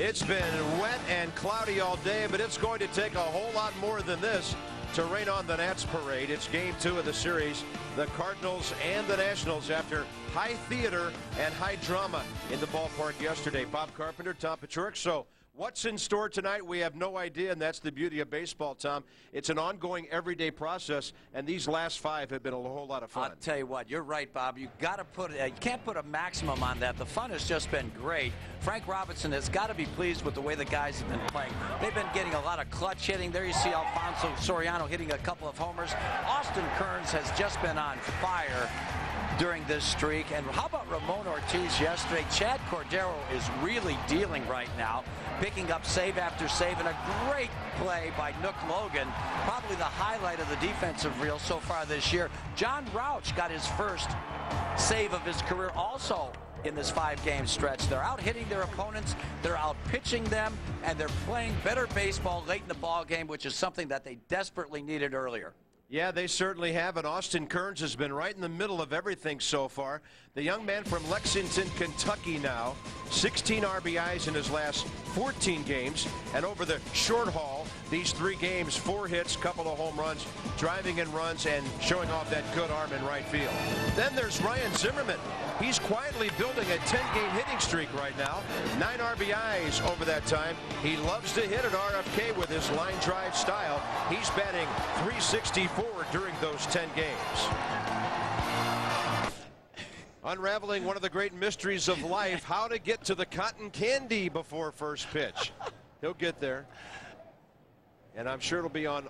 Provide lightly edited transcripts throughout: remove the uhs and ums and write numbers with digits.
It's been wet and cloudy all day, but it's going to take a whole lot more than this to rain on the Nats parade. It's game 2 of the series. The Cardinals and the Nationals after high theater and high drama in the ballpark yesterday. Bob Carpenter, Tom Paciorek. So what's in store tonight? We have no idea, and that's the beauty of baseball, Tom. It's an ongoing, everyday process, and these last 5 have been a whole lot of fun. I'll tell you what, you're right, Bob. You got to put you can't put a maximum on that. The fun has just been great. Frank Robinson has got to be pleased with the way the guys have been playing. They've been getting a lot of clutch hitting. There you see Alfonso Soriano hitting a couple of homers. Austin Kearns has just been on fire during this streak. And how about Ramon Ortiz yesterday? Chad Cordero is really dealing right now, picking up save after save, and a great play by Nook Logan, probably the highlight of the defensive reel so far this year. John Rauch got his first save of his career also in this 5-game stretch. They're out hitting their opponents, they're out pitching them, and they're playing better baseball late in the ball game, which is something that they desperately needed earlier. Yeah, they certainly have, and Austin Kearns has been right in the middle of everything so far. The young man from Lexington, Kentucky now, 16 RBIs in his last 14 games, and over the short haul, these 3 games, 4 hits, couple of home runs, driving in runs, and showing off that good arm in right field. Then there's Ryan Zimmerman. He's quietly building a 10-game hitting streak right now. 9 RBIs over that time. He loves to hit at RFK with his line drive style. He's batting .364 during those 10 games. Unraveling one of the great mysteries of life, how to get to the cotton candy before first pitch. He'll get there. And I'm sure it'll be on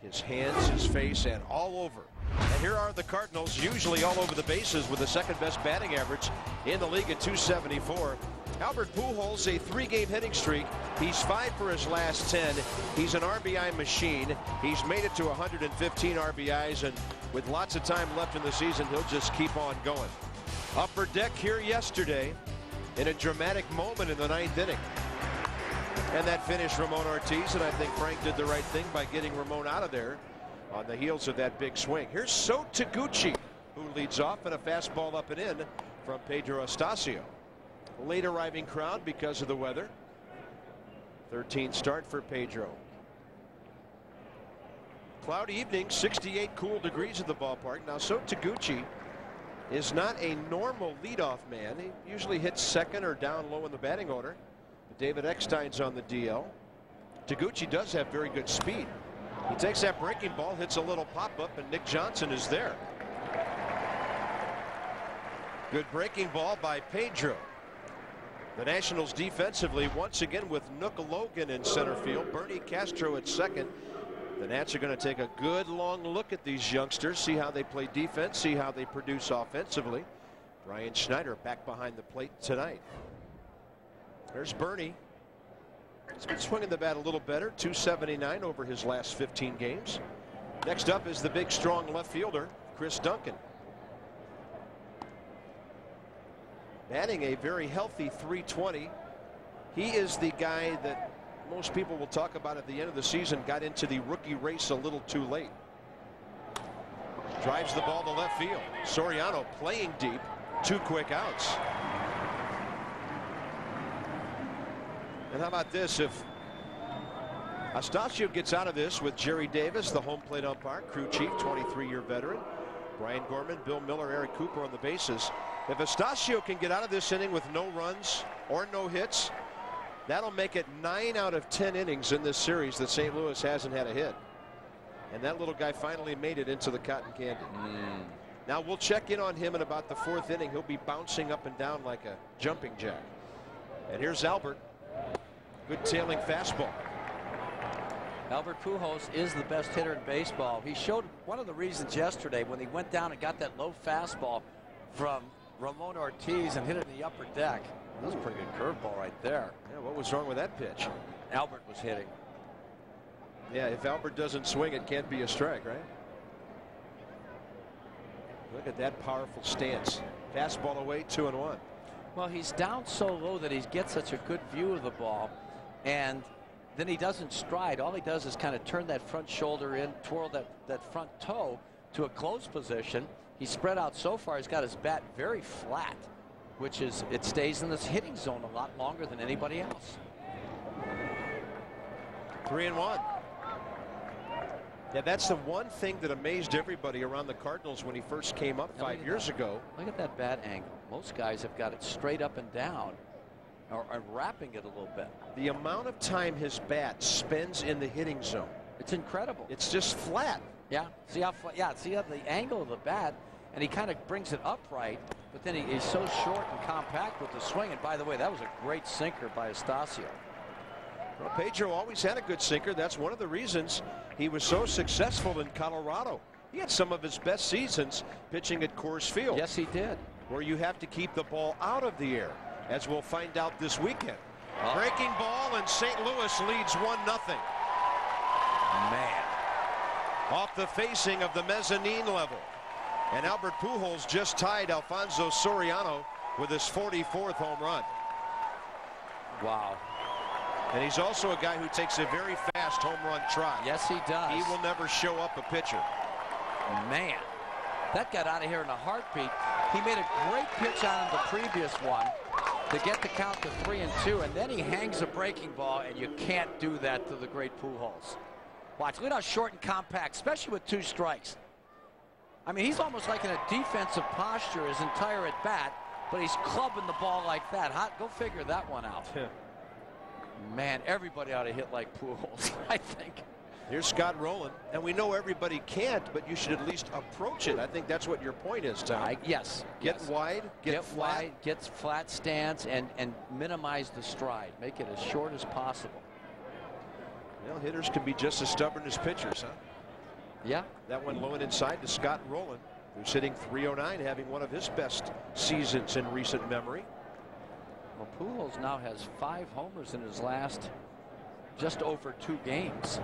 his hands, his face, and all over. And here are the Cardinals, usually all over the bases with the second-best batting average in the league at .274. Albert Pujols, a 3-game hitting streak. He's 5 for his last 10. He's an RBI machine. He's made it to 115 RBIs, and with lots of time left in the season, he'll just keep on going. Upper deck here yesterday in a dramatic moment in the 9th inning. And that finished Ramon Ortiz, and I think Frank did the right thing by getting Ramon out of there on the heels of that big swing. Here's So Taguchi, who leads off, and a fastball up and in from Pedro Astacio. Late arriving crowd because of the weather. 13 start for Pedro. Cloudy evening, 68 cool degrees at the ballpark. Now, So Taguchi is not a normal leadoff man. He usually hits second or down low in the batting order. But David Eckstein's on the DL. Taguchi does have very good speed. He takes that breaking ball, hits a little pop-up, and Nick Johnson is there. Good breaking ball by Pedro. The Nationals defensively once again with Nook Logan in center field, Bernie Castro at second. The Nats are going to take a good long look at these youngsters, see how they play defense, see how they produce offensively. Brian Schneider back behind the plate tonight. There's Bernie. He's been swinging the bat a little better, .279 over his last 15 games. Next up is the big, strong left fielder, Chris Duncan. Batting a very healthy .320. He is the guy that most people will talk about at the end of the season, got into the rookie race a little too late. Drives the ball to left field. Soriano playing deep, 2 quick outs. And how about this? If Astacio gets out of this with Jerry Davis, the home plate umpire, crew chief, 23-year veteran, Brian Gorman, Bill Miller, Eric Cooper on the bases. If Astacio can get out of this inning with no runs or no hits, that'll make it 9 out of 10 innings in this series that St. Louis hasn't had a hit. And that little guy finally made it into the cotton candy. Now we'll check in on him in about the 4th inning. He'll be bouncing up and down like a jumping jack. And here's Albert. Good tailing fastball. Albert Pujols is the best hitter in baseball. He showed one of the reasons yesterday when he went down and got that low fastball from Ramon Ortiz and hit it in the upper deck. That was a pretty good curveball right there. Yeah, what was wrong with that pitch? Albert was hitting. Yeah, if Albert doesn't swing, it can't be a strike, right? Look at that powerful stance. Fastball away, 2-1. Well, he's down so low that he gets such a good view of the ball, and then he doesn't stride. All he does is kind of turn that front shoulder in, twirl that front toe to a closed position. He's spread out so far, he's got his bat very flat, which is, it stays in this hitting zone a lot longer than anybody else. 3-1. Yeah, that's the one thing that amazed everybody around the Cardinals when he first came up 5 years ago. Look at that bat angle. Most guys have got it straight up and down, or wrapping it a little bit. The amount of time his bat spends in the hitting zone. It's incredible. It's just flat. Yeah. See how see how the angle of the bat, and he kind of brings it upright, but then he's so short and compact with the swing. And by the way, that was a great sinker by Estacio. Well, Pedro always had a good sinker. That's one of the reasons he was so successful in Colorado. He had some of his best seasons pitching at Coors Field. Yes, he did. Where you have to keep the ball out of the air, as we'll find out this weekend. Breaking ball, and St. Louis leads 1-0. Man. Off the facing of the mezzanine level. And Albert Pujols just tied Alfonso Soriano with his 44th home run. Wow. And he's also a guy who takes a very fast home run trot. Yes, he does. He will never show up a pitcher. Man, that got out of here in a heartbeat. He made a great pitch on the previous one to get the count to 3-2, and then he hangs a breaking ball, and you can't do that to the great Pujols. Watch, look at how short and compact, especially with 2 strikes. I mean, he's almost like in a defensive posture his entire at bat, but he's clubbing the ball like that. Go figure that one out. Man, everybody ought to hit like Pujols, I think. Here's Scott Rowland, and we know everybody can't, but you should at least approach it. I think that's what your point is, Tom. Yes. Get wide, get flat. Wide, get flat stance, and minimize the stride. Make it as short as possible. Well, hitters can be just as stubborn as pitchers, huh? Yeah. That one low and inside to Scott Rowland, who's hitting .309, having one of his best seasons in recent memory. Well, Pujols now has 5 homers in his last just over 2 games.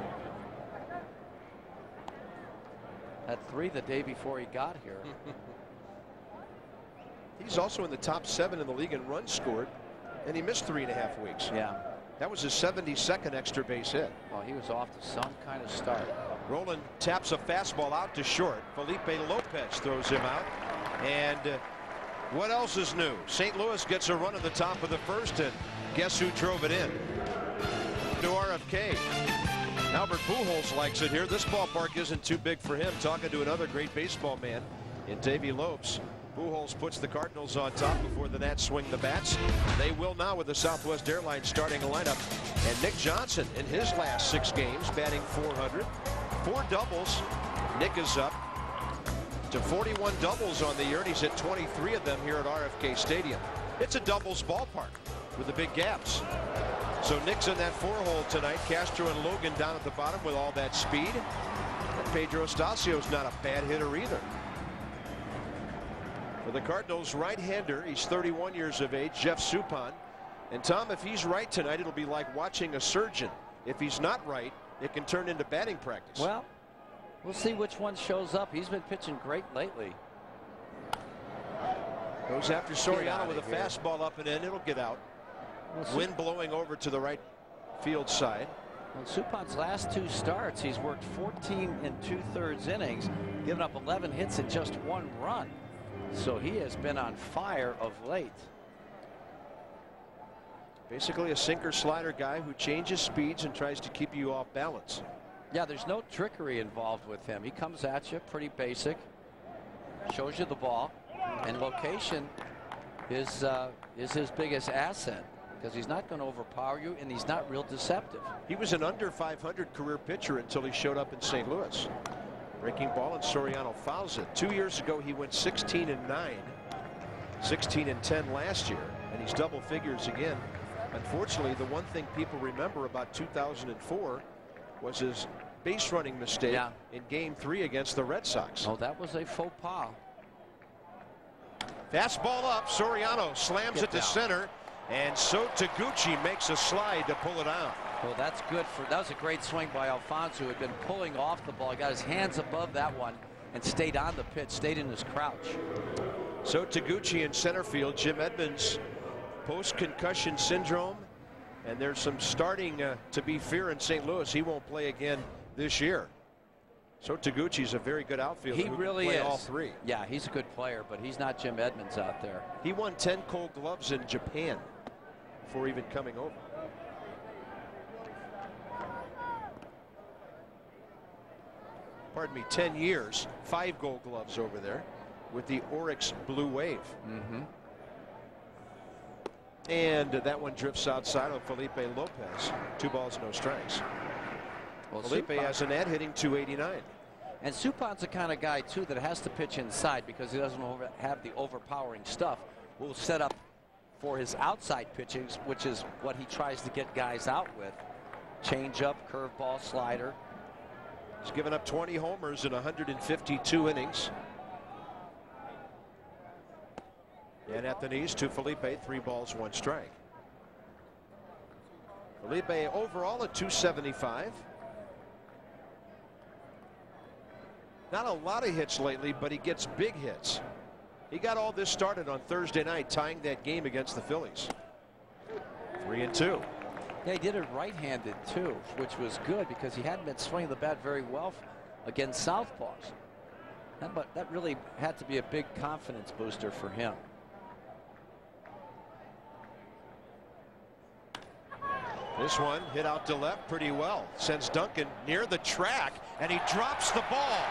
Had 3 the day before he got here. He's also in the top 7 in the league in runs scored, and he missed 3.5 weeks. Yeah. That was his 72nd extra base hit. Oh, he was off to some kind of start. Rowland taps a fastball out to short. Felipe Lopez throws him out. And what else is new? St. Louis gets a run at the top of the first, and guess who drove it in? To RFK. Albert Pujols likes it here. This ballpark isn't too big for him. Talking to another great baseball man in Davey Lopes. Pujols puts the Cardinals on top before the Nats swing the bats. They will now with the Southwest Airlines starting lineup. And Nick Johnson in his last 6 games batting .400. 4 doubles. Nick is up to 41 doubles on the year, and he's hit 23 of them here at RFK Stadium. It's a doubles ballpark with the big gaps. So Nick's in that 4-hole tonight. Castro and Logan down at the bottom with all that speed. And Pedro Estacio's not a bad hitter either. For the Cardinals, right-hander, he's 31 years of age, Jeff Suppan. And Tom, if he's right tonight, it'll be like watching a surgeon. If he's not right, it can turn into batting practice. Well, we'll see which one shows up. He's been pitching great lately. Goes after Soriano with a fastball up and in. It'll get out. Wind blowing over to the right field side. Well, Suppan's last 2 starts, he's worked 14 2/3 innings, given up 11 hits and just 1 run. So he has been on fire of late. Basically a sinker slider guy who changes speeds and tries to keep you off balance. Yeah, there's no trickery involved with him. He comes at you pretty basic, shows you the ball, and location is his biggest asset, because he's not going to overpower you, and he's not real deceptive. He was an under .500 career pitcher until he showed up in St. Louis. Breaking ball, and Soriano fouls it. 2 years ago he went 16-9, 16-10 last year, and he's double figures again. Unfortunately, the one thing people remember about 2004 was his base running mistake in Game 3 against the Red Sox. Oh, that was a faux pas. Fastball up. Soriano slams it to center, and So Taguchi makes a slide to pull it out. Well, that's good. That was a great swing by Alfonso, who had been pulling off the ball. He got his hands above that one and stayed on the pitch, stayed in his crouch. So Taguchi in center field. Jim Edmonds, post-concussion syndrome, and there's some starting to be fear in St. Louis. He won't play again this year. So Taguchi's a very good outfielder. He really is. All 3. Yeah, he's a good player, but he's not Jim Edmonds out there. He won 10 Gold Gloves in Japan before even coming over. pardon me, 10 years, 5 Gold Gloves over there with the Oryx Blue Wave. And that one drifts outside of Felipe Lopez. 2 balls, no strikes. Well, Felipe has a net hitting 289. And Suppan's the kind of guy, too, that has to pitch inside because he doesn't have the overpowering stuff. Will set up for his outside pitchings, which is what he tries to get guys out with. Changeup, curveball, slider. He's given up 20 homers in 152 innings. And at the knees to Felipe, 3 balls, 1 strike. Felipe overall at 275. Not a lot of hits lately, but he gets big hits. He got all this started on Thursday night, tying that game against the Phillies. 3-2. Yeah, he did it right-handed, too, which was good because he hadn't been swinging the bat very well against southpaws. But that really had to be a big confidence booster for him. This one hit out to left pretty well. Sends Duncan near the track, and he drops the ball.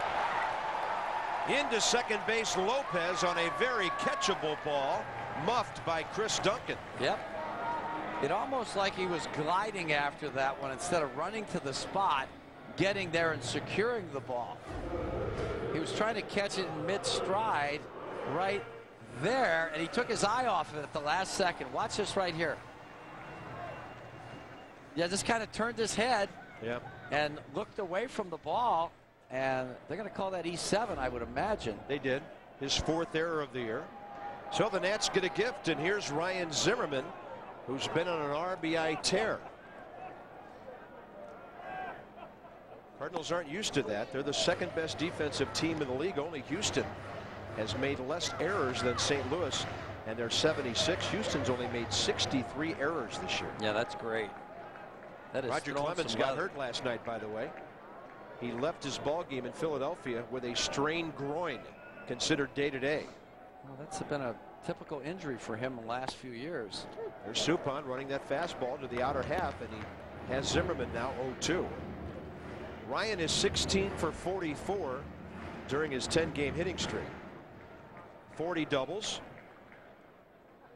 Into second base, Lopez on a very catchable ball, muffed by Chris Duncan. Yep. It almost like he was gliding after that one instead of running to the spot, getting there and securing the ball. He was trying to catch it in mid-stride right there, and he took his eye off of it at the last second. Watch this right here. Yeah, just kind of turned his head and looked away from the ball, and they're going to call that E7, I would imagine. They did. His 4th error of the year. So the Nats get a gift, and here's Ryan Zimmerman, who's been on an RBI tear. Cardinals aren't used to that. They're the 2nd best defensive team in the league. Only Houston has made less errors than St. Louis, and they're 76. Houston's only made 63 errors this year. Yeah, that's great. That is Roger Clemens got hurt last night, by the way. He left his ball game in Philadelphia with a strained groin, considered day-to-day. Well, that's been a typical injury for him in the last few years. There's Suppan running that fastball to the outer half, and he has Zimmerman now 0-2. Ryan is 16 for 44 during his 10-game hitting streak. 40 doubles,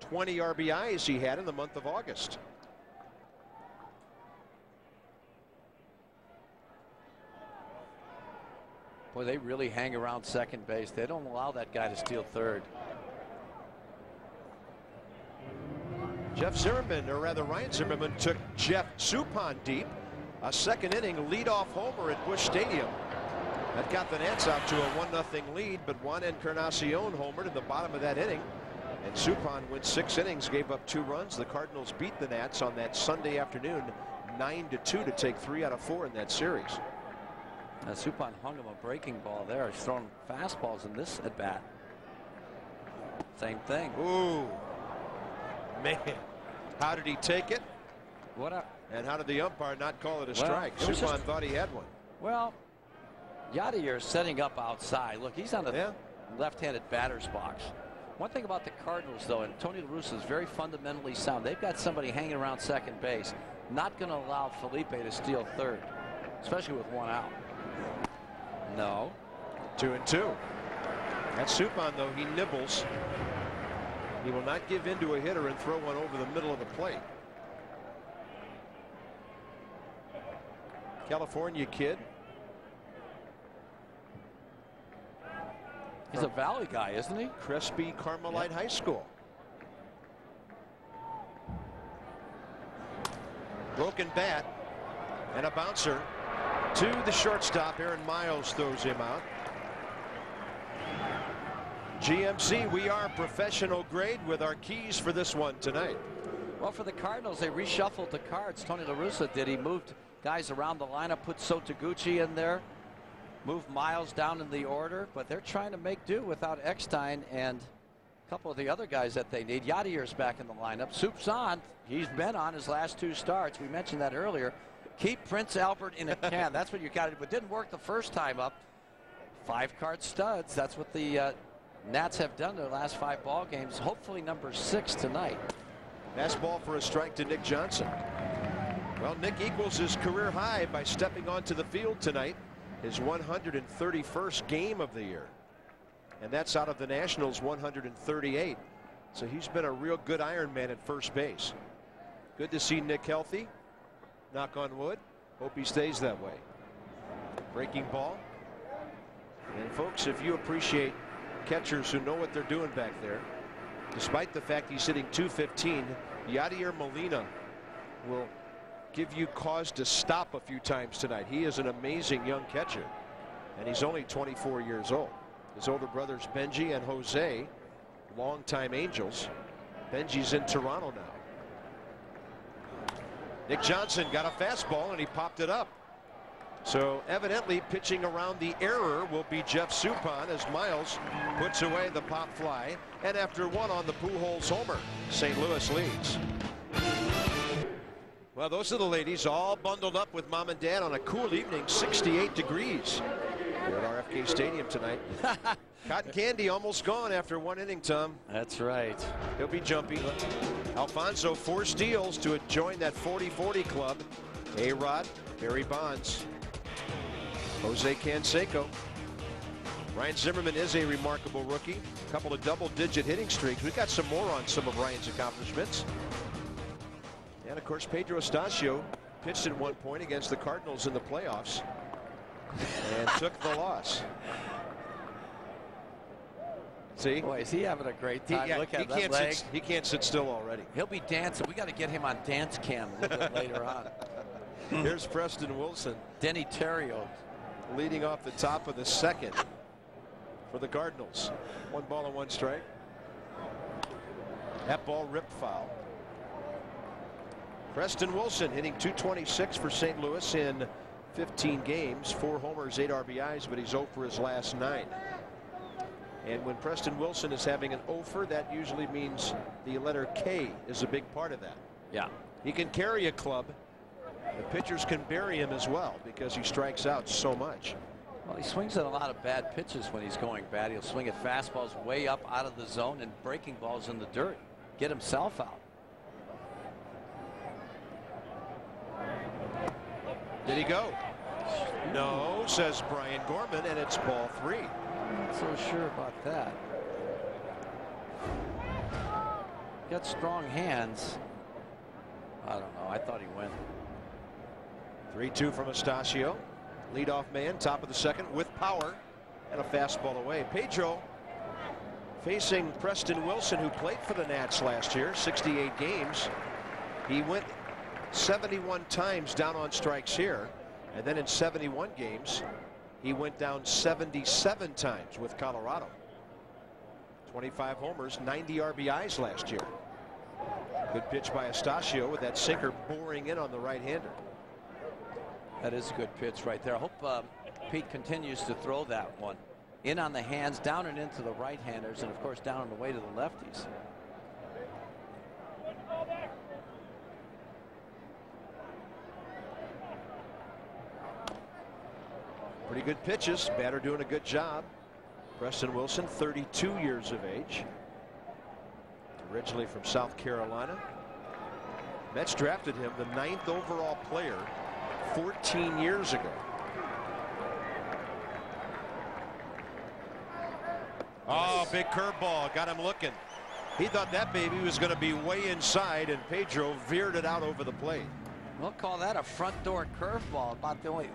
20 RBIs he had in the month of August. Boy, they really hang around second base. They don't allow that guy to steal third. Jeff Zimmerman, or rather Ryan Zimmerman, took Jeff Suppan deep. A 2nd inning leadoff homer at Busch Stadium. That got the Nats out to a 1-0 lead, but Juan Encarnacion homered in the bottom of that inning. And Suppan went 6 innings, gave up 2 runs. The Cardinals beat the Nats on that Sunday afternoon 9-2 to take 3 out of 4 in that series. Now, Suppan hung him a breaking ball there. He's thrown fastballs in this at bat. Same thing. Ooh, man, how did he take it? And how did the umpire not call it a strike? Suppan thought he had one. Well, Yadier setting up outside. Look, he's on the left-handed batter's box. One thing about the Cardinals, though, and Tony La Russa is very fundamentally sound. They've got somebody hanging around second base, not going to allow Felipe to steal third, especially with 1 out. No. 2-2. That's Suppan, though. He nibbles. He will not give in to a hitter and throw one over the middle of the plate. California kid. He's a Valley guy, isn't he? Crespi Carmelite High School. Broken bat and a bouncer to the shortstop. Aaron Miles throws him out. GMC, we are professional grade with our keys for this one tonight. Well, for the Cardinals, they reshuffled the cards. Tony La Russa did. He moved guys around the lineup, put Sotoguchi in there, moved Miles down in the order, but they're trying to make do without Eckstein and a couple of the other guys that they need. Yadier's back in the lineup. Soup's on. He's been on his last 2 starts. We mentioned that earlier. Keep Prince Albert in a can. That's what you got to do. It didn't work the first time up. 5-card studs. That's what the Nats have done their last 5 ball games. Hopefully number 6 tonight. Fastball for a strike to Nick Johnson. Well, Nick equals his career high by stepping onto the field tonight. his 131st game of the year. And that's out of the Nationals 138. So he's been a real good Iron Man at first base. Good to see Nick healthy. Knock on wood. Hope he stays that way. Breaking ball. And folks, if you appreciate catchers who know what they're doing back there, despite the fact he's hitting .215, Yadier Molina will give you cause to stop a few times tonight. He is an amazing young catcher, and he's only 24 years old. His older brothers Benji and Jose, longtime Angels. Benji's in Toronto now. Nick Johnson got a fastball and he popped it up. So evidently pitching around the error will be Jeff Suppan as Miles puts away the pop fly. And after one on the Pujols homer, St. Louis leads. Well, those are the ladies all bundled up with mom and dad on a cool evening, 68 degrees here at RFK Stadium tonight. Cotton candy almost gone after one inning, Tom. That's right. He'll be jumpy. Alfonso 4 steals to join that 40-40 club. A-Rod, Barry Bonds, Jose Canseco. Ryan Zimmerman is a remarkable rookie. A couple of double-digit hitting streaks. We've got some more on some of Ryan's accomplishments. And of course, Pedro Estacio pitched at one point against the Cardinals in the playoffs and took the loss. See? Boy, is he having a great time. Look at that leg. He can't sit still already. He'll be dancing. We got to get him on dance cam a little bit later on. Here's Preston Wilson. Denny Terrio Leading off the top of the second for the Cardinals. 1 ball and 1 strike. That ball ripped foul. Preston Wilson hitting .226 for St. Louis in 15 games. 4 homers, 8 RBIs, but he's 0 for his last 9. And when Preston Wilson is having an offer, that usually means the letter K is a big part of that. Yeah. He can carry a club. The pitchers can bury him as well because he strikes out so much. Well, he swings at a lot of bad pitches when he's going bad. He'll swing at fastballs way up out of the zone and breaking balls in the dirt. Get himself out. Did he go? No, says Brian Gorman, and it's ball 3. Not so sure about that. Got strong hands. I don't know. I thought he went. 3-2 from Estacio. Leadoff man, top of the second with power and a fastball away. Pedro facing Preston Wilson, who played for the Nats last year, 68 games. He went 71 times down on strikes here, and then in 71 games he went down 77 times with Colorado. 25 homers, 90 RBIs last year. Good pitch by Estacio with that sinker boring in on the right-hander. That is a good pitch right there. I hope Pete continues to throw that one in on the hands, down and into the right-handers, and of course down and away to the lefties. Pretty good pitches. Batter doing a good job. Preston Wilson, 32 years of age. Originally from South Carolina. Mets drafted him the 9th overall player 14 years ago. Oh, big curveball. Got him looking. He thought that baby was going to be way inside, and Pedro veered it out over the plate. We'll call that a front door curveball. About the only,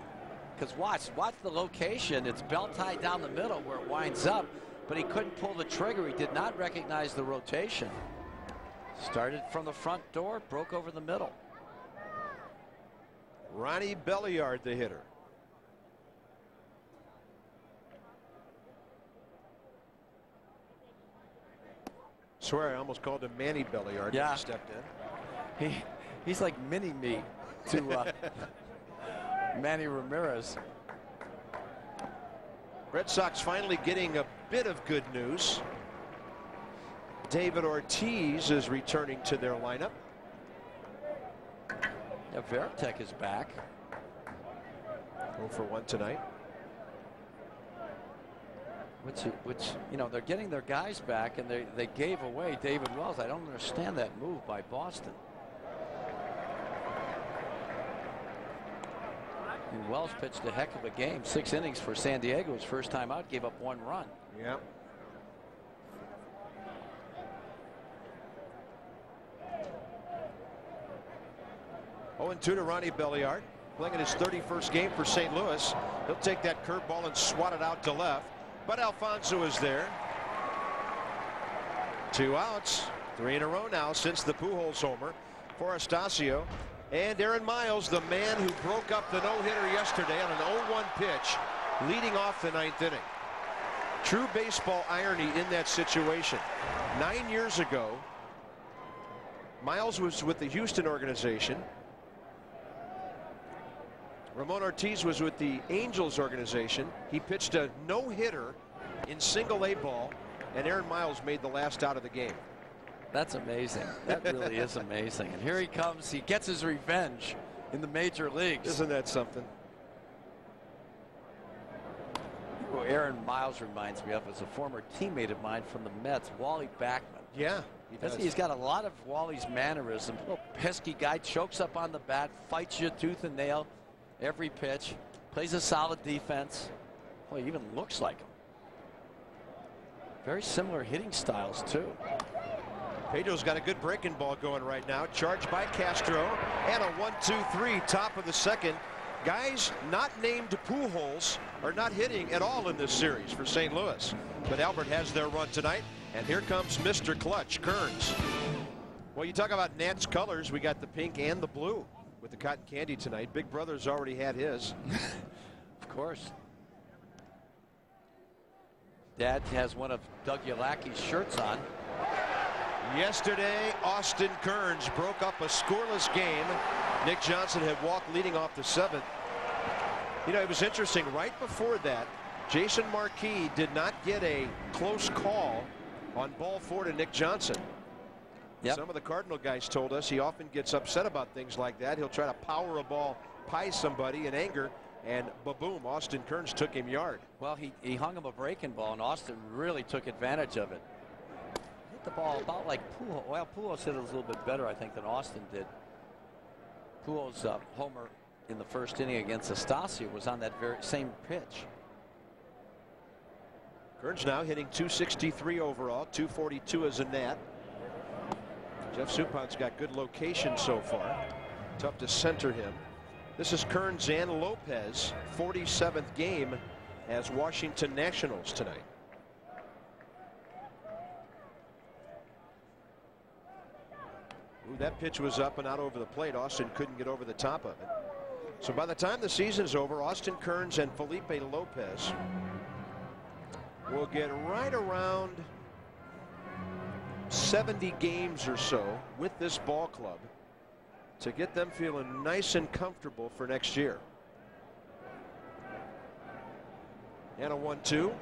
because watch the location. It's belt tied down the middle where it winds up, but he couldn't pull the trigger. He did not recognize the rotation. Started from the front door, broke over the middle. Ronnie Belliard, the hitter. Swear I almost called him Manny Belliard when he stepped in. He's like mini me to Manny Ramirez. Red Sox finally getting a bit of good news. David Ortiz is returning to their lineup. Yeah, Veritek is back. 0 for 1 tonight. Which you know, they're getting their guys back, and they gave away David Wells. I don't understand that move by Boston. And Wells pitched a heck of a game. 6 innings for San Diego. His first time out, gave up 1 run. Yeah. Oh, and 2 to Ronnie Belliard, playing in his 31st game for St. Louis. He'll take that curveball and swat it out to left. But Alfonso is there. 2 outs. 3 in a row now since the Pujols homer for Astacio. And Aaron Miles, the man who broke up the no-hitter yesterday on an 0-1 pitch, leading off the 9th inning. True baseball irony in that situation. 9 years ago, Miles was with the Houston organization. Ramon Ortiz was with the Angels organization. He pitched a no-hitter in single A ball, and Aaron Miles made the last out of the game. That's amazing. That really is amazing. And here he comes. He gets his revenge in the major leagues. Isn't that something? Who Aaron Miles reminds me of is a former teammate of mine from the Mets, Wally Backman. Yeah. He's got a lot of Wally's mannerisms. Little pesky guy, chokes up on the bat, fights you tooth and nail every pitch, plays a solid defense. Well, he even looks like him. Very similar hitting styles, too. Pedro's got a good breaking ball going right now. Charged by Castro. And a 1-2-3 top of the second. Guys not named Pujols are not hitting at all in this series for St. Louis. But Albert has their run tonight. And here comes Mr. Clutch, Kearns. Well, you talk about Nats colors. We got the pink and the blue with the cotton candy tonight. Big Brother's already had his. Of course. Dad has one of Doug Yalaki's shirts on. Yesterday, Austin Kearns broke up a scoreless game. Nick Johnson had walked leading off the 7th. You know, it was interesting. Right before that, Jason Marquis did not get a close call on ball 4 to Nick Johnson. Yep. Some of the Cardinal guys told us he often gets upset about things like that. He'll try to power a ball, pie somebody in anger, and ba-boom, Austin Kearns took him yard. Well, he hung him a breaking ball, and Austin really took advantage of it. Hit the ball about like Pujols. Well, Pujols hit it a little bit better, I think, than Austin did. Pujols' homer in the first inning against Astacio was on that very same pitch. Kearns now hitting .263 overall, .242 as a Nat. Jeff Suppan's got good location so far. Tough to center him. This is Kearns and Lopez, 47th game as Washington Nationals tonight. Ooh, that pitch was up and out over the plate. Austin couldn't get over the top of it. So by the time the season's over, Austin Kearns and Felipe Lopez will get right around 70 games or so with this ball club to get them feeling nice and comfortable for next year. And a 1-2.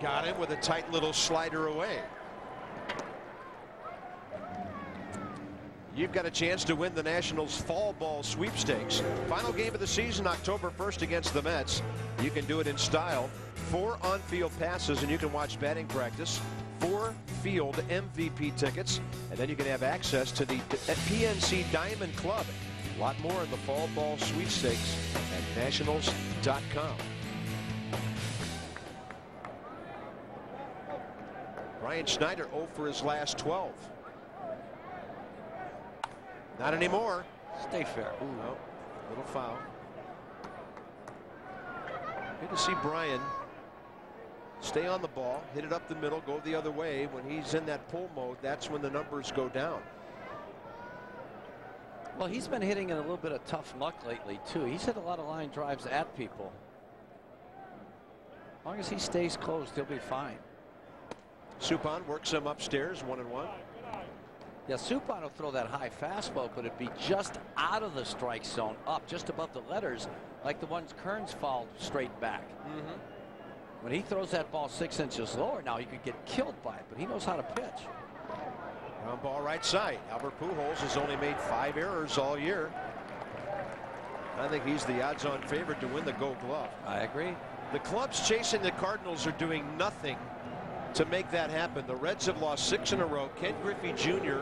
Got him with a tight little slider away. You've got a chance to win the Nationals fall ball sweepstakes. Final game of the season, October 1st against the Mets. You can do it in style. 4 on-field passes, and you can watch batting practice. 4 field MVP tickets, and then you can have access to the PNC Diamond Club. A lot more in the fall ball sweepstakes at nationals.com. Ryan Schneider 0 for his last 12. Not anymore. Stay fair. Ooh, no. Little foul. Good to see Brian stay on the ball, hit it up the middle, go the other way. When he's in that pull mode, that's when the numbers go down. Well, he's been hitting in a little bit of tough luck lately, too. He's hit a lot of line drives at people. As long as he stays closed, he'll be fine. Suppan works him upstairs, 1-1. Yeah, Suppan will throw that high fastball, but it'd be just out of the strike zone, up just above the letters, like the ones Kearns fouled straight back. When he throws that ball 6 inches lower, now he could get killed by it, but he knows how to pitch. Ground ball right side. Albert Pujols has only made 5 errors all year. I think he's the odds-on favorite to win the Gold Glove. I agree. The clubs chasing the Cardinals are doing nothing to make that happen. The Reds have lost 6 in a row. Ken Griffey Jr.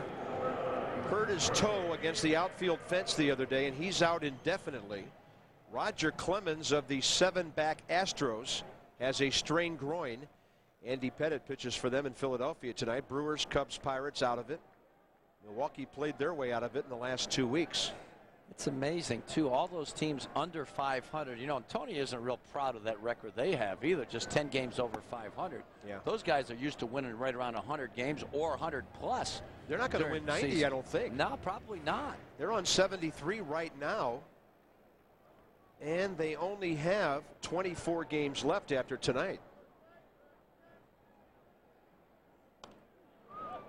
hurt his toe against the outfield fence the other day, and he's out indefinitely. Roger Clemens of the 7-back Astros has a strained groin. Andy Pettitte pitches for them in Philadelphia tonight. Brewers, Cubs, Pirates out of it. Milwaukee played their way out of it in the last 2 weeks. It's amazing, too. All those teams under 500. You know, Tony isn't real proud of that record they have either, just 10 games over 500. Yeah. Those guys are used to winning right around 100 games or 100 plus. They're not going to win 90, season. I don't think. No, probably not. They're on 73 right now. And they only have 24 games left after tonight.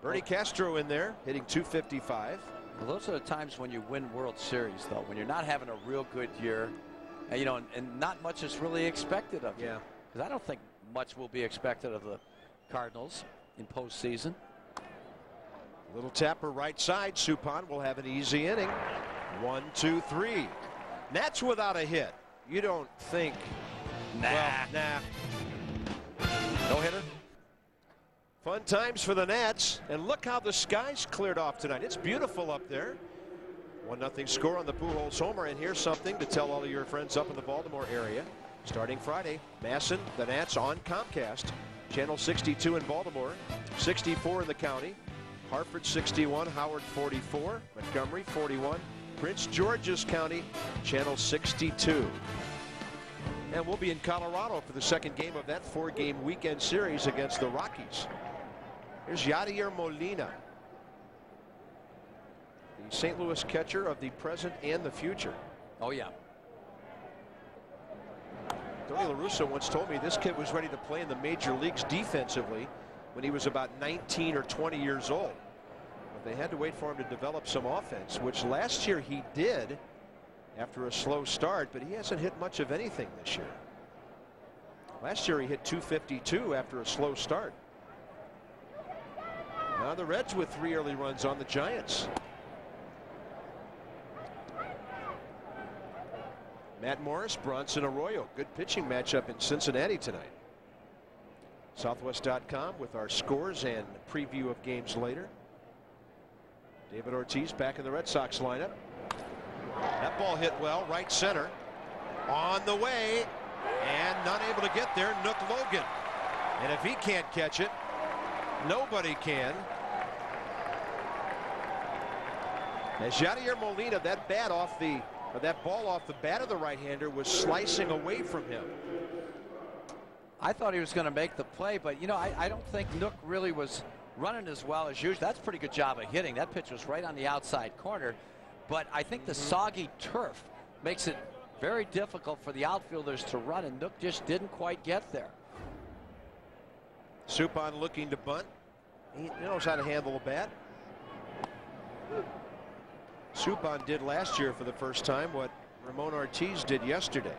Bernie Castro in there, hitting .255. Well, those are the times when you win World Series, though, when you're not having a real good year, and, you know, and not much is really expected of you. Yeah. Because I don't think much will be expected of the Cardinals in postseason. Little tapper right side. Suppan will have an easy inning. 1, 2, 3. Nats without a hit. You don't think? Nah. Well, nah. No hitter. Fun times for the Nats, and look how the skies cleared off tonight. It's beautiful up there. 1-0 score on the Pujols homer, and here's something to tell all of your friends up in the Baltimore area. Starting Friday, Masson, the Nats on Comcast, channel 62 in Baltimore, 64 in the county, Hartford 61, Howard 44, Montgomery 41, Prince George's County, channel 62. And we'll be in Colorado for the second game of that 4-game weekend series against the Rockies. Here's Yadier Molina, the St. Louis catcher of the present and the future. Oh, yeah. Tony La Russa once told me this kid was ready to play in the major leagues defensively when he was about 19 or 20 years old. But they had to wait for him to develop some offense, which last year he did after a slow start, but he hasn't hit much of anything this year. Last year he hit .252 after a slow start. Now the Reds with 3 early runs on the Giants. Matt Morris, Bronson Arroyo. Good pitching matchup in Cincinnati tonight. Southwest.com with our scores and preview of games later. David Ortiz back in the Red Sox lineup. That ball hit well, right center. On the way, and not able to get there, Nook Logan. And if he can't catch it, nobody can. As Yadier Molina, that ball off the bat of the right-hander was slicing away from him. I thought he was going to make the play, but, you know, I don't think Nook really was running as well as usual. That's a pretty good job of hitting. That pitch was right on the outside corner. But I think the soggy turf makes it very difficult for the outfielders to run, and Nook just didn't quite get there. Suppan looking to bunt. He knows how to handle a bat. Suppan did last year for the first time what Ramon Ortiz did yesterday.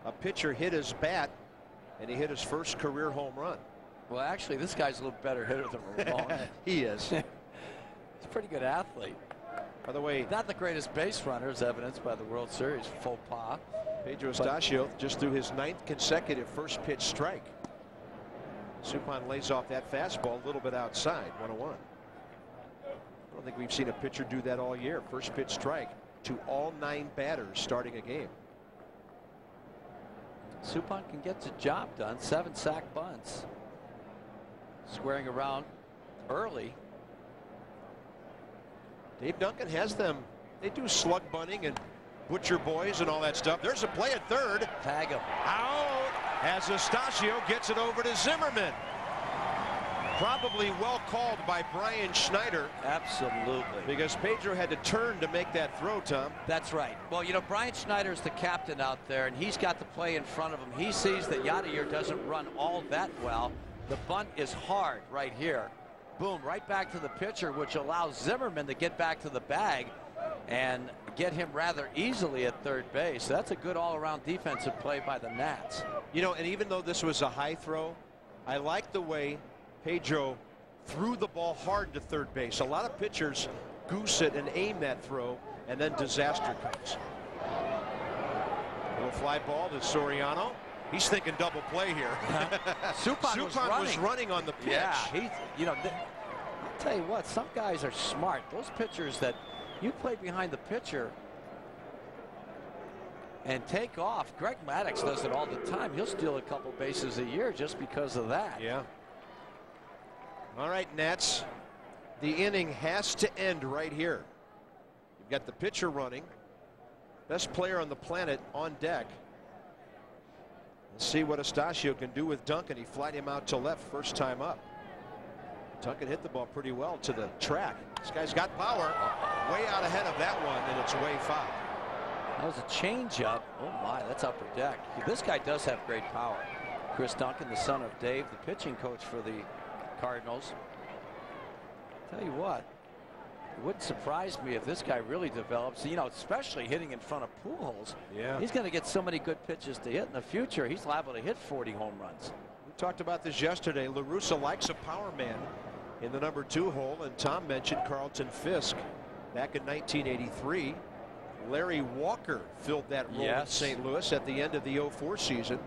A pitcher hit his bat, and he hit his first career home run. Well, actually, this guy's a little better hitter than Ramon. He is. He's a pretty good athlete. By the way, not the greatest base runner, as evidenced by the World Series faux pas. Pedro Estacio just threw his 9th consecutive first pitch strike. Suppan lays off that fastball a little bit outside, 1-1. I don't think we've seen a pitcher do that all year. First pitch strike to all 9 batters starting a game. Suppan can get the job done. 7 sack bunts. Squaring around early. Dave Duncan has them. They do slug bunting and butcher boys and all that stuff. There's a play at third. Tag him. Out as Estacio gets it over to Zimmerman. Probably well called by Brian Schneider. Absolutely. Because Pedro had to turn to make that throw, Tom. That's right. Well, you know, Brian Schneider's the captain out there, and he's got the play in front of him. He sees that Yadier doesn't run all that well. The bunt is hard right here. Boom, right back to the pitcher, which allows Zimmerman to get back to the bag and get him rather easily at third base. That's a good all-around defensive play by the Nats. You know, and even though this was a high throw, I like the way Pedro threw the ball hard to third base. A lot of pitchers goose it and aim that throw, and then disaster comes. Little fly ball to Soriano. He's thinking double play here. Suppan was running on the pitch. Yeah, you know, I'll tell you what, some guys are smart. Those pitchers that you play behind the pitcher, and take off. Greg Maddux does it all the time. He'll steal a couple bases a year just because of that. Yeah. All right, Nats. The inning has to end right here. You've got the pitcher running. Best player on the planet on deck. Let's see what Astacio can do with Duncan. He flied him out to left first time up. Duncan hit the ball pretty well to the track. This guy's got power. Way out ahead of that one, and it's way foul. That was a changeup. Oh my, that's upper deck. This guy does have great power. Chris Duncan, the son of Dave, the pitching coach for the Cardinals. Tell you what, it wouldn't surprise me if this guy really develops, you know, especially hitting in front of Pujols. Yeah. He's going to get so many good pitches to hit in the future. He's liable to hit 40 home runs. We talked about this yesterday. La Russa likes a power man in the number 2 hole, and Tom mentioned Carlton Fisk back in 1983. Larry Walker filled that role in St. Louis at the end of the 04 season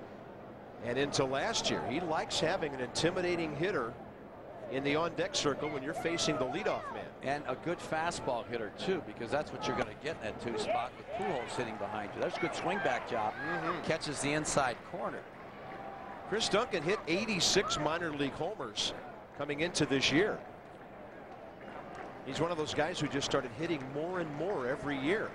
and into last year. He likes having an intimidating hitter in the on-deck circle when you're facing the leadoff man. And a good fastball hitter, too, because that's what you're going to get in that 2 spot with Pujols hitting behind you. That's a good swing back job. Catches the inside corner. Chris Duncan hit 86 minor league homers coming into this year. He's one of those guys who just started hitting more and more every year.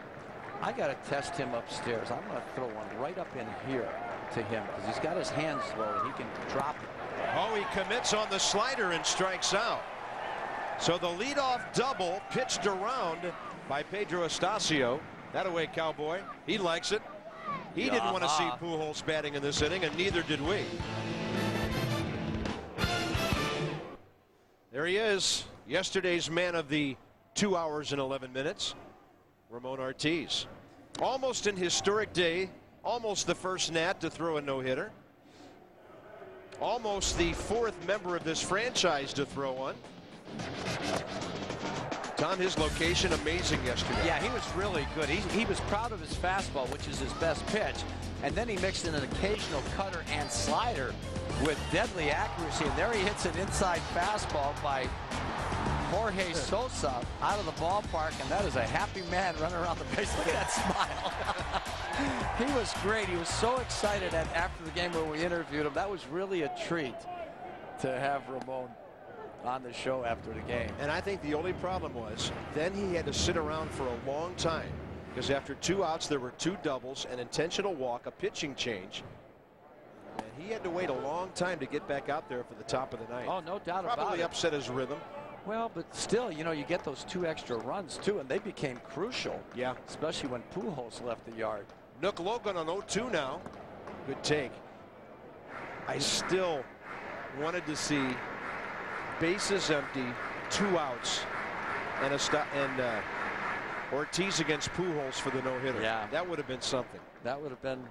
I got to test him upstairs. I'm going to throw one right up in here to him because he's got his hands low and he can drop it. Oh, he commits on the slider and strikes out. So the leadoff double pitched around by Pedro Astacio. That away, Cowboy. He likes it. He didn't want to see Pujols batting in this inning, and neither did we. There he is, yesterday's man of the 2 hours and 11 minutes, Ramon Ortiz. Almost an historic day, almost the first Nat to throw a no-hitter. Almost the 4th member of this franchise to throw one. Tom, his location amazing yesterday. Yeah, he was really good. He was proud of his fastball, which is his best pitch. And then he mixed in an occasional cutter and slider with deadly accuracy. And there he hits an inside fastball by Jorge Sosa out of the ballpark. And that is a happy man running around the base. Look at that smile. He was great. He was so excited after the game when we interviewed him. That was really a treat to have Ramon on the show after the game. And I think the only problem was then he had to sit around for a long time because after 2 outs there were 2 doubles, an intentional walk, a pitching change, and he had to wait a long time to get back out there for the top of the ninth. Oh, no doubt about it. Probably upset his rhythm. Well, but still, you know, you get those 2 extra runs too, and they became crucial. Yeah, especially when Pujols left the yard. Nook Logan on 0-2 now. Good take. I still wanted to see bases empty, 2 outs, and Ortiz against Pujols for the no-hitter. Yeah, that would have been something. That would have been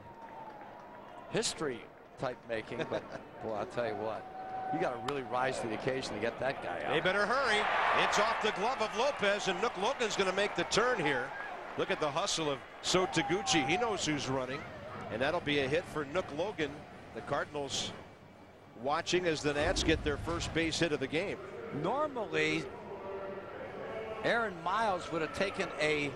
history type making. But boy, I'll tell you what, you got to really rise to the occasion to get that guy out. They better hurry. It's off the glove of Lopez, and Nook Logan's going to make the turn here. Look at the hustle of Sotaguchi. He knows who's running, and that'll be a hit for Nook Logan. The Cardinals watching as the Nats get their first base hit of the game. Normally, Aaron Miles would have taken a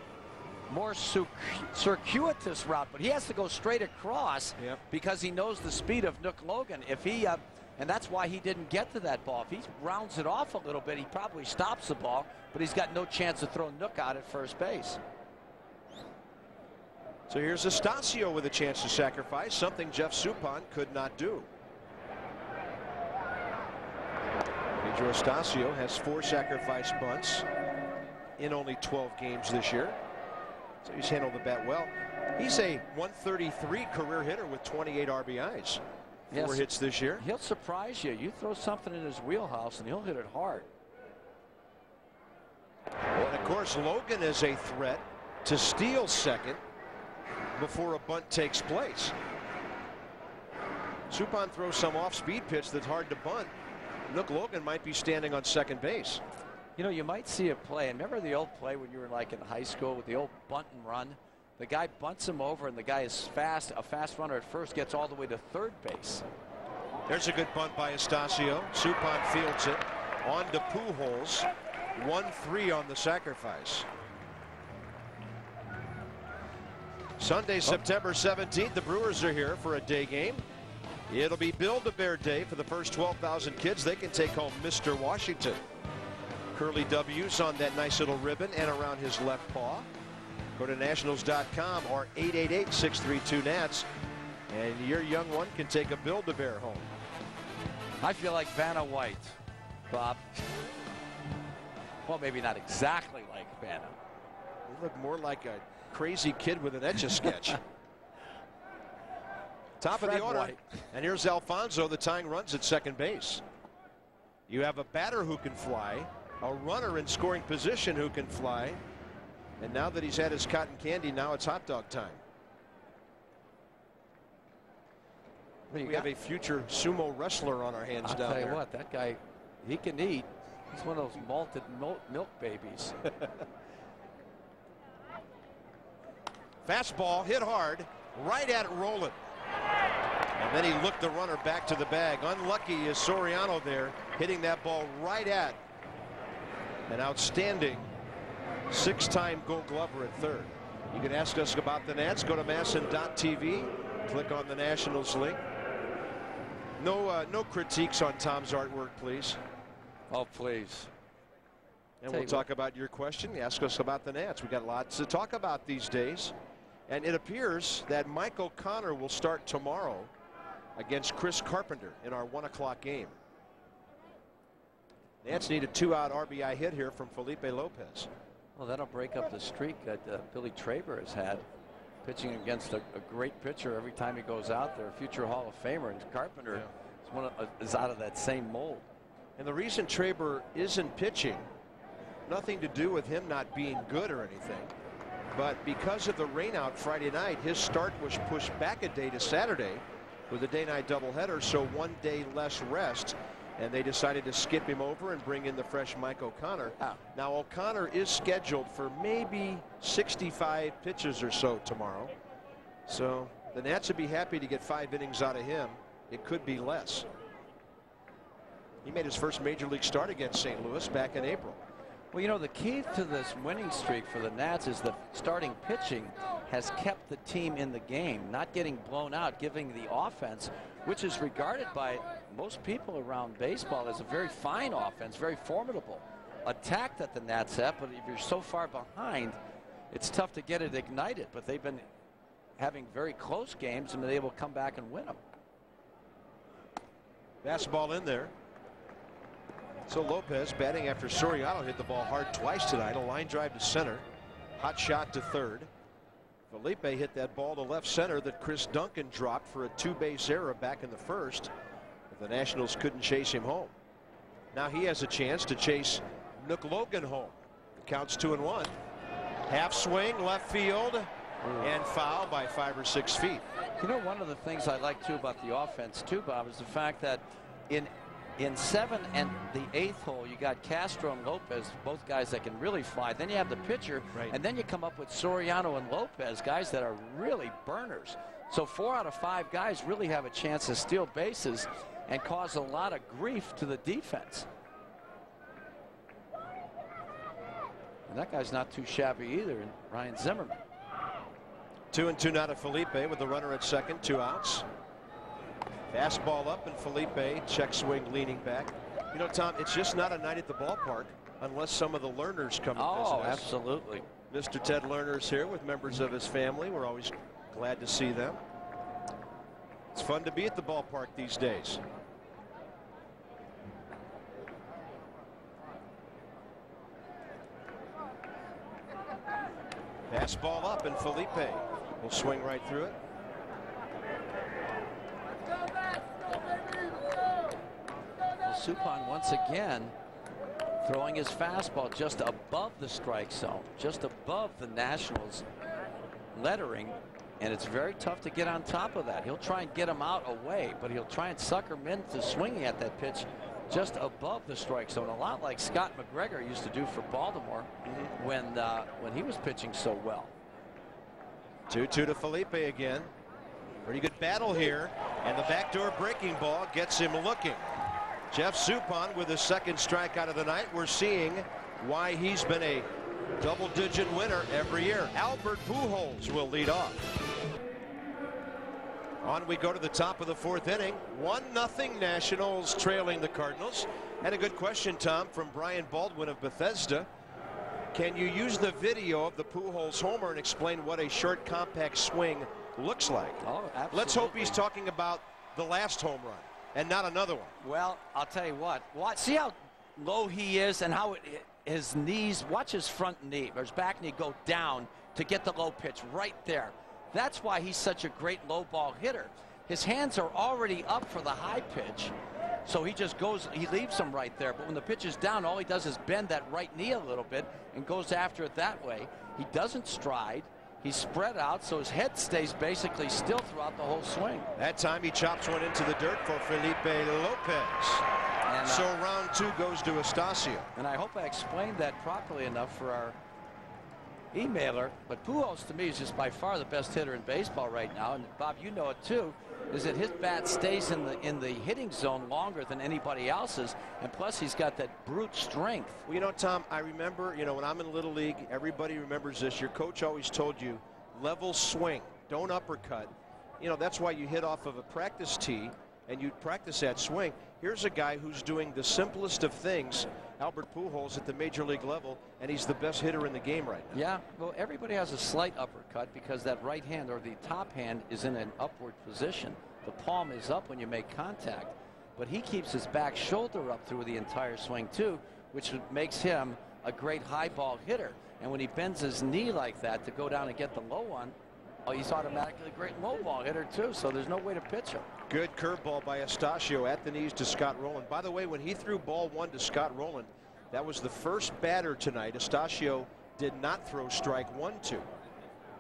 more circuitous route, but he has to go straight across because he knows the speed of Nook Logan. If he and that's why he didn't get to that ball. If he rounds it off a little bit, he probably stops the ball, but he's got no chance to throw Nook out at first base. So here's Astacio with a chance to sacrifice, something Jeff Suppan could not do. Pedro Astacio has 4 sacrifice bunts in only 12 games this year. So he's handled the bat well. He's a 133 career hitter with 28 RBIs. 4 hits this year. He'll surprise you. You throw something in his wheelhouse and he'll hit it hard. And of course, Logan is a threat to steal second before a bunt takes place. Suppan throws some off-speed pitch that's hard to bunt. Nook Logan might be standing on second base. You know, you might see a play, and remember the old play when you were like in high school with the old bunt and run? The guy bunts him over, and the guy is fast. A fast runner at first gets all the way to third base. There's a good bunt by Astacio. Suppan fields it on to Pujols. 1-3 on the sacrifice. Sunday, September 17th, the Brewers are here for a day game. It'll be Build-A-Bear Day for the first 12,000 kids. They can take home Mr. Washington. Curly W's on that nice little ribbon and around his left paw. Go to nationals.com or 888-632-NATS, and your young one can take a Build-A-Bear home. I feel like Vanna White, Bob. Well, maybe not exactly like Vanna. You look more like a crazy kid with an Etch-a-Sketch. Top Fred of the order. White. And here's Alfonso, the tying runs at second base. You have a batter who can fly, a runner in scoring position who can fly, and now that he's had his cotton candy, now it's hot dog time. We have a future sumo wrestler on our hands I'll down tell you there. what, that guy, he can eat. He's one of those malted milk babies. Fastball hit hard, right at Roland. And then he looked the runner back to the bag. Unlucky is Soriano there, hitting that ball right at an outstanding six-time Gold Glover at third. You can ask us about the Nats. Go to masson.tv. Click on the Nationals link. No critiques on Tom's artwork, please. Oh, please. And we'll talk about your question. Ask us about the Nats. We got lots to talk about these days. And it appears that Mike O'Connor will start tomorrow against Chris Carpenter in our 1 o'clock game. Nats need a 2-out RBI hit here from Felipe Lopez. Well, that'll break up the streak that Billy Traber has had, pitching against a great pitcher every time he goes out there, a future Hall of Famer. And Carpenter is out of that same mold. And the reason Traber isn't pitching, nothing to do with him not being good or anything, but because of the rainout Friday night, his start was pushed back a day to Saturday with a day-night doubleheader, so 1 day less rest. And they decided to skip him over and bring in the fresh Mike O'Connor. Now O'Connor is scheduled for maybe 65 pitches or so tomorrow. So the Nats would be happy to get 5 innings out of him. It could be less. He made his first major league start against St. Louis back in April. Well, you know, the key to this winning streak for the Nats is the starting pitching has kept the team in the game, not getting blown out, giving the offense, which is regarded by most people around baseball as a very fine offense, very formidable attack that the Nats have. But if you're so far behind, it's tough to get it ignited. But they've been having very close games and been able to come back and win them. Fastball in there. So Lopez batting after Soriano hit the ball hard twice tonight. A line drive to center. Hot shot to third. Felipe hit that ball to left center that Chris Duncan dropped for a 2-base error back in the first. But the Nationals couldn't chase him home. Now he has a chance to chase Nook Logan home. The count's 2-1. Half swing left field and foul by 5 or 6 feet. You know, one of the things I like too about the offense too, Bob, is the fact that in 7 and the 8th hole, you got Castro and Lopez, both guys that can really fly. Then you have the pitcher, and then you come up with Soriano and Lopez, guys that are really burners. So 4 out of 5 guys really have a chance to steal bases and cause a lot of grief to the defense. And that guy's not too shabby either, and Ryan Zimmerman. 2-2 now to Felipe with the runner at second, 2 outs. Fastball up, and Felipe check swing leaning back. You know, Tom, it's just not a night at the ballpark unless some of the Lerners come and visit us. Oh, absolutely. Mr. Ted Lerner's here with members of his family. We're always glad to see them. It's fun to be at the ballpark these days. Fastball up, and Felipe will swing right through it. Suppan once again throwing his fastball just above the strike zone, just above the Nationals lettering, and it's very tough to get on top of that. He'll try and get him out away, but he'll try and sucker him into swinging at that pitch just above the strike zone, a lot like Scott McGregor used to do for Baltimore when he was pitching so well. 2-2 to Felipe again. Pretty good battle here, and the backdoor breaking ball gets him looking. Jeff Suppan with his second strikeout of the night. We're seeing why he's been a Double-digit winner every year. Albert Pujols will lead off. On we go to the top of the fourth inning. 1-0 Nationals trailing the Cardinals. And a good question, Tom, from Brian Baldwin of Bethesda. Can you use the video of the Pujols homer and explain what a short, compact swing looks like? Oh, absolutely. Let's hope he's talking about the last home run and not another one. Well, I'll tell you what. See how low he is and how his knees, watch his front knee or his back knee go down to get the low pitch right there. That's why he's such a great low ball hitter. His hands are already up for the high pitch. So he just goes, he leaves them right there. But when the pitch is down, all he does is bend that right knee a little bit and goes after it that way. He doesn't stride. He's spread out, so his head stays basically still throughout the whole swing. That time he chops one into the dirt for Felipe Lopez. And, so round two goes to Estacio. And I hope I explained that properly enough for our emailer. But Pujols, to me, is just by far the best hitter in baseball right now. And Bob, you know it too, is that his bat stays in the hitting zone longer than anybody else's, and plus he's got that brute strength. Well, you know, Tom, I remember, you know, when I'm in Little League, everybody remembers this. Your coach always told you, level swing, don't uppercut. You know, that's why you hit off of a practice tee and you practice that swing. Here's a guy who's doing the simplest of things, Albert Pujols, at the major league level, and he's the best hitter in the game right now. Yeah, well, everybody has a slight uppercut because that right hand or the top hand is in an upward position. The palm is up when you make contact, but he keeps his back shoulder up through the entire swing too, which makes him a great high ball hitter. And when he bends his knee like that to go down and get the low one, he's automatically a great low ball hitter too, so there's no way to pitch him. Good curveball by Estacio at the knees to Scott Rowland. By the way, when he threw ball one to Scott Rowland, that was the first batter tonight. Estacio did not throw strike 1-2.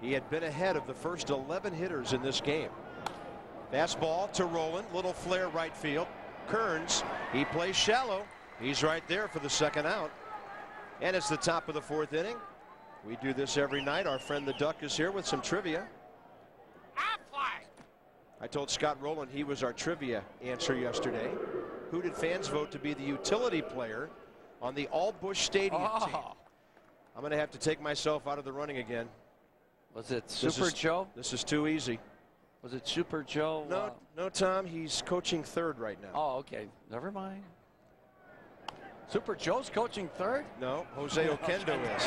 He had been ahead of the first 11 hitters in this game. Fastball to Rowland, little flare right field. Kearns, he plays shallow. He's right there for the second out. And it's the top of the fourth inning. We do this every night. Our friend the Duck is here with some trivia. I told Scott Rowland he was our trivia answer yesterday. Who did fans vote to be the utility player on the All-Busch Stadium team? I'm going to have to take myself out of the running again. Was it Super Joe? This is too easy. Was it Super Joe? No, no, Tom. He's coaching third right now. Oh, okay. Never mind. Super Joe's coaching third? No, Jose Oquendo is.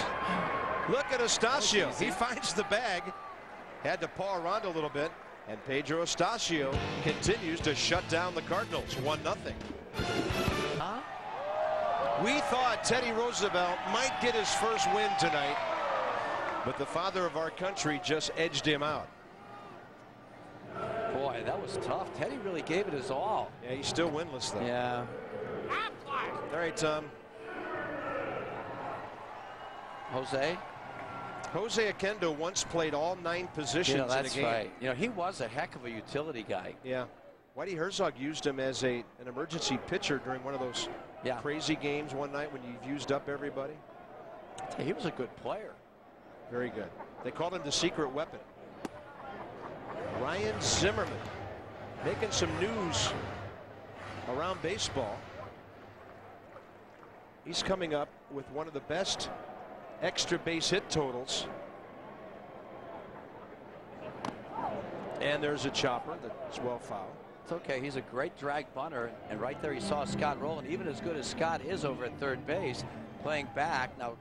Look at Estacio. He finds the bag. Had to paw around a little bit. And Pedro Estacio continues to shut down the Cardinals. 1-0. Huh? We thought Teddy Roosevelt might get his first win tonight, but the father of our country just edged him out. Boy, that was tough. Teddy really gave it his all. Yeah, he's still winless, though. Yeah. All right, Tom. Jose Oquendo once played all 9 positions in a game. That's right. You know, he was a heck of a utility guy. Yeah. Whitey Herzog used him as an emergency pitcher during one of those crazy games one night when you've used up everybody. He was a good player. Very good. They called him the secret weapon. Ryan Zimmerman making some news around baseball. He's coming up with one of the best extra base hit totals. And there's a chopper that's well fouled. It's okay. He's a great drag bunter. And right there you saw Scott Rowland, even as good as Scott is over at third base, playing back. Now,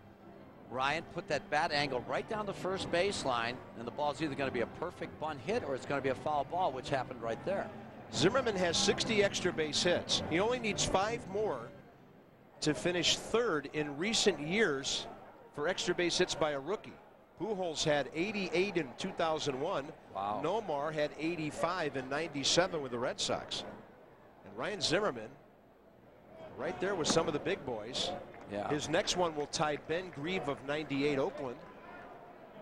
Ryan put that bat angle right down the first baseline, and the ball's either going to be a perfect bunt hit or it's going to be a foul ball, which happened right there. Zimmerman has 60 extra base hits. He only needs 5 more to finish third in recent years for extra base hits by a rookie. Pujols had 88 in 2001. Wow. Nomar had 85 in 97 with the Red Sox. And Ryan Zimmerman right there with some of the big boys. Yeah. His next one will tie Ben Grieve of 98 Oakland,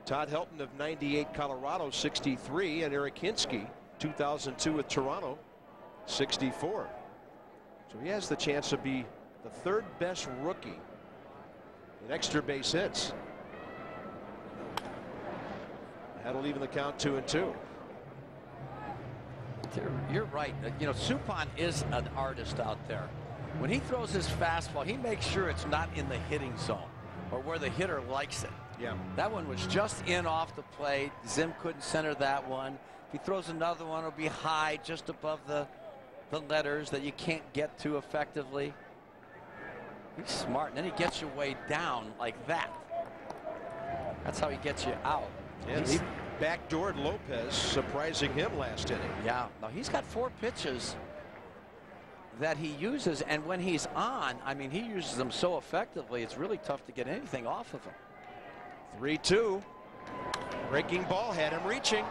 Todd Helton of 98 Colorado 63, and Eric Hinsky 2002 with Toronto 64. So he has the chance to be the third best rookie in extra base hits. That'll even the count 2-2. You're right. You know, Suppan is an artist out there. When he throws his fastball, he makes sure it's not in the hitting zone. or where the hitter likes it. Yeah. That one was just in off the plate. Zim couldn't center that one. If he throws another one, it'll be high just above the letters that you can't get to effectively. He's smart, and then he gets you way down like that. That's how he gets you out. And he backdoored Lopez, surprising him last inning. Yeah, no, he's got 4 pitches that he uses, and when he's on, I mean, he uses them so effectively, it's really tough to get anything off of him. 3-2. Breaking ball had him reaching.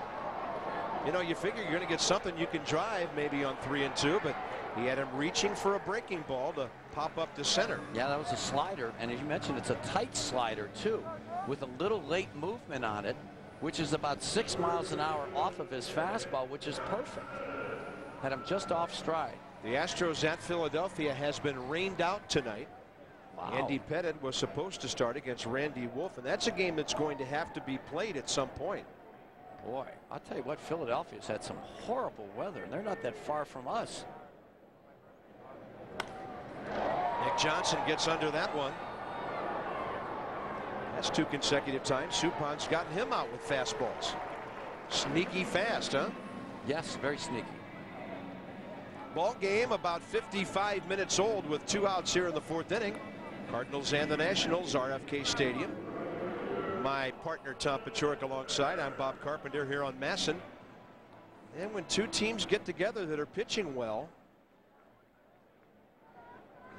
You know, you figure you're going to get something you can drive maybe on 3-2, but he had him reaching for a breaking ball to pop up to center. Yeah, that was a slider, and as you mentioned, it's a tight slider too, with a little late movement on it, which is about 6 miles an hour off of his fastball, which is perfect. Had him just off stride. The Astros at Philadelphia has been rained out tonight. Wow. Andy Pettit was supposed to start against Randy Wolf, and that's a game that's going to have to be played at some point. Boy, I'll tell you what, Philadelphia's had some horrible weather, and they're not that far from us. Nick Johnson gets under that one. That's 2 consecutive times. Suppan's gotten him out with fastballs. Sneaky fast, huh? Yes, very sneaky. Ball game about 55 minutes old with 2 outs here in the 4th inning. Cardinals and the Nationals, RFK Stadium. My partner Tom Paciorek alongside. I'm Bob Carpenter here on Masson. And when 2 teams get together that are pitching well,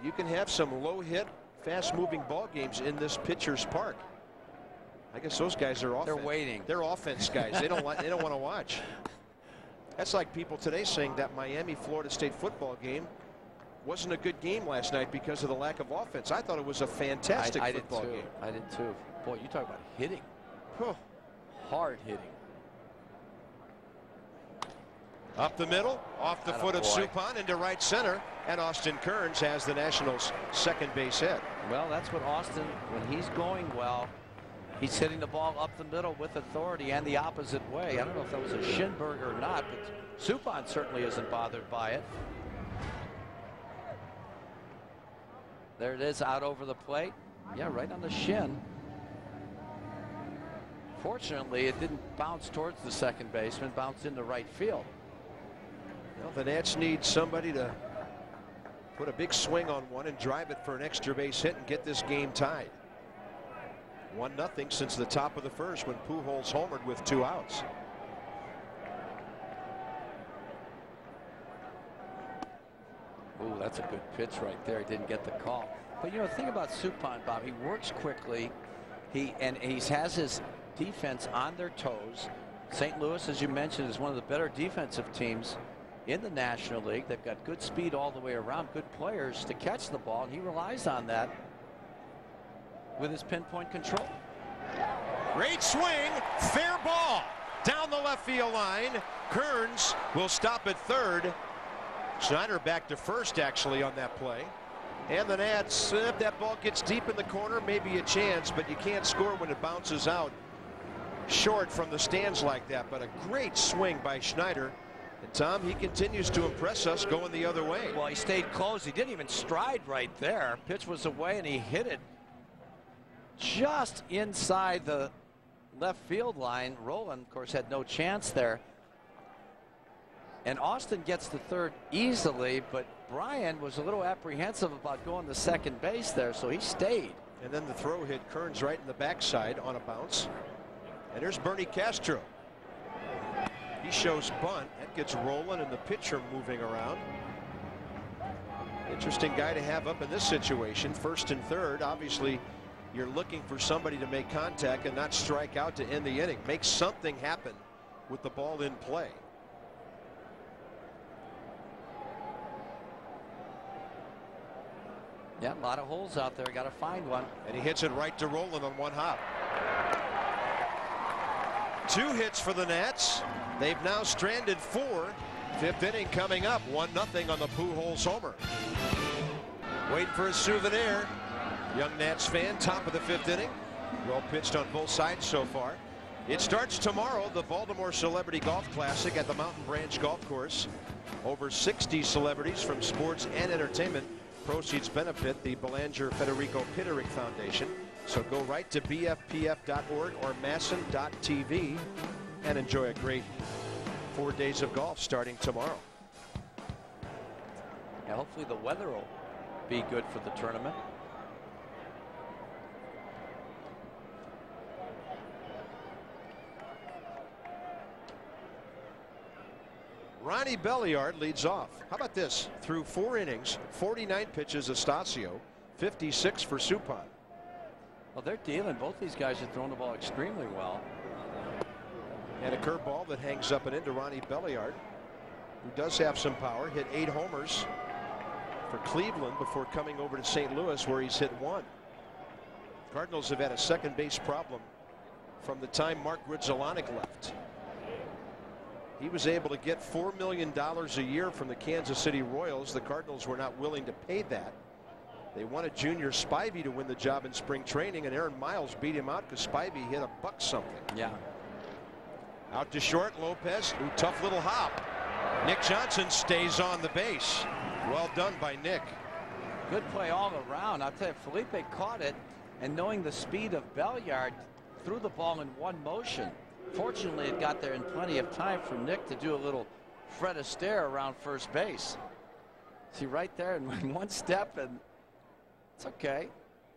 you can have some low hit, fast moving ball games in this pitcher's park. I guess those guys are offense. They're waiting. They're offense guys. They don't want to watch. That's like people today saying that Miami-Florida State football game wasn't a good game last night because of the lack of offense. I thought it was a fantastic football game. I did too. Boy, you talk about hitting. Whew. Hard hitting. Up the middle, off the foot of Suppan into right center, and Austin Kearns has the Nationals' second base hit. Well, that's what Austin, when he's going well, he's hitting the ball up the middle with authority and the opposite way. I don't know if that was a Schinberg or not, but Suppan certainly isn't bothered by it. There it is, out over the plate. Yeah, right on the shin. Fortunately, it didn't bounce towards the second baseman, bounced into right field. Well, the Nats need somebody to put a big swing on one and drive it for an extra base hit and get this game tied. 1-0 since the top of the first when Pujols homered with 2 outs. Ooh, that's a good pitch right there. He didn't get the call. But you know, the thing about Suppan, Bob, he works quickly. He has his defense on their toes. St. Louis, as you mentioned, is one of the better defensive teams in the National League. They've got good speed all the way around, good players to catch the ball, and he relies on that with his pinpoint control. Great swing, fair ball down the left field line. Kearns will stop at third. Schneider back to first actually on that play. And the Nats, if that ball gets deep in the corner, maybe a chance, but you can't score when it bounces out short from the stands like that. But a great swing by Schneider. And Tom, he continues to impress us going the other way. Well, he stayed close. He didn't even stride right there. Pitch was away and he hit it just inside the left field line. Roland, of course, had no chance there. And Austin gets to third easily, but Brian was a little apprehensive about going to second base there, so he stayed. And then the throw hit Kearns right in the backside on a bounce. And there's Bernie Castro. He shows bunt. That gets rolling and the pitcher moving around. Interesting guy to have up in this situation. First and third. Obviously, you're looking for somebody to make contact and not strike out to end the inning. Make something happen with the ball in play. Yeah, a lot of holes out there. Got to find one. And he hits it right to Roland on one hop. 2 hits for the Nats. They've now stranded 4. 5th inning coming up. 1-0 on the Pujols homer. Waiting for a souvenir. Young Nats fan, top of the 5th inning. Well pitched on both sides so far. It starts tomorrow, the Baltimore Celebrity Golf Classic at the Mountain Branch Golf Course. Over 60 celebrities from sports and entertainment. Proceeds benefit the Belanger Federico Pitterick Foundation. So go right to bfpf.org or masson.tv and enjoy a great 4 days of golf starting tomorrow. Yeah, hopefully the weather will be good for the tournament. Ronnie Belliard leads off. How about this? Through 4 innings, 49 pitches, Astacio, 56 for Suppan. Well, they're dealing. Both these guys have thrown the ball extremely well. And a curveball that hangs up and into Ronnie Belliard, who does have some power. Hit 8 homers for Cleveland before coming over to St. Louis, where he's hit 1. Cardinals have had a second base problem from the time Mark Grudzielanek left. He was able to get $4 million a year from the Kansas City Royals. The Cardinals were not willing to pay that. They wanted Junior Spivey to win the job in spring training, and Aaron Miles beat him out because Spivey hit a buck something. Yeah. Out to short, Lopez. Ooh, tough little hop. Nick Johnson stays on the base. Well done by Nick. Good play all around. I'll tell you, Felipe caught it, and knowing the speed of Belliard, threw the ball in one motion. Fortunately, it got there in plenty of time for Nick to do a little Fred Astaire around first base. See, right there in one step, and it's okay.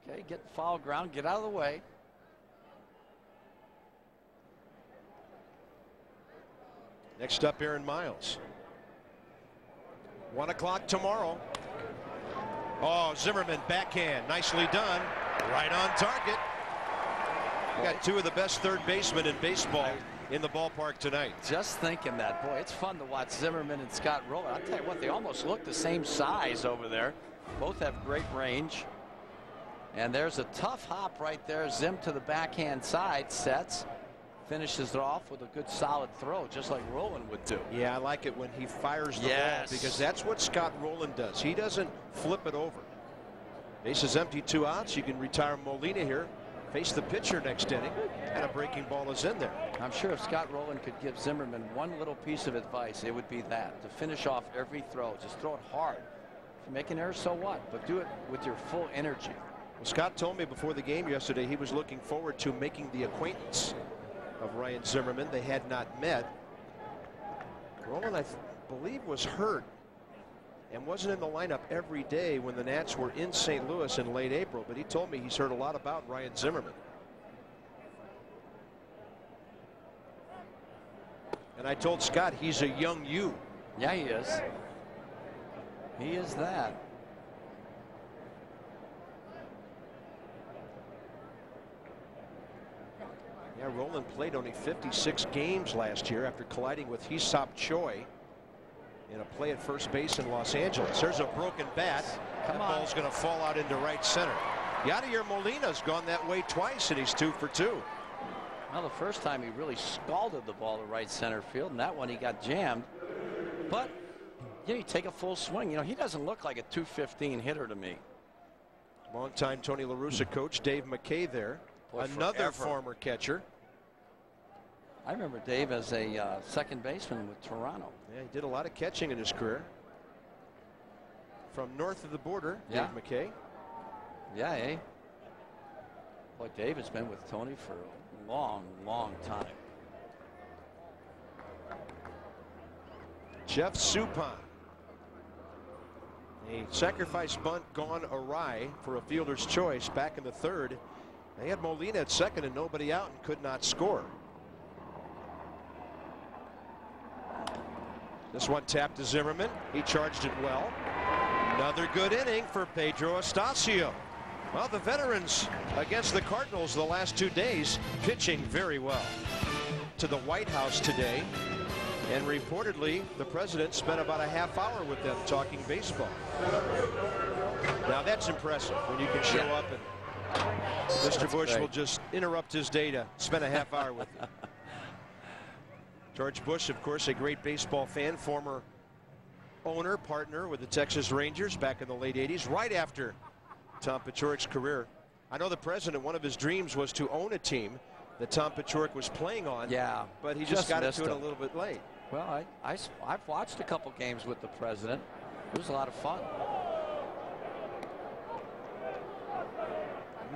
Okay, get foul ground, get out of the way. Next up, Aaron Miles. 1 o'clock tomorrow. Oh, Zimmerman backhand, nicely done. Right on target. We got 2 of the best third basemen in baseball in the ballpark tonight. Just thinking that, boy, it's fun to watch Zimmerman and Scott Rowland. I'll tell you what, they almost look the same size over there. Both have great range. And there's a tough hop right there. Zim to the backhand side, sets, finishes it off with a good solid throw, just like Rowland would do. Yeah, I like it when he fires the ball, because that's what Scott Rowland does. He doesn't flip it over. Base is empty, 2 outs. You can retire Molina here. Face the pitcher next inning, and a breaking ball is in there. I'm sure if Scott Rowland could give Zimmerman one little piece of advice, it would be that, to finish off every throw. Just throw it hard. If you make an error, so what? But do it with your full energy. Well, Scott told me before the game yesterday he was looking forward to making the acquaintance of Ryan Zimmerman. They had not met. Rowland, I believe, was hurt and wasn't in the lineup every day when the Nats were in St. Louis in late April, but he told me he's heard a lot about Ryan Zimmerman. And I told Scott he's a young you. Yeah, he is. He is that. Yeah, Rowland played only 56 games last year after colliding with Hee-Seop Choi in a play at first base in Los Angeles. There's a broken bat. That ball's going to fall out into right center. Yadier Molina's gone that way twice, and he's 2 for 2. Well, the first time he really scalded the ball to right center field, and that one he got jammed. But yeah, you take a full swing. You know, he doesn't look like a .215 hitter to me. Longtime Tony La Russa coach Dave McKay there. Boy, another former catcher. I remember Dave as a second baseman with Toronto. Yeah, he did a lot of catching in his career. From north of the border, yeah. Dave McKay. Yeah, eh? Boy, Dave has been with Tony for a long, long time. Jeff Suppan. A sacrifice bunt gone awry for a fielder's choice back in the 3rd. They had Molina at second and nobody out and could not score. This one tapped to Zimmerman. He charged it well. Another good inning for Pedro Astacio. Well, the veterans against the Cardinals the last 2 days pitching very well. To the White House today, and reportedly the president spent about a half hour with them talking baseball. Now that's impressive when you can show up and Mr. Bush great. will just interrupt his day to spend a half hour with you. George Bush, of course, a great baseball fan, former owner, partner with the Texas Rangers back in the late 80s, right after Tom Paciorik's career. I know the president, one of his dreams was to own a team that Tom Paciorek was playing on. Yeah, but he just got into it a little bit late. Well, I've watched a couple games with the president. It was a lot of fun.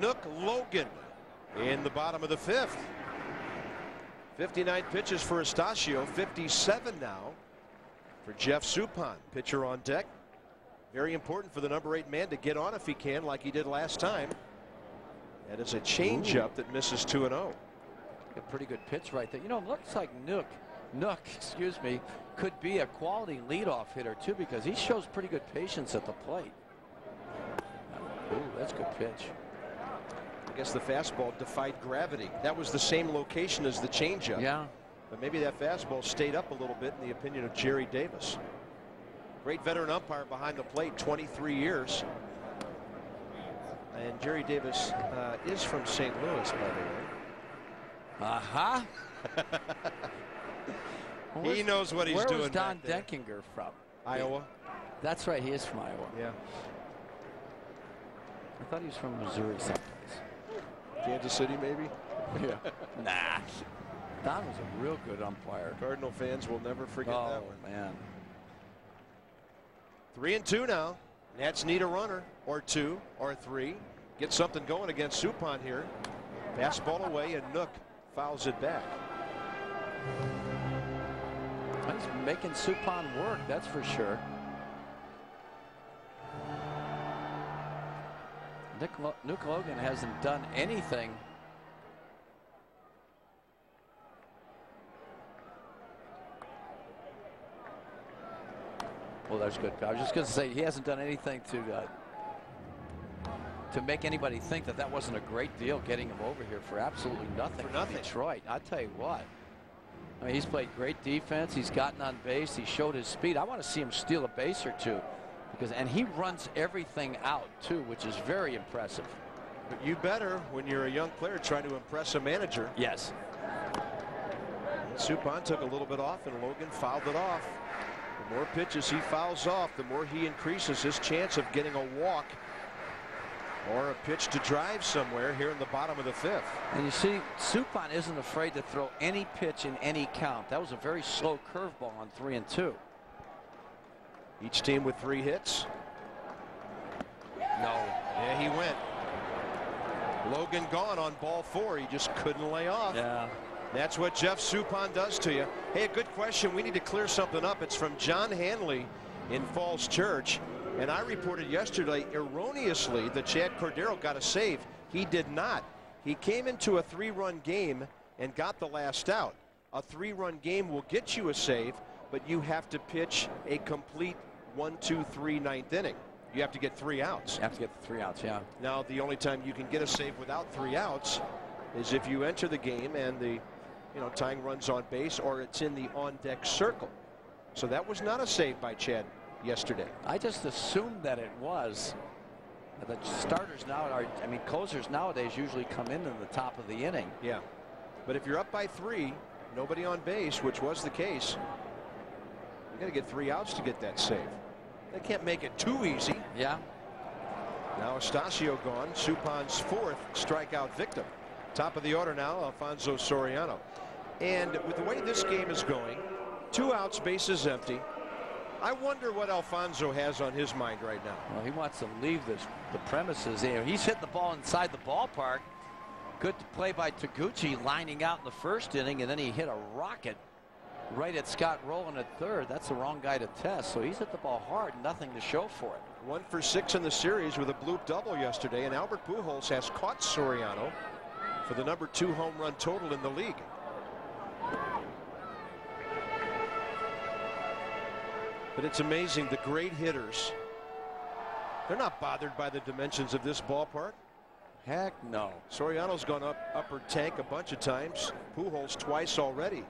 Nook Logan in the bottom of the 5th. 59 pitches for Astacio, 57 now for Jeff Suppan, pitcher on deck. Very important for the number 8 man to get on if he can, like he did last time. That is a changeup that misses 2-0. A pretty good pitch right there. You know, it looks like Nook, excuse me, could be a quality leadoff hitter too, because he shows pretty good patience at the plate. Ooh, that's a good pitch. I guess the fastball defied gravity. That was the same location as the changeup. Yeah. But maybe that fastball stayed up a little bit in the opinion of Jerry Davis. Great veteran umpire behind the plate, 23 years. And Jerry Davis is from St. Louis, by the way. Uh-huh. He knows what he's doing. Where was Don Denkinger from? Iowa. That's right, he is from Iowa. Yeah. I thought he was from Missouri someplace. Kansas City, maybe? Yeah. Nah. Don was a real good umpire. Cardinal fans will never forget that one. Oh, man. 3-2 now. Nats need a runner or 2 or 3. Get something going against Suppan here. Fastball away, and Nook fouls it back. He's making Suppan work, that's for sure. Nook Logan hasn't done anything. Well, that's good. I was just going to say he hasn't done anything to make anybody think that that wasn't a great deal getting him over here for absolutely nothing. For nothing. Detroit. I tell you what. I mean, he's played great defense. He's gotten on base. He showed his speed. I want to see him steal a base or two, and he runs everything out too, which is very impressive. But you better when you're a young player trying to impress a manager. Yes. And Suppan took a little bit off, and Logan fouled it off. The more pitches he fouls off, the more he increases his chance of getting a walk or a pitch to drive somewhere here in the bottom of the 5th. And you see, Suppan isn't afraid to throw any pitch in any count. That was a very slow curveball on 3-2. Each team with 3 hits. No. Yeah, he went. Logan gone on ball 4. He just couldn't lay off. Yeah. That's what Jeff Suppan does to you. Hey, a good question. We need to clear something up. It's from John Hanley in Falls Church. And I reported yesterday erroneously that Chad Cordero got a save. He did not. He came into a 3-run game and got the last out. A 3-run game will get you a save, but you have to pitch a complete 1, 2, 3 ninth inning. You have to get 3 outs. You have to get the 3 outs, yeah. Now, the only time you can get a save without 3 outs is if you enter the game and the tying runs on base, or it's in the on-deck circle. So that was not a save by Chad yesterday. I just assumed that it was. The starters now closers nowadays usually come in the top of the inning. Yeah. But if you're up by 3, nobody on base, which was the case, you got to get 3 outs to get that save. They can't make it too easy. Yeah. Now Astacio gone. Suppan's 4th strikeout victim. Top of the order now, Alfonso Soriano. And with the way this game is going, 2 outs, bases empty. I wonder what Alfonso has on his mind right now. Well, he wants to leave the premises. He's hit the ball inside the ballpark. Good play by Taguchi lining out in the 1st inning, and then he hit a rocket right at Scott Rowland at 3rd. That's the wrong guy to test. So he's hit the ball hard, nothing to show for it. 1 for 6 in the series with a bloop double yesterday, and Albert Pujols has caught Soriano for the number 2 home run total in the league. But it's amazing, the great hitters, they're not bothered by the dimensions of this ballpark. Heck no. Soriano's gone up upper tank a bunch of times. Pujols twice already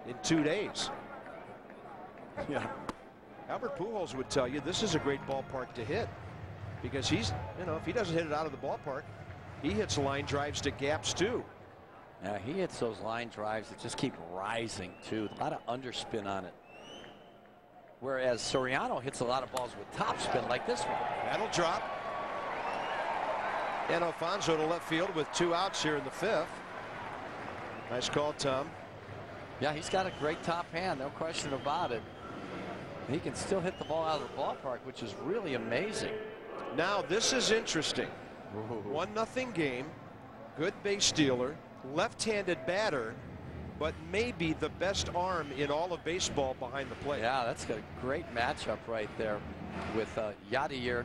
in 2 days. Yeah. Albert Pujols would tell you this is a great ballpark to hit, because he's, if he doesn't hit it out of the ballpark, he hits line drives to gaps too. Yeah, he hits those line drives that just keep rising too. A lot of underspin on it. Whereas Soriano hits a lot of balls with topspin like this one. That'll drop. And Alfonso to left field with 2 outs here in the 5th. Nice call, Tom. Yeah, he's got a great top hand, no question about it. He can still hit the ball out of the ballpark, which is really amazing. Now, this is interesting. 1-0 game. Good base stealer. Left-handed batter. But maybe the best arm in all of baseball behind the plate. Yeah, that's a great matchup right there with Yadier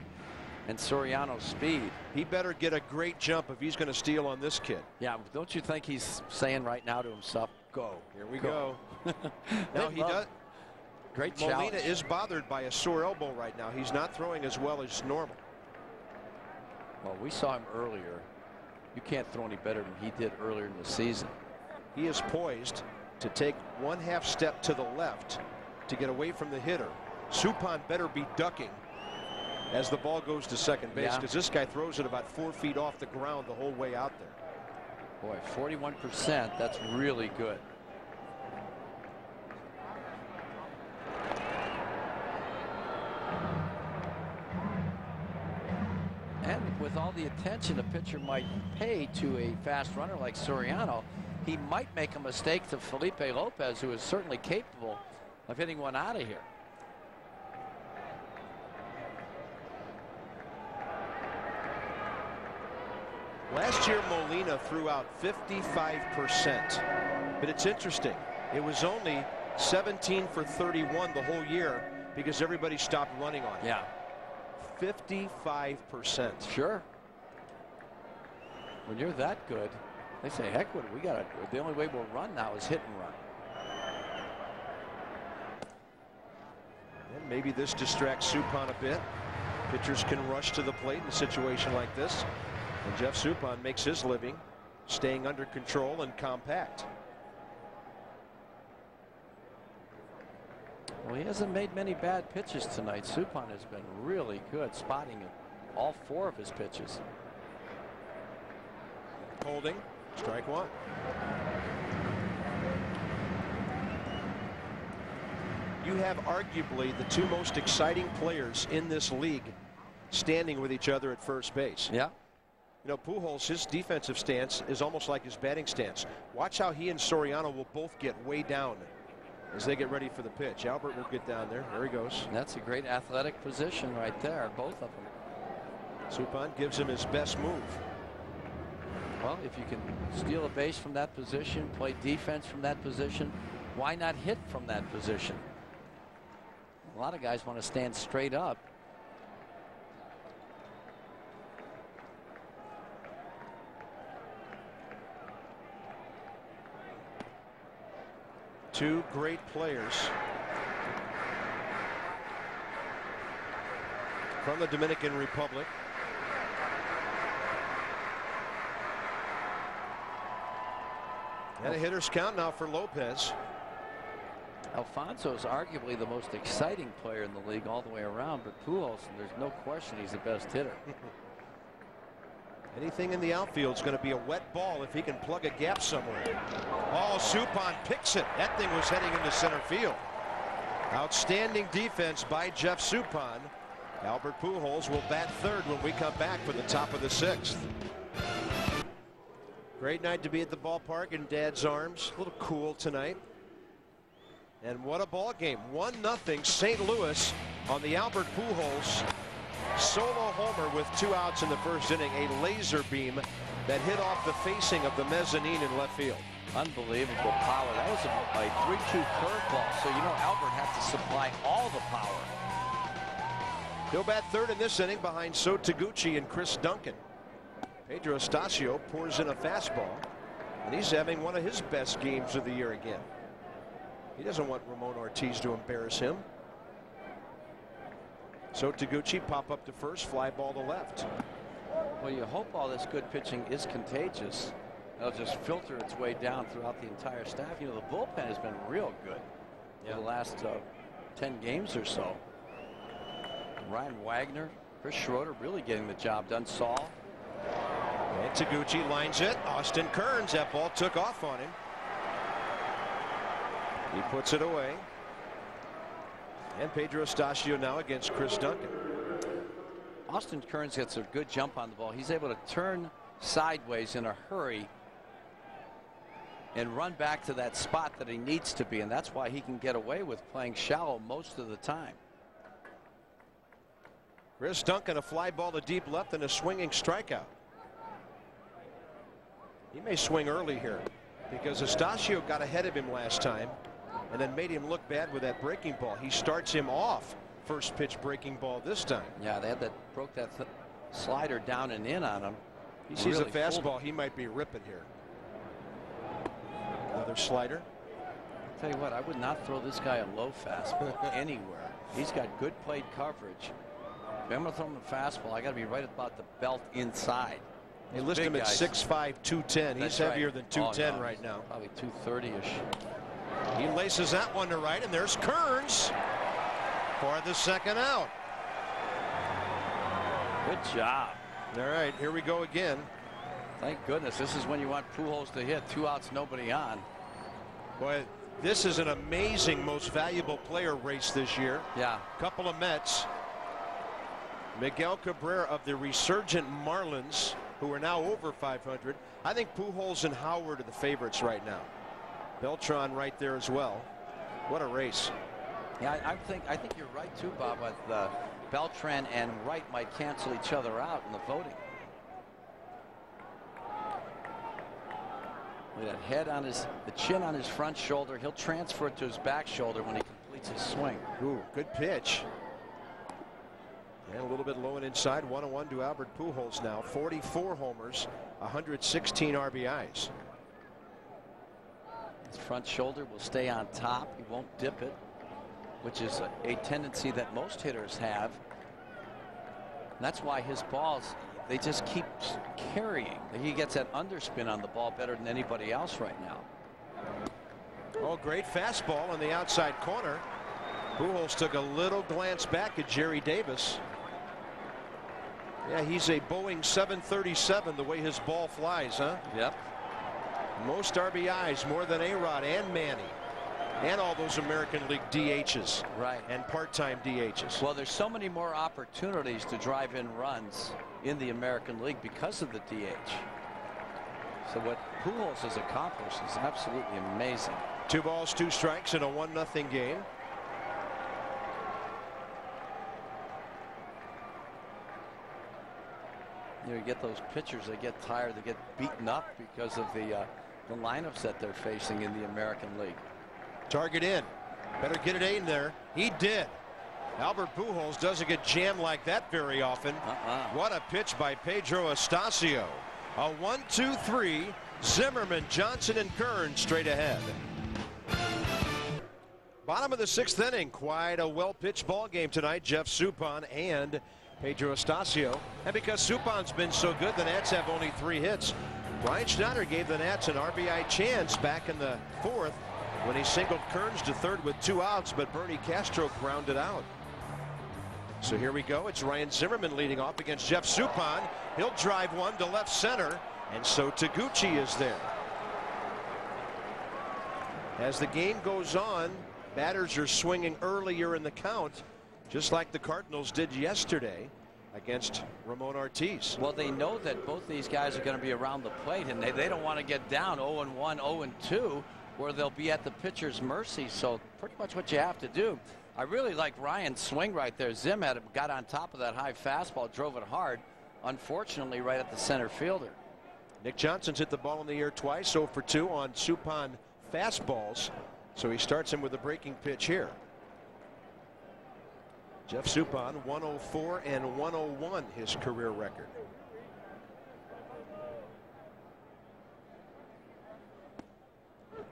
and Soriano's speed. He better get a great jump if he's going to steal on this kid. Yeah, don't you think he's saying right now to himself, go. Here we go. Now he does. Great Molina challenge. is bothered by a sore elbow right now. He's not throwing as well as normal. Well, we saw him earlier. You can't throw any better than he did earlier in the season. He is poised to take 1/2 step to the left to get away from the hitter. Suppan better be ducking as the ball goes to second base, because this guy throws it about 4 feet off the ground the whole way out there. Boy, 41%. That's really good. And with all the attention a pitcher might pay to a fast runner like Soriano, he might make a mistake to Felipe Lopez, who is certainly capable of hitting one out of here. Last year, Molina threw out 55%. But it's interesting. It was only 17 for 31 the whole year because everybody stopped running on it. Yeah. 55%. Sure. When you're that good, they say, heck, what we got to do? The only way we'll run now is hit and run. And maybe this distracts Suppan a bit. Pitchers can rush to the plate in a situation like this. And Jeff Suppan makes his living staying under control and compact. Well, he hasn't made many bad pitches tonight. Suppan has been really good spotting all 4 of his pitches. Holding. Strike 1. You have arguably the 2 most exciting players in this league standing with each other at first base. Yeah. You know, Pujols, his defensive stance is almost like his batting stance. Watch how he and Soriano will both get way down as they get ready for the pitch. Albert will get down there. There he goes. That's a great athletic position right there, both of them. Suppan gives him his best move. Well, if you can steal a base from that position, play defense from that position, why not hit from that position? A lot of guys want to stand straight up. Two great players from the Dominican Republic. And a hitter's count now for Lopez. Alfonso is arguably the most exciting player in the league all the way around, but Pujols, there's no question he's the best hitter. Anything in the outfield is going to be a wet ball if he can plug a gap somewhere. Oh, Suppan picks it. That thing was heading into center field. Outstanding defense by Jeff Suppan. Albert Pujols will bat third when we come back for the top of the 6th. Great night to be at the ballpark in Dad's arms. A little cool tonight. And what a ball game. 1-0 St. Louis on the Albert Pujols solo homer with 2 outs in the first inning. A laser beam that hit off the facing of the mezzanine in left field. Unbelievable power. That was a 3-2 curveball, so you know Albert has to supply all the power. He'll bat third in this inning behind So Taguchi and Chris Duncan. Pedro Estacio pours in a fastball, and he's having one of his best games of the year again. He doesn't want Ramon Ortiz to embarrass him. So Taguchi pop up to first, fly ball to left. Well, you hope all this good pitching is contagious. It'll just filter its way down throughout the entire staff. You know, the bullpen has been real good for the last 10 games or so. Ryan Wagner, Chris Schroeder really getting the job done. Saul. And Taguchi lines it. Austin Kearns, that ball took off on him. He puts it away. And Pedro Estacio now against Chris Duncan. Austin Kearns gets a good jump on the ball. He's able to turn sideways in a hurry and run back to that spot that he needs to be, and that's why he can get away with playing shallow most of the time. Chris Duncan, a fly ball to deep left and a swinging strikeout. He may swing early here because Estacio got ahead of him last time and then made him look bad with that breaking ball. He starts him off first pitch breaking ball this time. Yeah, they had that broke that slider down and in on him. He sees a fastball. He might be ripping here. Another slider. I'll tell you what, I would not throw this guy a low fastball anywhere. He's got good plate coverage. If I'm going to throw him a fastball, I got to be right about the belt inside. They list him at 6'5", 210. He's heavier than 210 right now. Probably 230-ish. He laces that one to right, and there's Kearns for the second out. Good job. All right, here we go again. Thank goodness. This is when you want Pujols to hit. 2 outs, nobody on. Boy, this is an amazing most valuable player race this year. Yeah. Couple of Mets. Miguel Cabrera of the resurgent Marlins, who are now over 500. I think Pujols and Howard are the favorites right now. Beltran right there as well. What a race. Yeah, I think you're right too, Bob. With Beltran and Wright might cancel each other out in the voting. With that head on the chin on his front shoulder, he'll transfer it to his back shoulder when he completes his swing. Ooh, good pitch. And a little bit low and inside. 1-1 to Albert Pujols now. 44 homers, 116 RBIs. His front shoulder will stay on top. He won't dip it, which is a tendency that most hitters have. And that's why his balls, they just keep carrying. He gets that underspin on the ball better than anybody else right now. Oh, great fastball on the outside corner. Pujols took a little glance back at Jerry Davis. Yeah, he's a Boeing 737 the way his ball flies, huh? Yep. Most RBIs, more than A-Rod and Manny. And all those American League DHs. Right. And part-time DHs. Well, there's so many more opportunities to drive in runs in the American League because of the DH. So what Pujols has accomplished is absolutely amazing. 2 balls, 2 strikes in a 1-0 game. You know, you get those pitchers, they get tired, they get beaten up because of the lineups that they're facing in the American League. Target in. Better get it in there. He did. Albert Pujols doesn't get jammed like that very often. What a pitch by Pedro Estacio. A 1-2-3. Zimmerman, Johnson, and Kearns straight ahead. Bottom of the 6th inning. Quite a well-pitched ball game tonight. Jeff Suppan and Pedro Estacio. And because Suppan's been so good, the Nats have only 3 hits. Brian Schneider gave the Nats an RBI chance back in the 4th when he singled Kearns to 3rd with 2 outs, but Bernie Castro grounded out. So here we go. It's Ryan Zimmerman leading off against Jeff Suppan. He'll drive one to left center, and so Taguchi is there. As the game goes on, batters are swinging earlier in the count, just like the Cardinals did yesterday against Ramon Ortiz. Well, they know that both these guys are going to be around the plate, and they don't want to get down 0-1, 0-2, where they'll be at the pitcher's mercy. So pretty much what you have to do. I really like Ryan's swing right there. Zim got on top of that high fastball, drove it hard. Unfortunately, right at the center fielder. Nick Johnson's hit the ball in the air twice, 0 for 2 on Suppan fastballs. So he starts him with a breaking pitch here. Jeff Suppan, 104 and 101, his career record.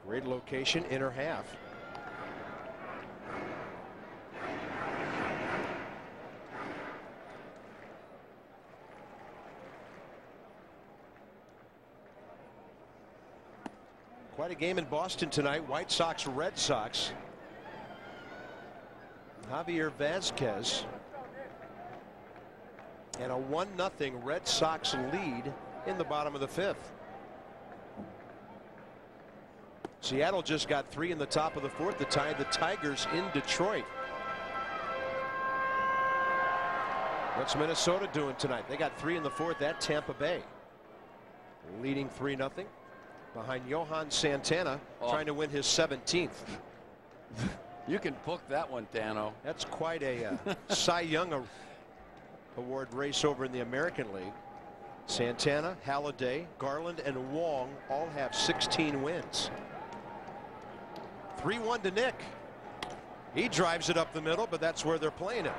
Great location, inner half. Quite a game in Boston tonight. White Sox, Red Sox. Javier Vazquez. And a 1-0 Red Sox lead in the bottom of the 5th. Seattle just got 3 in the top of the 4th to tie the Tigers in Detroit. What's Minnesota doing tonight? They got 3 in the 4th at Tampa Bay. Leading 3-0 behind Johan Santana, trying to win his 17th. You can book that one, Dano. That's quite a Cy Young Award race over in the American League. Santana, Halladay, Garland, and Wong all have 16 wins. 3-1 to Nick. He drives it up the middle, but that's where they're playing it.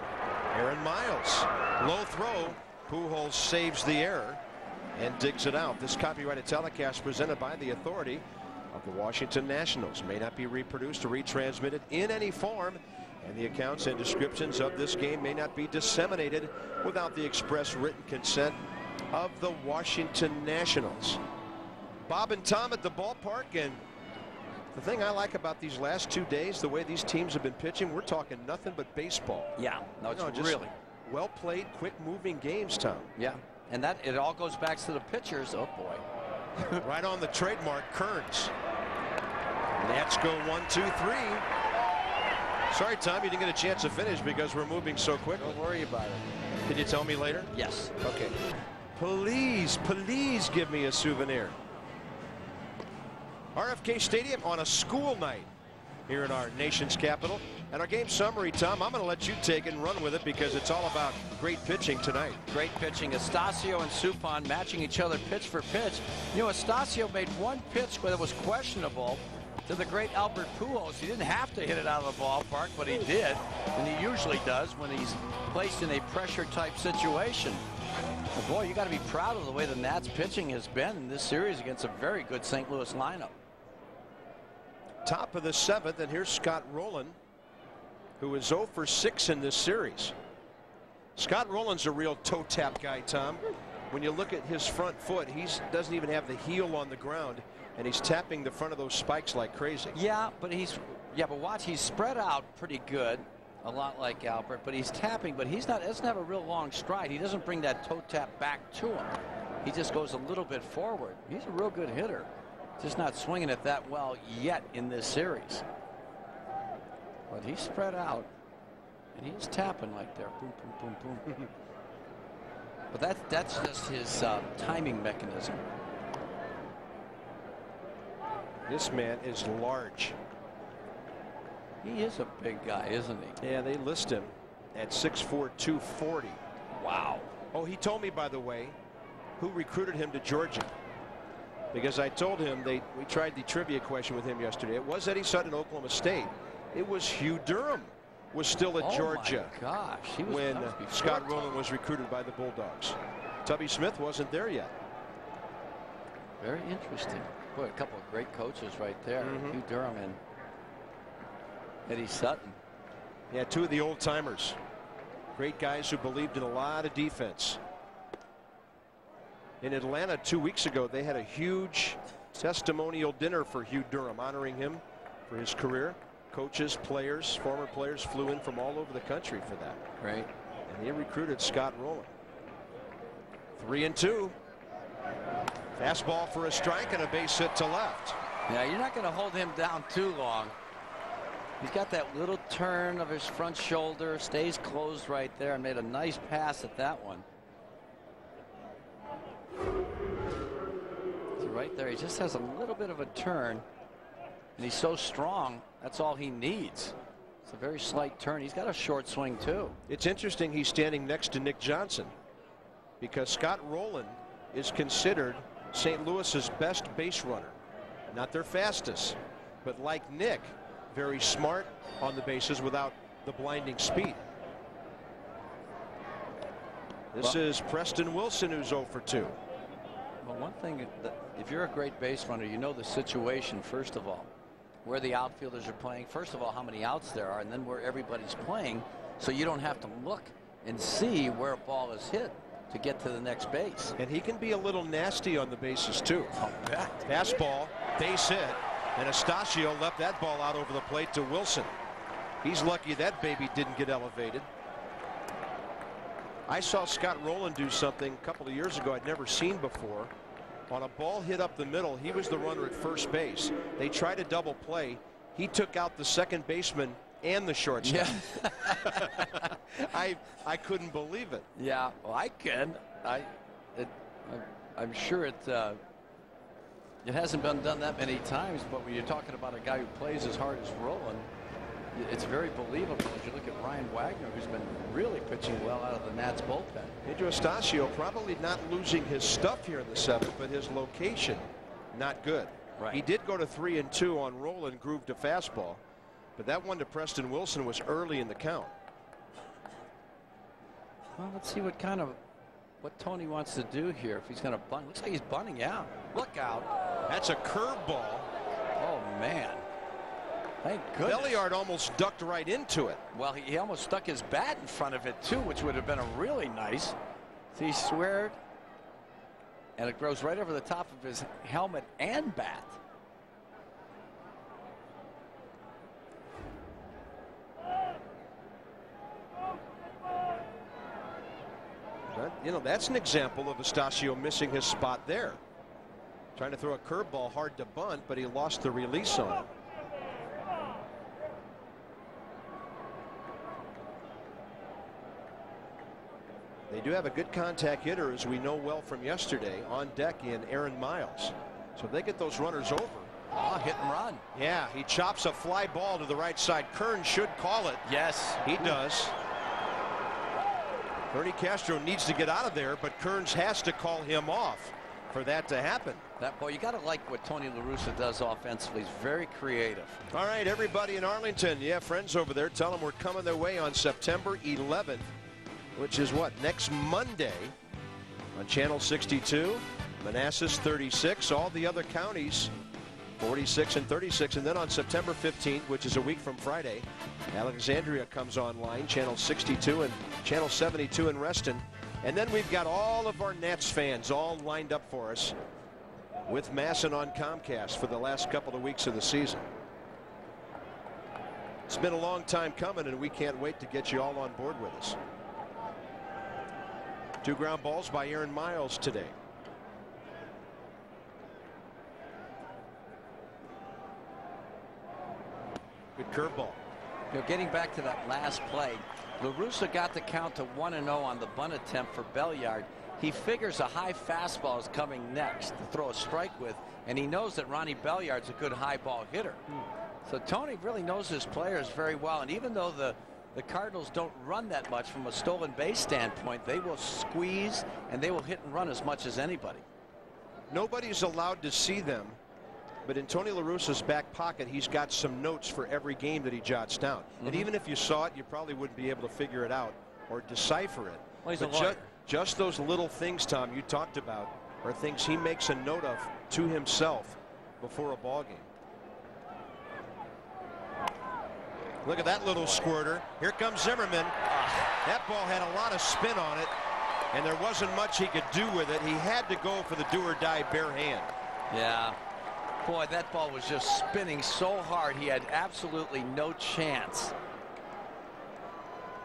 Aaron Miles, low throw. Pujols saves the error and digs it out. This copyrighted telecast presented by the authority of the Washington Nationals may not be reproduced or retransmitted in any form, and the accounts and descriptions of this game may not be disseminated without the express written consent of the Washington Nationals. Bob and Tom at the ballpark, and the thing I like about these last 2 days, the way these teams have been pitching, we're talking nothing but baseball. Yeah, no, it's just really well played, quick moving games, Tom. Yeah, and that it all goes back to the pitchers. Oh boy. Right on the trademark, Kearns. Nats go 1-2-3. Sorry, Tom, you didn't get a chance to finish because we're moving so quickly. Don't worry about it. Can you tell me later? Yes. Okay. Please give me a souvenir. RFK Stadium on a school night here in our nation's capital. And our game summary, Tom, I'm going to let you take it and run with it because it's all about great pitching tonight. Great pitching. Estacio and Suppan matching each other pitch for pitch. You know, Estacio made one pitch that was questionable to the great Albert Pujols. He didn't have to hit it out of the ballpark, but he did. And he usually does when he's placed in a pressure type situation. But boy, you got to be proud of the way the Nats pitching has been in this series against a very good St. Louis lineup. Top of the 7th, and here's Scott Rowland, who is 0 for 6 in this series. Scott Rowland's a real toe tap guy, Tom. When you look at his front foot, he doesn't even have the heel on the ground, and he's tapping the front of those spikes like crazy. Yeah, but watch, he's spread out pretty good, a lot like Albert, but he's tapping, but doesn't have a real long stride. He doesn't bring that toe tap back to him. He just goes a little bit forward. He's a real good hitter. Just not swinging it that well yet in this series. But he's spread out, and he's tapping like there. Boom, boom, boom, boom. But that's just his timing mechanism. This man is large. He is a big guy, isn't he? Yeah, they list him at 6'4", 240. Wow. Oh, he told me, by the way, who recruited him to Georgia. Because I told him we tried the trivia question with him yesterday. It was Eddie Sutton, Oklahoma State. It was Hugh Durham was still at Georgia. Oh my gosh, when Scott Rowland was recruited by the Bulldogs. Tubby Smith wasn't there yet. Very interesting. Boy, a couple of great coaches right there. Hugh Durham and Eddie Sutton. Yeah, two of the old timers. Great guys who believed in a lot of defense. In Atlanta 2 weeks ago, they had a huge testimonial dinner for Hugh Durham, honoring him for his career. Coaches, players, former players flew in from all over the country for that. Right. And he recruited Scott Rowland. 3-2. Fastball for a strike and a base hit to left. Yeah, you're not going to hold him down too long. He's got that little turn of his front shoulder, stays closed right there, and made a nice pass at that one. So right there, he just has a little bit of a turn, and he's so strong, that's all he needs. It's a very slight turn. He's got a short swing, too. It's interesting he's standing next to Nick Johnson, because Scott Rowland is considered St. Louis's best base runner. Not their fastest, but like Nick, very smart on the bases without the blinding speed. This is Preston Wilson, who's 0 for 2. Well, one thing, if you're a great base runner, you know the situation, first of all, where the outfielders are playing, first of all, how many outs there are, and then where everybody's playing, so you don't have to look and see where a ball is hit to get to the next base. And he can be a little nasty on the bases, too. I'll bet. Fastball, base hit, and Estacio left that ball out over the plate to Wilson. He's lucky that baby didn't get elevated. I saw Scott Rowland do something a couple of years ago I'd never seen before. On a ball hit up the middle, he was the runner at first base. They tried a double play. He took out the second baseman and the shortstop. Yeah. I couldn't believe it. Yeah, well, I can. I'm sure it hasn't been done that many times, but when you're talking about a guy who plays as hard as Rowland, It's very believable as you look at Ryan Wagner, who's been really pitching well out of the Nats bullpen. Pedro Estacio probably not losing his stuff here in the seventh, but his location not good. Right. He did go to 3-2 on roll and groove to fastball, but that one to Preston Wilson was early in the count. Well, let's see what Tony wants to do here. If he's going to bunt, looks like he's bunting. Yeah, look out. That's a curveball. Oh man, thank goodness. Belliard almost ducked right into it. Well, he almost stuck his bat in front of it too, which would have been a really nice. See, he squared, and it goes right over the top of his helmet and bat. You know, that's an example of Estacio missing his spot there. Trying to throw a curveball hard to bunt, but he lost the release on it. They do have a good contact hitter, as we know well from yesterday, on deck in Aaron Miles. So if they get those runners over. Oh, hit and run. Yeah, he chops a fly ball to the right side. Kern should call it. Yes, he does. Bernie Castro needs to get out of there, but Kearns has to call him off for that to happen. You got to like what Tony La Russa does offensively. He's very creative. All right, everybody in Arlington, yeah, friends over there, tell them we're coming their way on September 11th, which is what, next Monday on Channel 62, Manassas 36, all the other counties 46 and 36, and then on September 15th, which is a week from Friday, Alexandria comes online, Channel 62 and Channel 72 in Reston. And then we've got all of our Nats fans all lined up for us with Masson on Comcast for the last couple of weeks of the season. It's been a long time coming, and we can't wait to get you all on board with us. 2 ground balls by Aaron Miles today. Good curveball. Getting back to that last play, La Russa got the count to 1-0 on the bunt attempt for Belliard. He figures a high fastball is coming next to throw a strike with, and he knows that Ronnie Belliard's a good high ball hitter. So Tony really knows his players very well, and even though the Cardinals don't run that much from a stolen base standpoint, they will squeeze and they will hit and run as much as anybody. Nobody's allowed to see them, but in Tony La Russa's back pocket, he's got some notes for every game that he jots down. And even if you saw it, you probably wouldn't be able to figure it out or decipher it. Well, he's but just those little things, Tom, you talked about are things he makes a note of to himself before a ball game. Look at that little squirter. Here comes Zimmerman. That ball had a lot of spin on it, and there wasn't much he could do with it. He had to go for the do or die bare hand. Yeah. Boy, that ball was just spinning so hard he had absolutely no chance.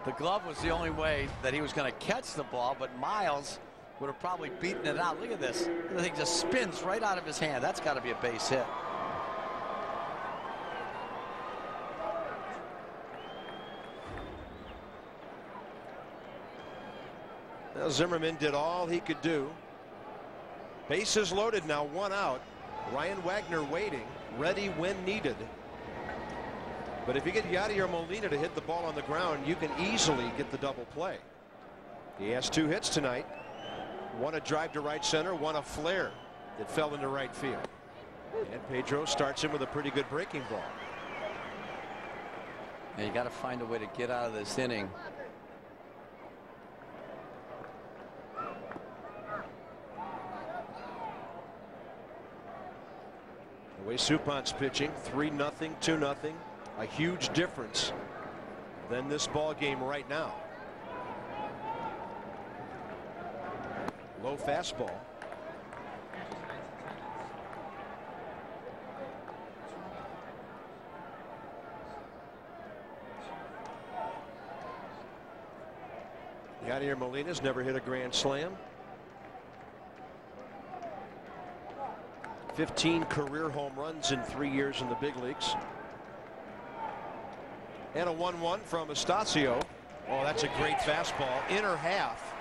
The glove was the only way that he was going to catch the ball, but Miles would have probably beaten it out. Look at this. The thing just spins right out of his hand. That's got to be a base hit. Well, Zimmerman did all he could do. Bases loaded now, 1 out. Ryan Wagner waiting, ready when needed. But if you get Yadier Molina to hit the ball on the ground, you can easily get the double play. He has 2 hits tonight. One a drive to right center, one a flare that fell into right field. And Pedro starts him with a pretty good breaking ball. Now you got to find a way to get out of this inning. The way Suppan's pitching, 3-0, 2-0, a huge difference than this ball game right now. Low fastball. Yadier Molina's never hit a grand slam. 15 career home runs in 3 years in the big leagues. And a 1-1 from Estacio. Oh, that's a great fastball. Inner half.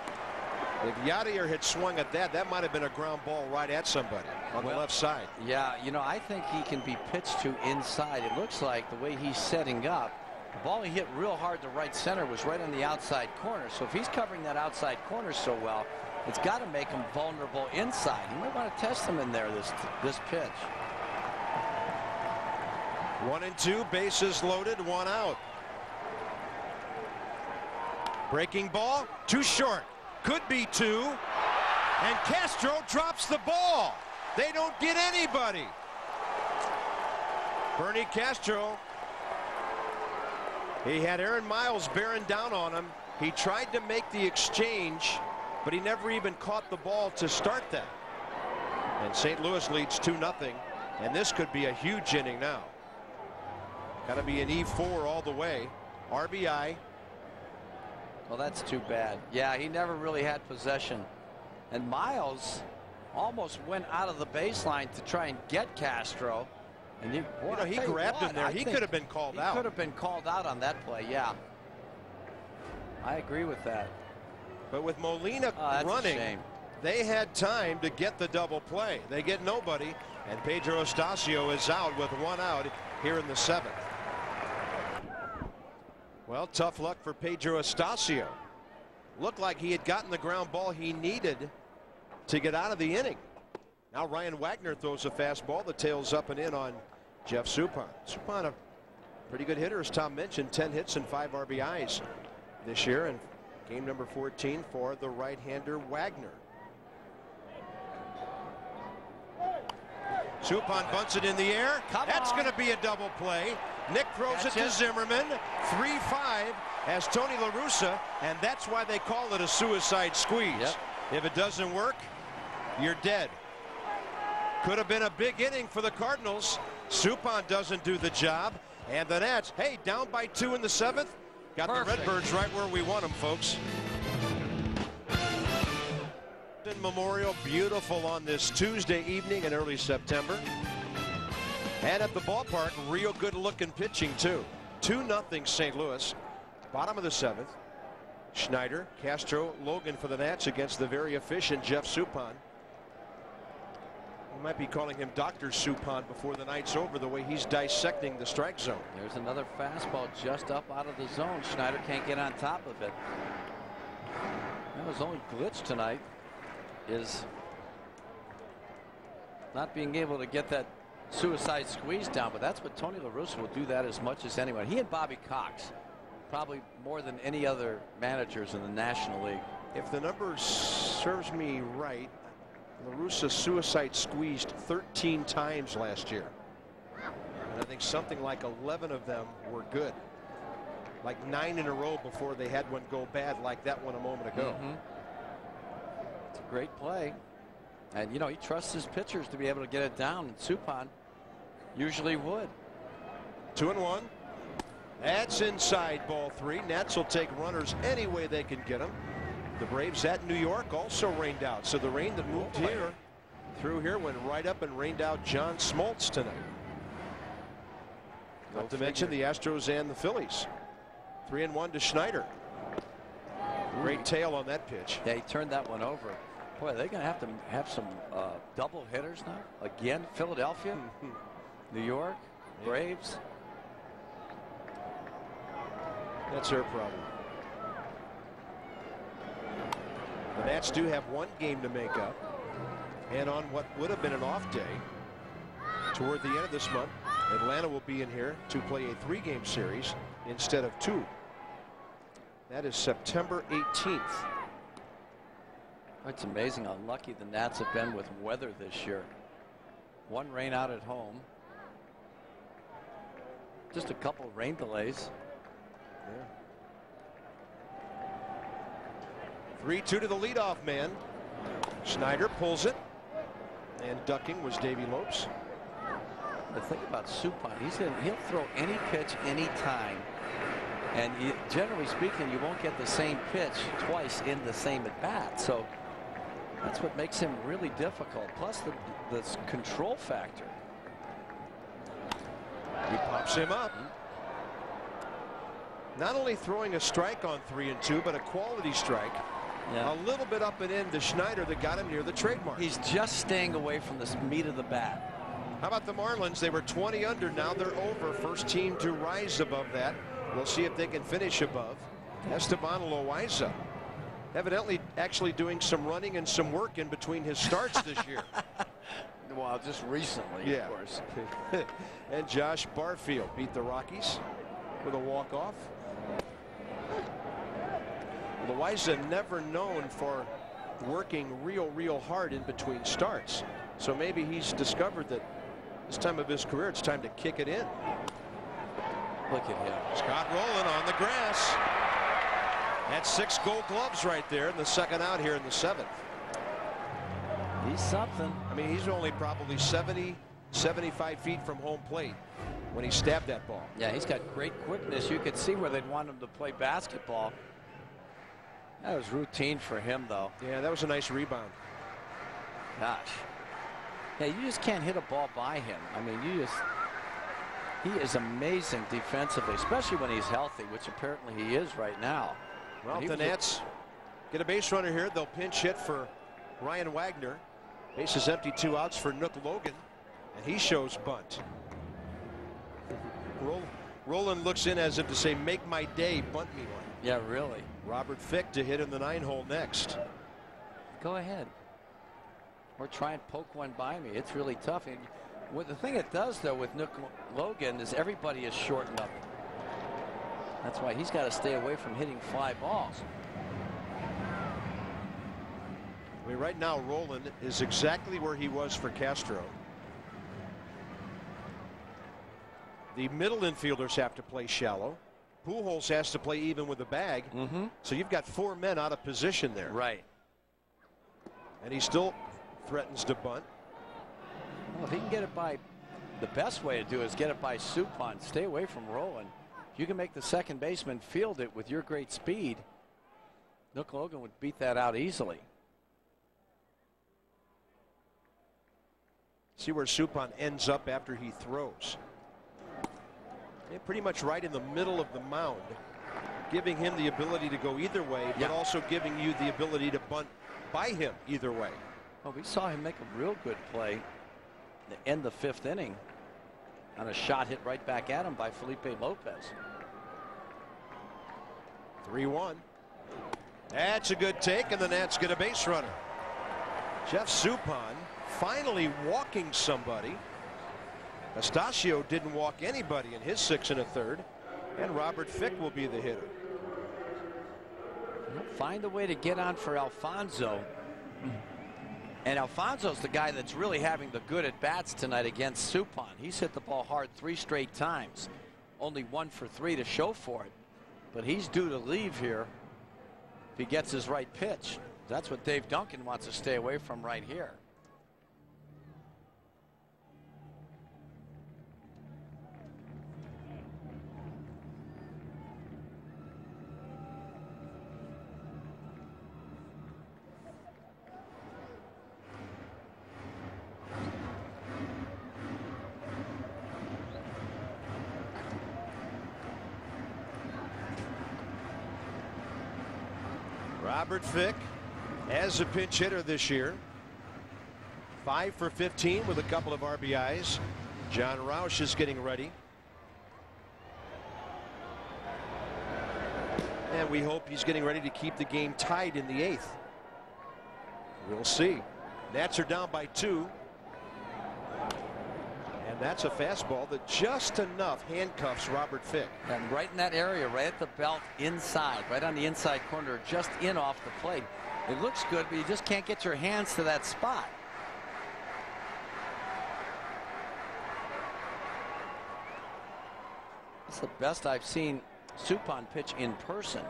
If Yadier had swung at that, that might have been a ground ball right at somebody on the left side. Yeah, you know, I think he can be pitched to inside. It looks like the way he's setting up, The ball he hit real hard to right center was right on the outside corner. So if he's covering that outside corner so well, it's got to make him vulnerable inside. You might want to test him in there this pitch. 1-2, bases loaded, 1 out. Breaking ball, too short. Could be 2. And Castro drops the ball. They don't get anybody. Bernie Castro. He had Aaron Miles bearing down on him. He tried to make the exchange, but he never even caught the ball to start that. And St. Louis leads 2-0. And this could be a huge inning now. Got to be an E4 all the way. RBI. Well, that's too bad. Yeah, he never really had possession. And Miles almost went out of the baseline to try and get Castro. And he grabbed him there. He could have been called out. He could have been called out on that play, yeah. I agree with that. But with Molina running, they had time to get the double play. They get nobody, and Pedro Estacio is out with 1 out here in the 7th. Well, tough luck for Pedro Estacio. Looked like he had gotten the ground ball he needed to get out of the inning. Now Ryan Wagner throws a fastball. The tail's up and in on Jeff Suppan. Suppan, a pretty good hitter, as Tom mentioned, 10 hits and 5 RBIs this year, and game number 14 for the right-hander Wagner. Suppan bunts it in the air. That's going to be a double play. Nick throws it to Zimmerman. 3-5 as Tony La Russa, and that's why they call it a suicide squeeze. Yep. If it doesn't work, you're dead. Could have been a big inning for the Cardinals. Suppan doesn't do the job, and the Nats, hey, down by 2 in the 7th. Got the Redbirds right where we want them, folks. Memorial, beautiful on this Tuesday evening in early September. And at the ballpark, real good looking pitching too. 2-0 St. Louis. Bottom of the 7th. Schneider, Castro, Logan for the Nats against the very efficient Jeff Suppan. We might be calling him Dr. Suppan before the night's over, the way he's dissecting the strike zone. There's another fastball just up out of the zone. Schneider can't get on top of it. That was only glitch tonight is not being able to get that suicide squeeze down, but that's what Tony La Russa will do that as much as anyone. He and Bobby Cox probably more than any other managers in the National League. If the numbers serves me right, La Russa suicide squeezed 13 times last year, and I think something like 11 of them were good, like 9 in a row before they had one go bad like that one a moment ago. It's a great play, and you know he trusts his pitchers to be able to get it down, and Suppan usually would. 2-1. That's inside, ball 3. Nats will take runners any way they can get them. The Braves at New York also rained out, so the rain that moved through here went right up and rained out John Smoltz tonight. Not to mention the Astros and the Phillies. 3-1 to Schneider. Great tail on that pitch. Yeah, he turned that one over. Boy, they're going to have some double hitters now. Again, Philadelphia, New York, Braves. That's their problem. The Nats do have one game to make up. And on what would have been an off day, toward the end of this month, Atlanta will be in here to play a 3-game series instead of 2. That is September 18th. It's amazing how lucky the Nats have been with weather this year. One rain out at home. Just a couple rain delays. Yeah. 3-2 to the leadoff man. Schneider pulls it, and ducking was Davey Lopes. The thing about Suppan, he'll throw any pitch anytime, and generally speaking, you won't get the same pitch twice in the same at bat. So that's what makes him really difficult. Plus the control factor. He pops him up. Not only throwing a strike on 3-2, but a quality strike. Yeah. A little bit up and in to Schneider that got him near the trademark. He's just staying away from the meat of the bat. How about the Marlins? They were 20 under. Now they're over. First team to rise above that. We'll see if they can finish above. Esteban Loaiza evidently actually doing some running and some work in between his starts this year. Well, just recently, of course. And Josh Barfield beat the Rockies with a walk-off. Loaiza never known for working real hard in between starts. So maybe he's discovered that this time of his career, it's time to kick it in. Look at him. Scott Rowland on the grass. That's 6 Gold Gloves right there in the second out here in the 7th. He's something. I mean, he's only probably 70, 75 feet from home plate when he stabbed that ball. Yeah, he's got great quickness. You could see where they'd want him to play basketball. That was routine for him, though. Yeah, that was a nice rebound. Gosh. Yeah, you just can't hit a ball by him. I mean, he is amazing defensively, especially when he's healthy, which apparently he is right now. Well, if the Nats get a base runner here, they'll pinch hit for Ryan Wagner. Base is empty, 2 outs for Nook Logan, and he shows bunt. Roland looks in as if to say, make my day, bunt me one. Yeah, really. Robert Fick to hit in the 9-hole next. Go ahead. Or try and poke one by me. It's really tough. And the thing it does, though, with Nook Logan is everybody is shortened up. That's why he's got to stay away from hitting fly balls. I mean, right now, Roland is exactly where he was for Castro. The middle infielders have to play shallow. Pujols has to play even with the bag. So you've got 4 men out of position there. Right. And he still threatens to bunt. Well, if he can get it by, the best way to do it is get it by Suppan. Stay away from Roland. If you can make the second baseman field it with your great speed, Nook Logan would beat that out easily. See where Suppan ends up after he throws. Yeah, pretty much right in the middle of the mound, giving him the ability to go either way, but also giving you the ability to bunt by him either way. Well, we saw him make a real good play to end the 5th inning on a shot hit right back at him by Felipe Lopez. 3-1. That's a good take, and the Nats get a base runner. Jeff Suppan finally walking somebody. Estacio didn't walk anybody in his 6 1/3, and Robert Fick will be the hitter. Find a way to get on for Alfonso. And Alfonso's the guy that's really having the good at bats tonight against Suppan. He's hit the ball hard 3 straight times. Only 1 for 3 to show for it. But he's due to leave here if he gets his right pitch. That's what Dave Duncan wants to stay away from right here. Robert Fick as a pinch hitter this year. 5 for 15 with a couple of RBIs. John Roush is getting ready. And we hope he's getting ready to keep the game tied in the 8th. We'll see. Nats are down by 2. And that's a fastball that just enough handcuffs Robert Fick. And right in that area, right at the belt inside, right on the inside corner, just in off the plate. It looks good, but you just can't get your hands to that spot. It's the best I've seen Suppan pitch in person.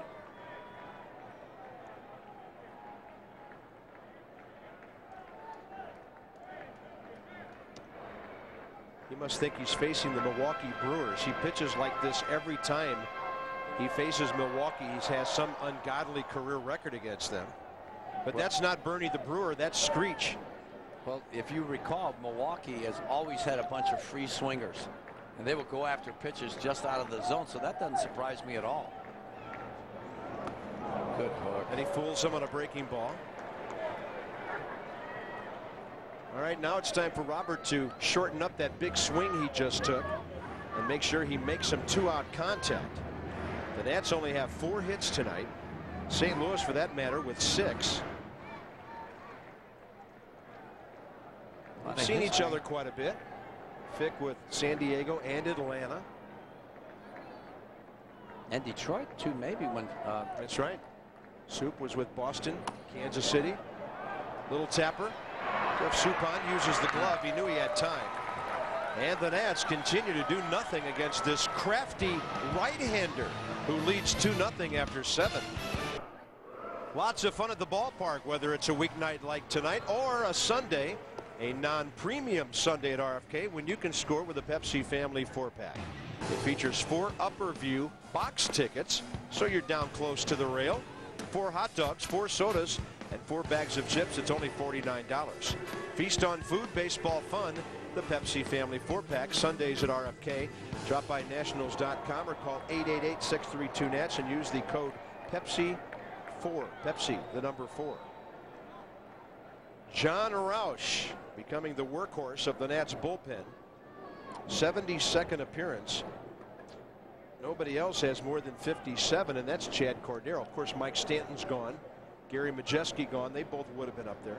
He must think he's facing the Milwaukee Brewers. He pitches like this every time he faces Milwaukee. He has some ungodly career record against them. But that's not Bernie the Brewer, that's Screech. Well, if you recall, Milwaukee has always had a bunch of free swingers, and they will go after pitches just out of the zone, so that doesn't surprise me at all. Good hook. And he fools him on a breaking ball. All right, now it's time for Robert to shorten up that big swing he just took and make sure he makes some 2-out contact. The Nats only have 4 hits tonight. St. Louis, for that matter, with 6. We've seen each other quite a bit. Fick with San Diego and Atlanta. And Detroit, too, maybe when. That's right. Soup was with Boston, Kansas City. Little tapper. Jeff Suppan uses the glove. He knew he had time. And the Nats continue to do nothing against this crafty right-hander who leads 2-0 after 7. Lots of fun at the ballpark, whether it's a weeknight like tonight or a Sunday, a non-premium Sunday at RFK, when you can score with a Pepsi Family 4-pack. It features 4 upper view box tickets, so you're down close to the rail, 4 hot dogs, 4 sodas, and 4 bags of chips. It's only $49. Feast on food, baseball fun. The Pepsi Family 4-pack, Sundays at RFK. Drop by Nationals.com or call 888-632-NATS and use the code PEPSI4. Pepsi, the number 4. John Roush becoming the workhorse of the Nats bullpen. 72nd appearance. Nobody else has more than 57, and that's Chad Cordero. Of course, Mike Stanton's gone. Gary Majeski gone. They both would have been up there.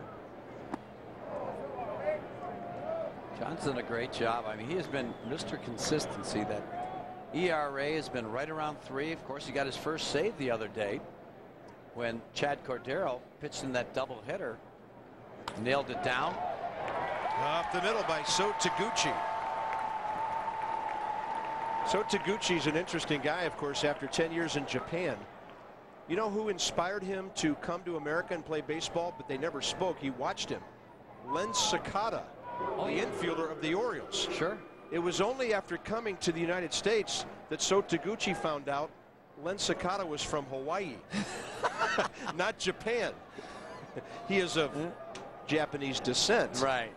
John's done a great job. I mean, he has been Mr. Consistency. That ERA has been right around 3. Of course, he got his first save the other day when Chad Cordero pitched in that doubleheader. Nailed it down. Off the middle by So Taguchi. So Taguchi's an interesting guy, of course, after 10 years in Japan. You know who inspired him to come to America and play baseball, but they never spoke? He watched him. Len Sakata, the infielder of the Orioles. Sure. It was only after coming to the United States that So Taguchi found out Len Sakata was from Hawaii, not Japan. He is of Japanese descent. Right.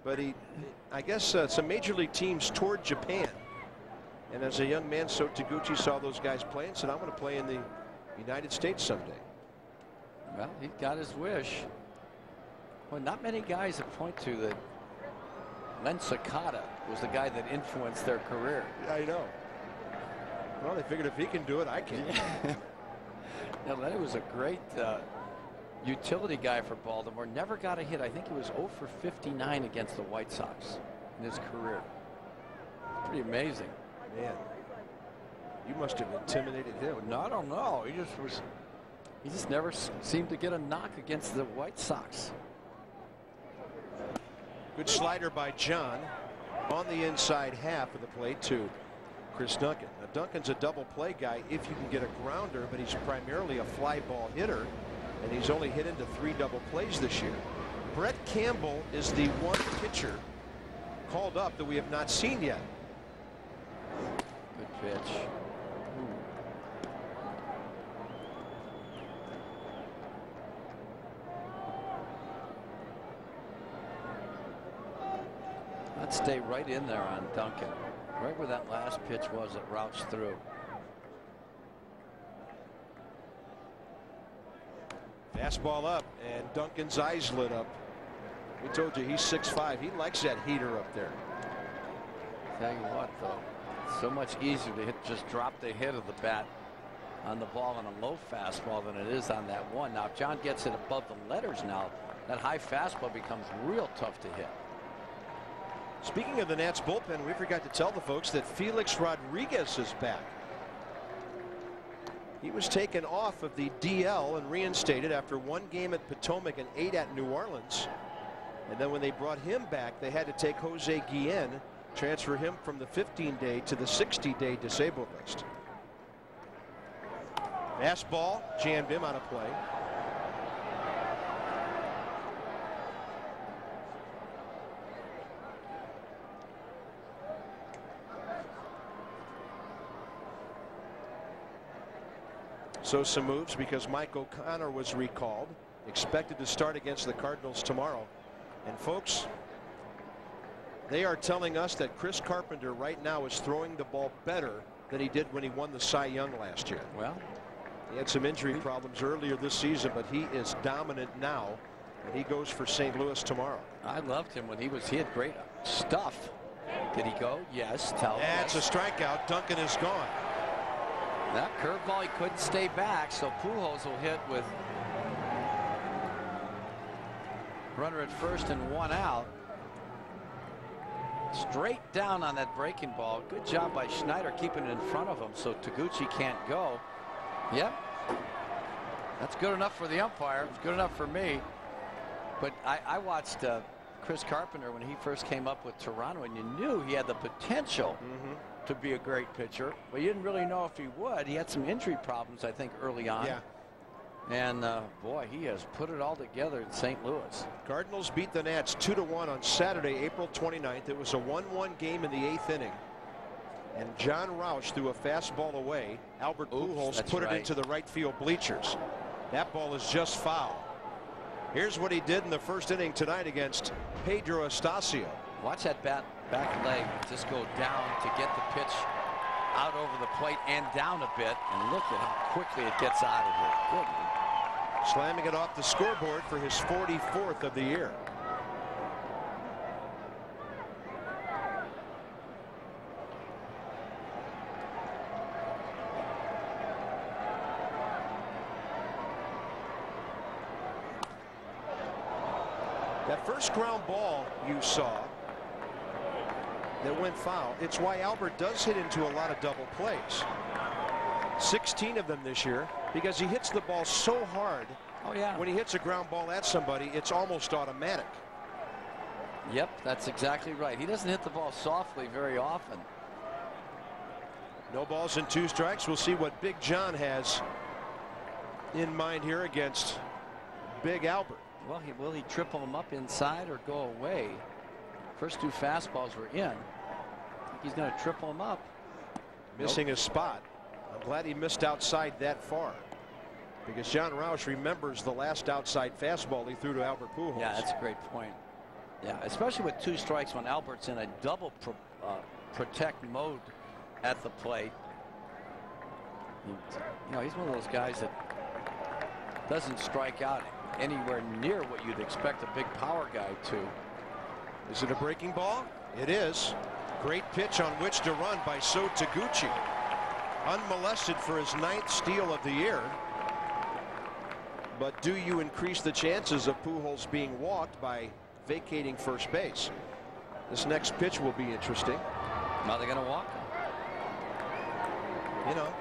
But I guess some major league teams toured Japan. And as a young man, So Taguchi saw those guys play and said, I'm going to play in the United States someday. Well, he got his wish. Well, not many guys that point to that Len Sakata was the guy that influenced their career. I know. Well, they figured if he can do it, I can. Yeah, Len was a great utility guy for Baltimore. Never got a hit. I think he was 0 for 59 against the White Sox in his career. Pretty amazing. Man, you must have intimidated him. No, I don't know. He just never seemed to get a knock against the White Sox. Good slider by John on the inside half of the plate to Chris Duncan. Now, Duncan's a double play guy if you can get a grounder, but he's primarily a fly ball hitter, and he's only hit into 3 double plays this year. Brett Campbell is the one pitcher called up that we have not seen yet. Good pitch. Let's stay right in there on Duncan. Right where that last pitch was that routes through. Fastball up, and Duncan's eyes lit up. We told you he's 6'5". He likes that heater up there. Tell you what, though, it's so much easier to just drop the head of the bat on the ball on a low fastball than it is on that one. Now, if John gets it above the letters now, that high fastball becomes real tough to hit. Speaking of the Nats bullpen, we forgot to tell the folks that Felix Rodriguez is back. He was taken off of the DL and reinstated after 1 game at Potomac and 8 at New Orleans. And then when they brought him back, they had to take Jose Guillen, transfer him from the 15-day to the 60-day disabled list. Fastball jammed him out of play. So some moves because Mike O'Connor was recalled, expected to start against the Cardinals tomorrow. And folks, they are telling us that Chris Carpenter right now is throwing the ball better than he did when he won the Cy Young last year. Well, he had some injury problems earlier this season, but he is dominant now, and he goes for St. Louis tomorrow. I loved him when he had great stuff. Did he go? Yes. That's a strikeout. Duncan is gone. That curveball, he couldn't stay back, so Pujols will hit with runner at first and 1 out. Straight down on that breaking ball. Good job by Schneider keeping it in front of him so Taguchi can't go. Yep. That's good enough for the umpire. It's good enough for me. But I watched Chris Carpenter when he first came up with Toronto, and you knew he had the potential to be a great pitcher, but you didn't really know if he would. He had some injury problems, I think, early on. Yeah. And boy, he has put it all together in St. Louis. Cardinals beat the Nats 2-1 on Saturday, April 29th. It was a 1-1 game in the 8th inning. And John Roush threw a fastball away. Albert Pujols put it into the right field bleachers. That ball is just foul. Here's what he did in the first inning tonight against Pedro Estacio. Watch that back leg just go down to get the pitch out over the plate and down a bit. And look at how quickly it gets out of here. Good. Slamming it off the scoreboard for his 44th of the year. That first ground ball you saw that went foul, it's why Albert does hit into a lot of double plays. 16 of them this year, because he hits the ball so hard. Oh yeah. When he hits a ground ball at somebody, it's almost automatic. Yep, that's exactly right. He doesn't hit the ball softly very often. No balls and 2 strikes. We'll see what Big John has in mind here against Big Albert. Well, will he triple him up inside or go away? First 2 fastballs were in. I think he's going to triple him up. Missing his spot. I'm glad he missed outside that far, because John Roush remembers the last outside fastball he threw to Albert Pujols. Yeah, that's a great point. Yeah, especially with 2 strikes when Albert's in a double protect mode at the plate. You know, he's one of those guys that doesn't strike out anywhere near what you'd expect a big power guy to. Is it a breaking ball? It is. Great pitch on which to run by So Taguchi. Unmolested for his 9th steal of the year. But do you increase the chances of Pujols being walked by vacating first base? This next pitch will be interesting. Now they're going to walk him. You know,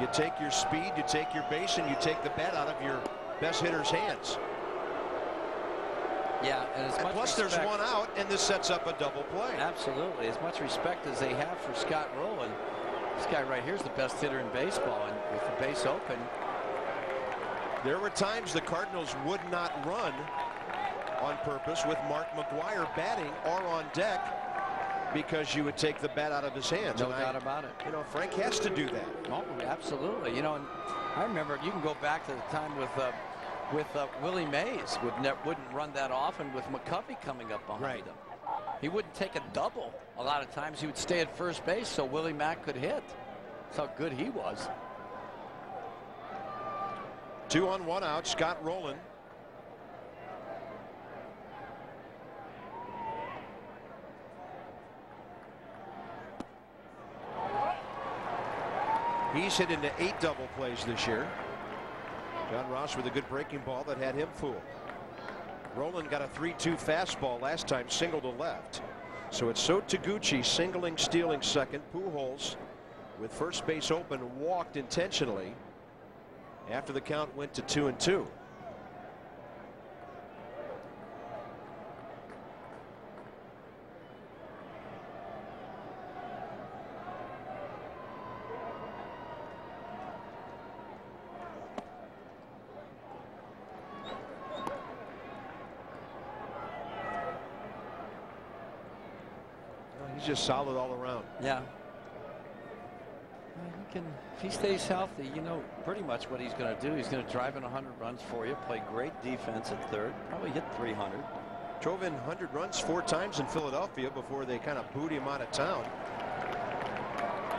you take your speed, you take your base, and you take the bat out of your best hitter's hands. Yeah, and as much plus respect, there's 1 out, and this sets up a double play. Absolutely. As much respect as they have for Scott Rowland, this guy right here is the best hitter in baseball, and with the base open. There were times the Cardinals would not run on purpose with Mark McGwire batting or on deck, because you would take the bat out of his hands. No doubt about it. You know, Frank has to do that. Oh, absolutely. You know, and I remember, you can go back to the time with Willie Mays wouldn't run that often with McCovey coming up behind him. He wouldn't take a double. A lot of times he would stay at first base so Willie Mack could hit. That's how good he was. 2 on 1 out. Scott Rowland. He's hit into 8 double plays this year. John Ross with a good breaking ball that had him fooled. Rowland got a 3-2 fastball last time, single to left. So it's So Taguchi singling, stealing second. Pujols with first base open walked intentionally after the count went to 2-2. He's just solid all around. Yeah. If he stays healthy, you know pretty much what he's going to do. He's going to drive in 100 runs for you, play great defense at third, probably hit 300. Drove in 100 runs 4 times in Philadelphia before they kind of booed him out of town.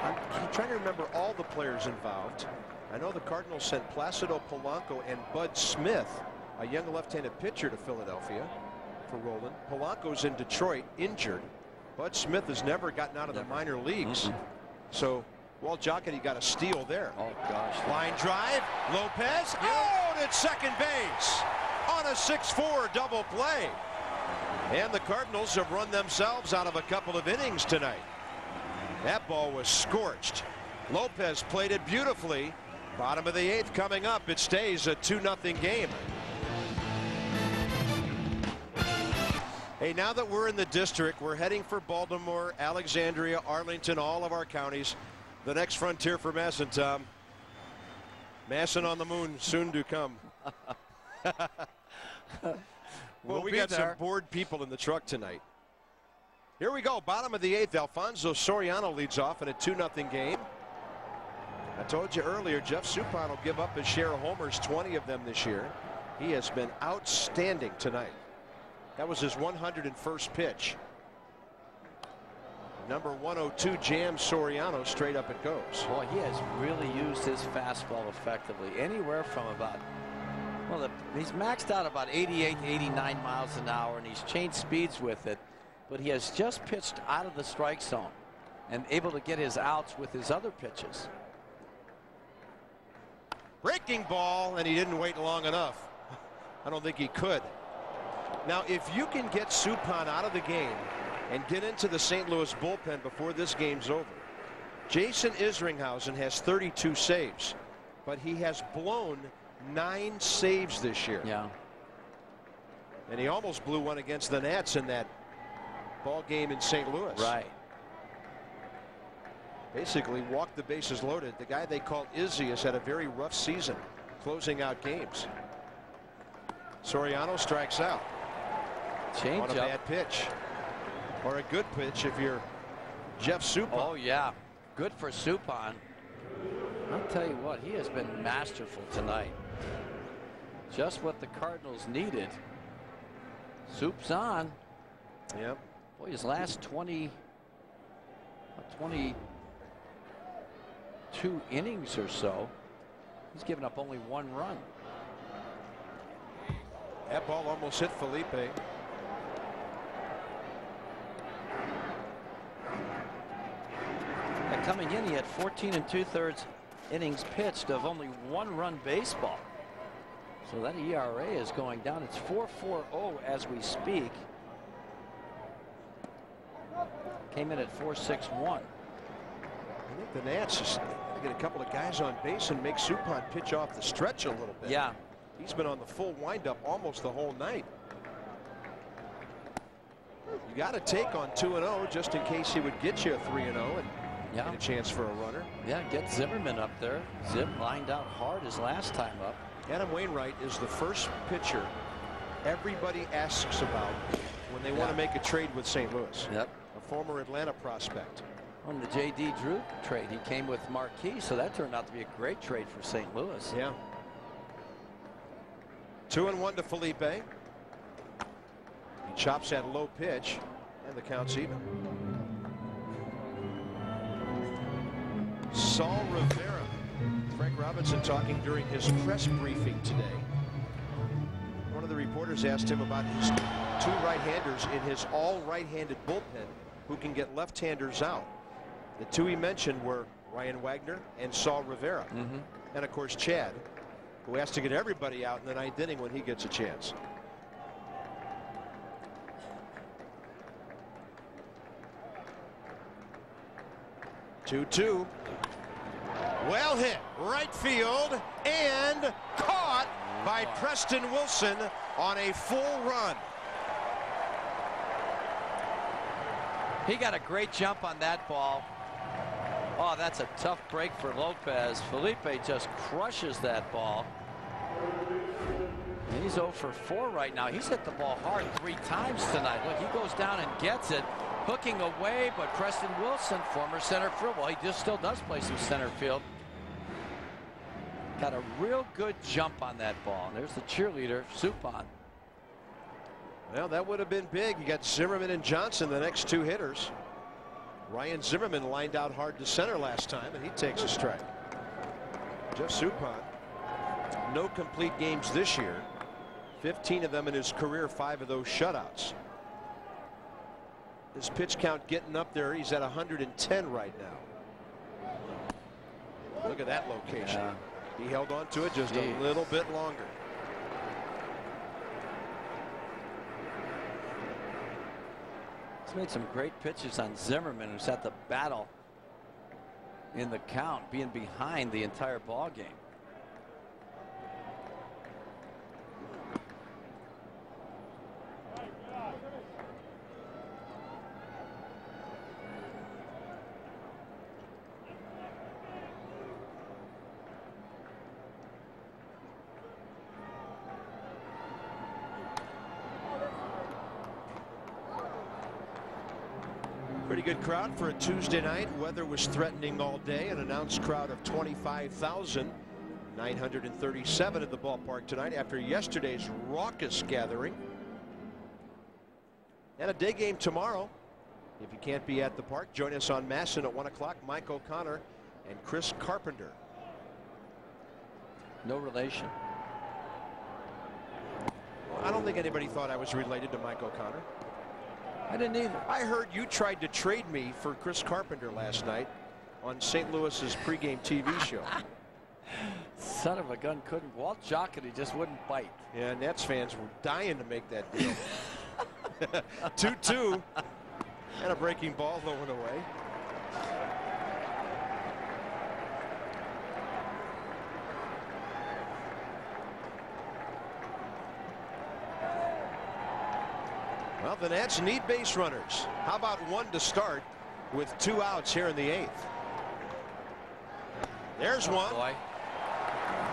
I'm trying to remember all the players involved. I know the Cardinals sent Placido Polanco and Bud Smith, a young left-handed pitcher, to Philadelphia for Rowland. Polanco's in Detroit, injured. Bud Smith has never gotten out of the minor leagues. So Walt Jocketty got a steal there. Oh, gosh. Line drive. Lopez out at second base on a 6-4 double play. And the Cardinals have run themselves out of a couple of innings tonight. That ball was scorched. Lopez played it beautifully. Bottom of the 8th coming up. It stays a 2-0 game. Hey, now that we're in the district, we're heading for Baltimore, Alexandria, Arlington, all of our counties. The next frontier for Masson, Tom. Masson on the moon, soon to come. Well, we got some bored people in the truck tonight. Here we go, bottom of the 8th. Alfonso Soriano leads off in a 2-0 game. I told you earlier, Jeff Suppan will give up his share of homers, 20 of them this year. He has been outstanding tonight. That was his 101st pitch. Number 102 jams Soriano, straight up it goes. Boy, he has really used his fastball effectively. Anywhere from about, well, he's maxed out about 88, 89 miles an hour, and he's changed speeds with it. But he has just pitched out of the strike zone and able to get his outs with his other pitches. Breaking ball, and he didn't wait long enough. I don't think he could. Now, if you can get Suppan out of the game and get into the St. Louis bullpen before this game's over. Jason Isringhausen has 32 saves, but he has blown 9 saves this year. Yeah. And he almost blew one against the Nats in that ball game in St. Louis. Right. Basically walked the bases loaded. The guy they call Izzy has had a very rough season closing out games. Soriano strikes out. Change on a bad pitch. Or a good pitch if you're Jeff Suppan. Oh, yeah. Good for Suppan. I'll tell you what, he has been masterful tonight. Just what the Cardinals needed. Soup's on. Yep. Boy, his last 22 innings or so, he's given up only 1 run. That ball almost hit Felipe. And coming in, he had 14 2/3 innings pitched of only 1-run baseball. So that ERA is going down. It's 4.40 as we speak. Came in at 4.61. I think the Nats just get a couple of guys on base and make Suppan pitch off the stretch a little bit. Yeah. He's been on the full windup almost the whole night. You got to take on 2-0 just in case he would get you a 3-0 and get a chance for a runner. Yeah, get Zimmerman up there. Zim lined out hard his last time up. Adam Wainwright is the first pitcher everybody asks about when they want to make a trade with St. Louis. Yep. A former Atlanta prospect. On the J.D. Drew trade, he came with Marquis, so that turned out to be a great trade for St. Louis. Yeah. 2-1 to Felipe. He chops that low pitch, and the count's even. Saul Rivera. Frank Robinson talking during his press briefing today. One of the reporters asked him about his 2 right-handers in his all right-handed bullpen who can get left-handers out. The 2 he mentioned were Ryan Wagner and Saul Rivera. And of course Chad, who has to get everybody out in the 9th inning when he gets a chance. Two. Well hit, right field, and caught by Preston Wilson on a full run. He got a great jump on that ball. Oh, that's a tough break for Lopez. Felipe just crushes that ball. And he's 0 for 4 right now. He's hit the ball hard 3 times tonight. Look, he goes down and gets it, hooking away, but Preston Wilson, former center field, well, he just still does play some center field. Got a real good jump on that ball. And there's the cheerleader, Suppan. Well, that would have been big. You got Zimmerman and Johnson, the next 2 hitters. Ryan Zimmerman lined out hard to center last time, and he takes a strike. Jeff Suppan, no complete games this year. 15 of them in his career, 5 of those shutouts. His pitch count getting up there. He's at 110 right now. Look at that location. Yeah. He held on to it just a little bit longer. He's made some great pitches on Zimmerman, who's had to battle in the count, being behind the entire ball game. Pretty good crowd for a Tuesday night. Weather was threatening all day. An announced crowd of 25,937 at the ballpark tonight after yesterday's raucous gathering. And a day game tomorrow. If you can't be at the park, join us on Masson at 1 o'clock. Mike O'Connor and Chris Carpenter. No relation. Well, I don't think anybody thought I was related to Mike O'Connor. I didn't either. I heard you tried to trade me for Chris Carpenter last night on St. Louis's pregame TV show. Son of a gun couldn't. Walt Jocketty just wouldn't bite. Yeah, Nets fans were dying to make that deal. 2-2 and a breaking ball low and away. Well, the Nats need base runners. How about one to start with 2 outs here in the 8th? There's one. Boy,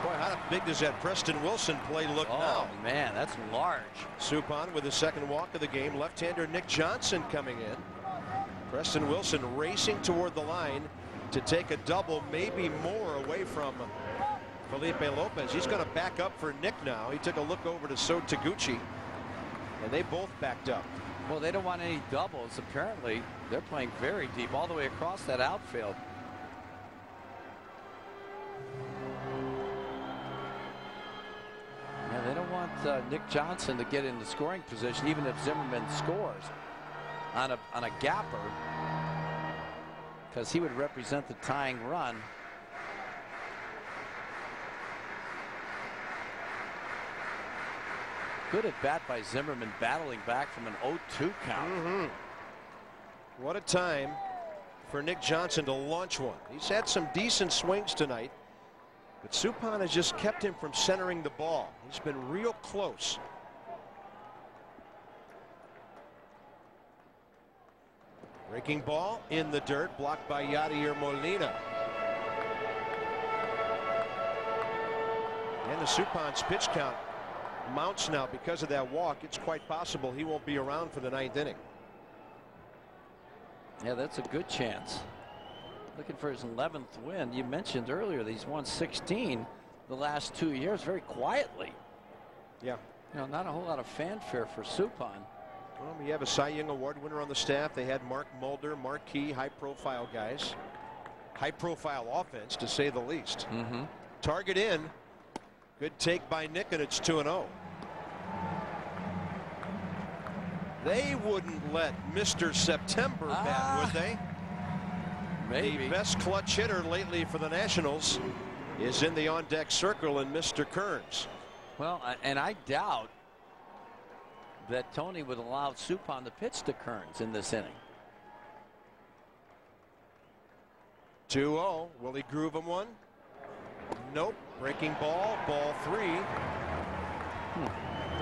how big does that Preston Wilson play look now? Oh, man, that's large. Suppan with the second walk of the game. Left-hander Nick Johnson coming in. Preston Wilson racing toward the line to take a double, maybe more, away from Felipe Lopez. He's going to back up for Nick now. He took a look over to So Taguchi, and they both backed up. Well, they don't want any doubles. Apparently, they're playing very deep all the way across that outfield. Yeah, they don't want Nick Johnson to get in the scoring position, even if Zimmerman scores on a gapper, because he would represent the tying run. Good at bat by Zimmerman, battling back from an 0-2 count. What a time for Nick Johnson to launch one. He's had some decent swings tonight, but Suppan has just kept him from centering the ball. He's been real close. Breaking ball in the dirt, blocked by Yadier Molina. And the Suppan's pitch count mounts now because of that walk. It's quite possible he won't be around for the 9th inning. Yeah, that's a good chance. Looking for his 11th win. You mentioned earlier that he's won 16 the last 2 years very quietly. Yeah. You know, not a whole lot of fanfare for Suppan. Well, we have a Cy Young Award winner on the staff. They had Mark Mulder, marquee, high-profile guys. High-profile offense, to say the least. Target in. Good take by Nick, and it's 2-0. They wouldn't let Mr. September bat, would they? Maybe. The best clutch hitter lately for the Nationals is in the on-deck circle, and Mr. Kearns. Well, and I doubt that Tony would allow Suppan to pitch to Kearns in this inning. 2-0. Will he groove him one? Nope. Breaking ball, ball 3.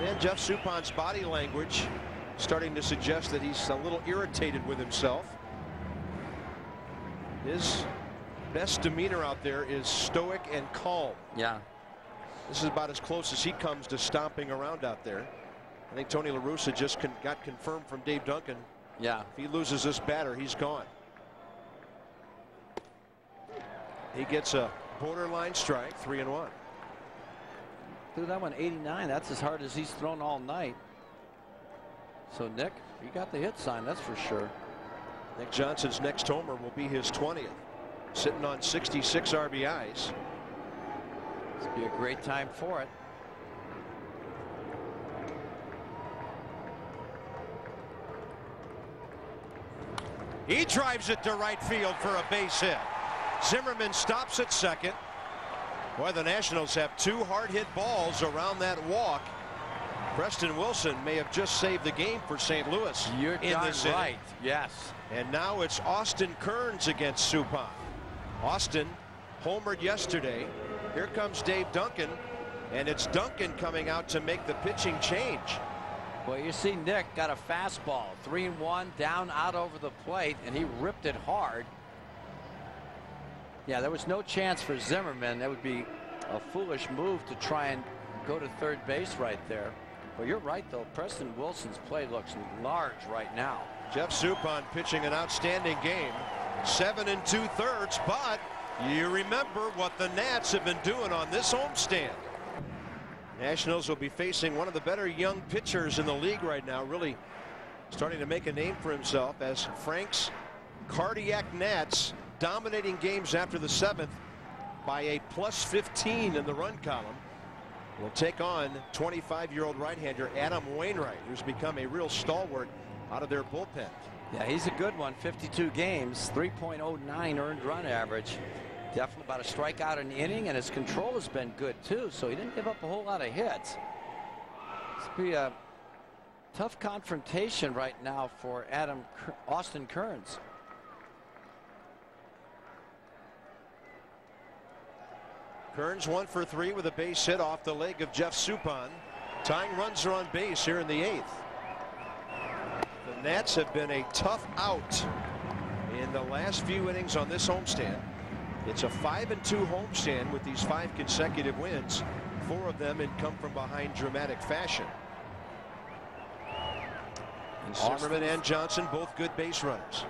And Jeff Suppan's body language starting to suggest that he's a little irritated with himself. His best demeanor out there is stoic and calm. Yeah. This is about as close as he comes to stomping around out there. I think Tony La Russa just got confirmed from Dave Duncan. Yeah. If he loses this batter, he's gone. He gets a borderline strike, 3-1. Threw that one 89. That's as hard as he's thrown all night. So Nick, he got the hit sign, that's for sure. Nick Johnson's next homer will be his 20th, sitting on 66 RBIs. This would be a great time for it. He drives it to right field for a base hit. Zimmerman stops at second. Boy, the Nationals have 2 hard-hit balls around that walk. Preston Wilson may have just saved the game for St. Louis. You're in darn this right. inning. Yes. And now it's Austin Kearns against Suppan. Austin homered yesterday. Here comes Dave Duncan, and it's Duncan coming out to make the pitching change. Well, you see Nick got a fastball, 3-1 down out over the plate, and he ripped it hard. Yeah, there was no chance for Zimmerman. That would be a foolish move to try and go to third base right there. But you're right, though. Preston Wilson's play looks large right now. Jeff Suppan pitching an outstanding game. 7 2/3, but you remember what the Nats have been doing on this homestand. Nationals will be facing one of the better young pitchers in the league right now, really starting to make a name for himself as Frank's cardiac Nats dominating games after the 7th by a +15 in the run column. Will take on 25-year-old right-hander Adam Wainwright, who's become a real stalwart out of their bullpen. Yeah, he's a good one. 52 games, 3.09 earned run average. Definitely about a strikeout an inning, and his control has been good too, so he didn't give up a whole lot of hits. This will be a tough confrontation right now for Austin Kearns. Kearns 1 for 3 with a base hit off the leg of Jeff Suppan. Tying runs are on base here in the 8th. The Nats have been a tough out in the last few innings on this homestand. It's a 5-2 homestand with these 5 consecutive wins. 4 of them in come from behind dramatic fashion. And Zimmerman and Johnson both good base runners.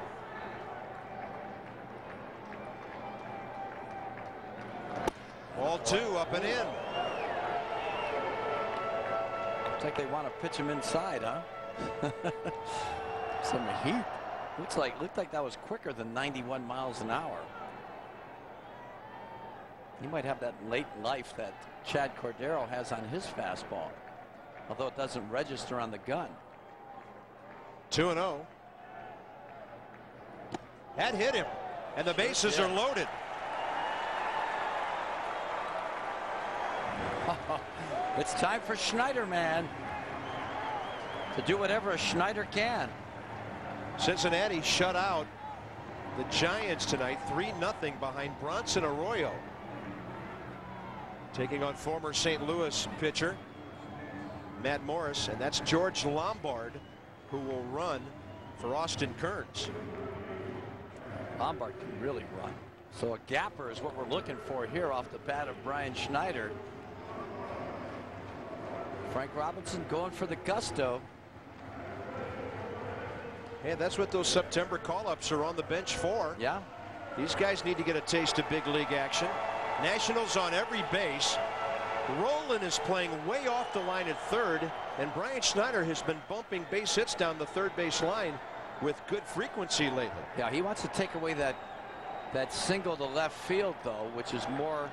Ball 2 up and in. Looks like they want to pitch him inside, huh? Some heat. Looked like that was quicker than 91 miles an hour. He might have that late life that Chad Cordero has on his fastball, although it doesn't register on the gun. 2-0. That hit him, and the bases are loaded. It's time for Schneider, man, to do whatever a Schneider can. Cincinnati shut out the Giants tonight 3-0 behind Bronson Arroyo. Taking on former St. Louis pitcher Matt Morris, and that's George Lombard who will run for Austin Kearns. Lombard can really run. So a gapper is what we're looking for here off the bat of Brian Schneider. Frank Robinson going for the gusto. And that's what those September call-ups are on the bench for. Yeah. These guys need to get a taste of big league action. Nationals on every base. Rolen is playing way off the line at third, and Brian Schneider has been bumping base hits down the third base line with good frequency lately. Yeah, he wants to take away that single to left field, though, which is more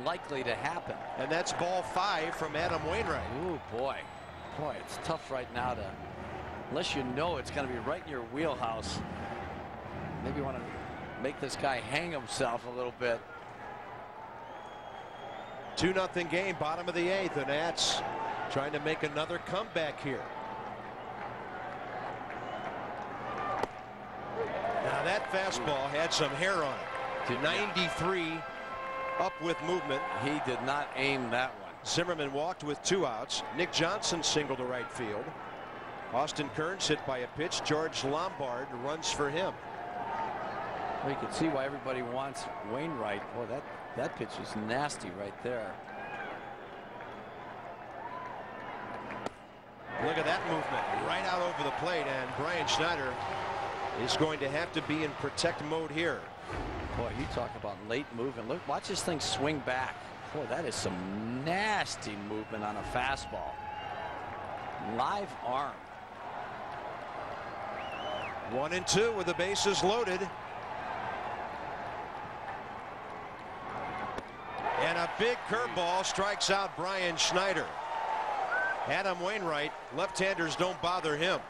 likely to happen. And that's ball 5 from Adam Wainwright. Ooh, boy, it's tough right now to, unless you know it's going to be right in your wheelhouse. Maybe you want to make this guy hang himself a little bit. 2-0 game, bottom of the 8th. The Nats trying to make another comeback here. Now that fastball had some hair on it. To 93, up with movement. He did not aim that one. Zimmerman walked with 2 outs. Nick Johnson singled to right field. Austin Kearns hit by a pitch. George Lombard runs for him. Well, you can see why everybody wants Wainwright. Boy, that pitch is nasty right there. Look at that movement right out over the plate, and Brian Schneider is going to have to be in protect mode here. Boy, you talk about late movement. Look, watch this thing swing back. Boy, that is some nasty movement on a fastball. Live arm. 1-2 with the bases loaded. And a big curveball strikes out Brian Schneider. Adam Wainwright, left-handers don't bother him.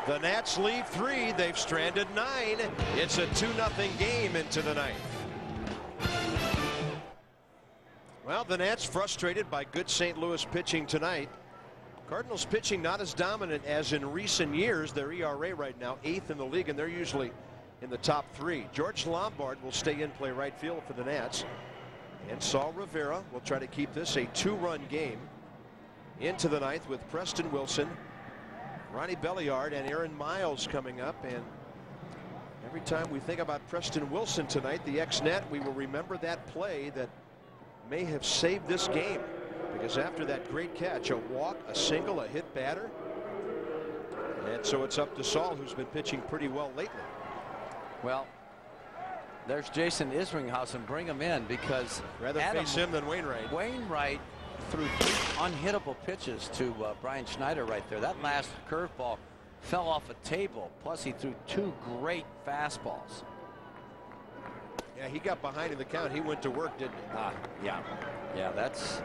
The Nats leave 3. They've stranded 9. It's a 2-0 game into the 9th. Well, the Nats frustrated by good St. Louis pitching tonight. Cardinals pitching not as dominant as in recent years. Their ERA right now 8th in the league, and they're usually in the top 3. George Lombard will stay in, play right field for the Nats. And Saul Rivera will try to keep this a 2-run game into the 9th with Preston Wilson, Ronnie Belliard, and Aaron Miles coming up. And every time we think about Preston Wilson tonight, the ex-Net, we will remember that play that may have saved this game, because after that great catch, a walk, a single, a hit batter. And so it's up to Saul, who's been pitching pretty well lately. Well, there's Jason Isringhausen. Bring him in, because rather face him than Wainwright. Wainwright threw 3 unhittable pitches to Brian Schneider right there. That last curveball fell off a table. Plus, he threw 2 great fastballs. Yeah, he got behind in the count. He went to work, didn't he? Yeah, that's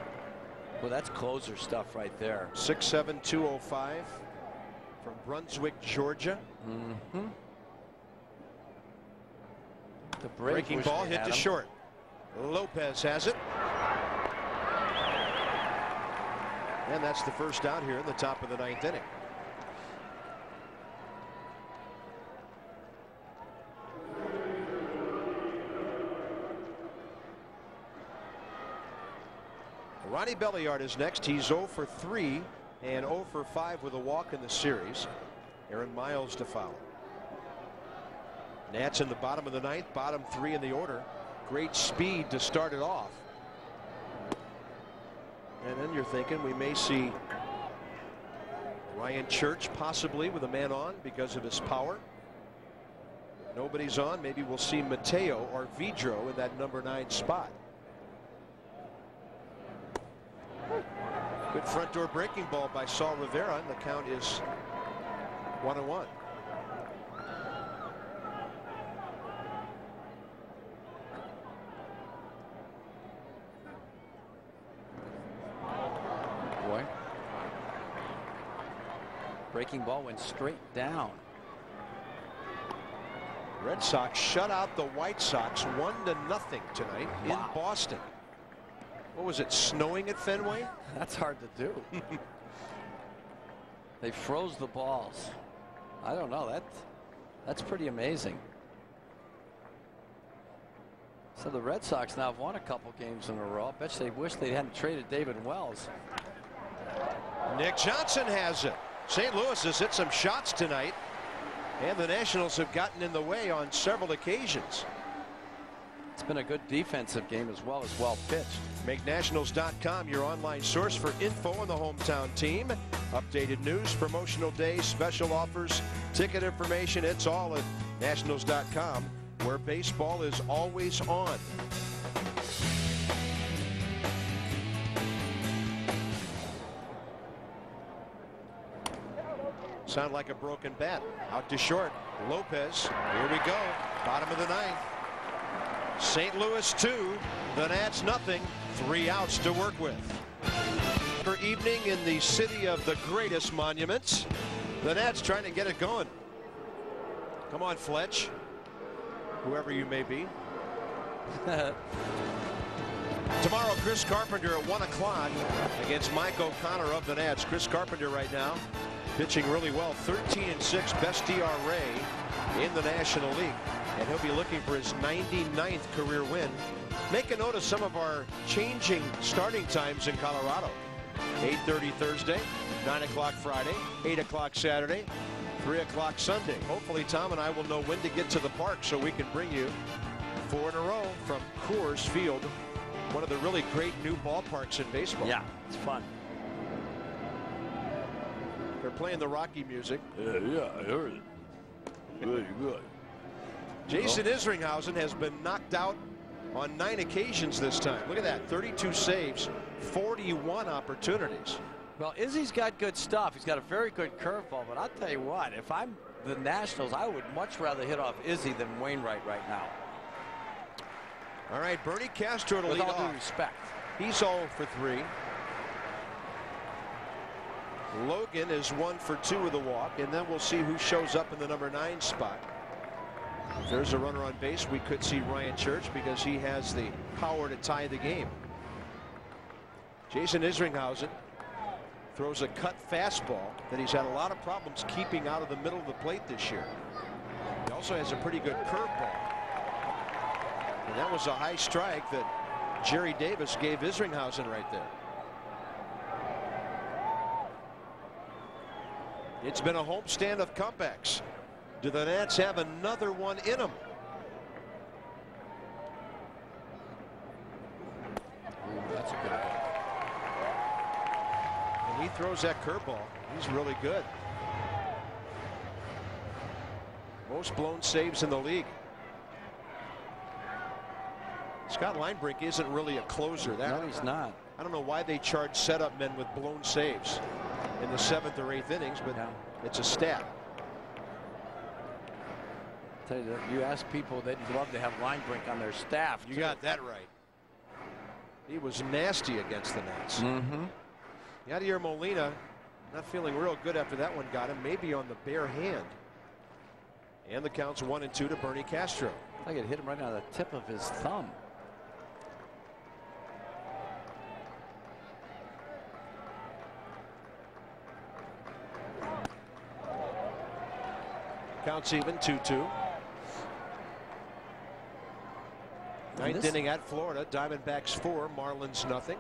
closer stuff right there. 6'7", 205 from Brunswick, Georgia. The breaking ball hit to short. Lopez has it. And that's the first out here in the top of the 9th inning. Ronnie Belliard is next. He's 0 for 3 and 0 for 5 with a walk in the series. Aaron Miles to follow. Nats in the bottom of the 9th, bottom 3 in the order. Great speed to start it off. And then you're thinking we may see Ryan Church possibly with a man on because of his power. Nobody's on. Maybe we'll see Mateo or Vidro in that number 9 spot. Good front door breaking ball by Saul Rivera, and the count is 1-1. Boy. Breaking ball went straight down. Red Sox shut out the White Sox 1-0 tonight in Boston. What was it, snowing at Fenway? That's hard to do. They froze the balls. I don't know. That's pretty amazing. So the Red Sox now have won a couple games in a row. I bet they wish they hadn't traded David Wells. Nick Johnson has it. St. Louis has hit some shots tonight, and the Nationals have gotten in the way on several occasions. It's been a good defensive game as well pitched. MakeNationals.com, your online source for info on the hometown team. Updated news, promotional days, special offers, ticket information. It's all at Nationals.com, where baseball is always on. Sound like a broken bat. Out to short. Lopez. Here we go. Bottom of the 9th. St. Louis 2, the Nats nothing. 3 outs to work with. For evening in the city of the greatest monuments. The Nats trying to get it going. Come on, Fletch. Whoever you may be. Tomorrow, Chris Carpenter at 1 o'clock against Mike O'Connor of the Nats. Chris Carpenter right now pitching really well. 13-6, best ERA in the National League. And he'll be looking for his 99th career win. Make a note of some of our changing starting times in Colorado. 8:30 Thursday, 9 o'clock Friday, 8 o'clock Saturday, 3 o'clock Sunday. Hopefully Tom and I will know when to get to the park so we can bring you 4 in a row from Coors Field, one of the really great new ballparks in baseball. Yeah, it's fun. They're playing the Rocky music. Yeah, I heard it. Very good. Jason Isringhausen has been knocked out on 9 occasions this time. Look at that, 32 saves, 41 opportunities. Well, Izzy's got good stuff. He's got a very good curveball, but I'll tell you what, if I'm the Nationals, I would much rather hit off Izzy than Wainwright right now. All right, Bernie Castro to lead off. With all due respect. He's 0 for 3. Logan is 1 for 2 with a walk, and then we'll see who shows up in the number 9 spot. If there's a runner on base, we could see Ryan Church because he has the power to tie the game. Jason Isringhausen throws a cut fastball that he's had a lot of problems keeping out of the middle of the plate this year. He also has a pretty good curveball. And that was a high strike that Jerry Davis gave Isringhausen right there. It's been a homestand of comebacks. Do the Nats have another one in them? That's a good one. And he throws that curveball. He's really good. Most blown saves in the league. Scott Linebrink isn't really a closer. No, he's not. I don't know why they charge setup men with blown saves in the 7th or 8th innings, but it's a stat. Tell you, you ask people, they'd love to have Linebrink on their staff. You got that right. He was nasty against the Nats. Yadier Molina not feeling real good after that one got him, maybe on the bare hand. And the count's 1-2 to Bernie Castro. I could hit him right on the tip of his thumb. Counts even 2-2. Ninth inning at Florida. Diamondbacks 4, Marlins nothing.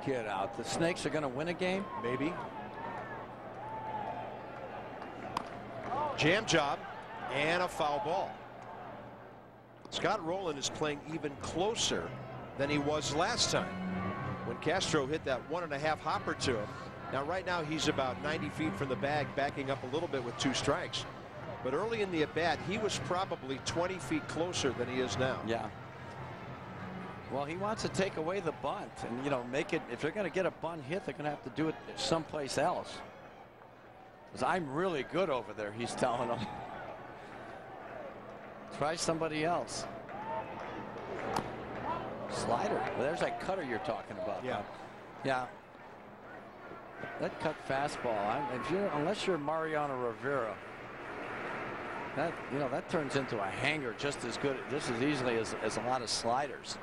Get out. The Snakes are going to win a game? Maybe. Jam job and a foul ball. Scott Rowland is playing even closer than he was last time when Castro hit that 1.5 hopper to him. Now right now he's about 90 feet from the bag, backing up a little bit with 2 strikes. But early in the at bat he was probably 20 feet closer than he is now. Yeah. Well, he wants to take away the bunt and, you know, make it, if they're going to get a bunt hit, they're going to have to do it someplace else. Because I'm really good over there, he's telling them. Try somebody else. Slider. Well, there's that cutter you're talking about. Yeah. Yeah. That cut fastball. Unless you're Mariano Rivera, that, you know, that turns into a hanger just as good, just as easily as a lot of sliders.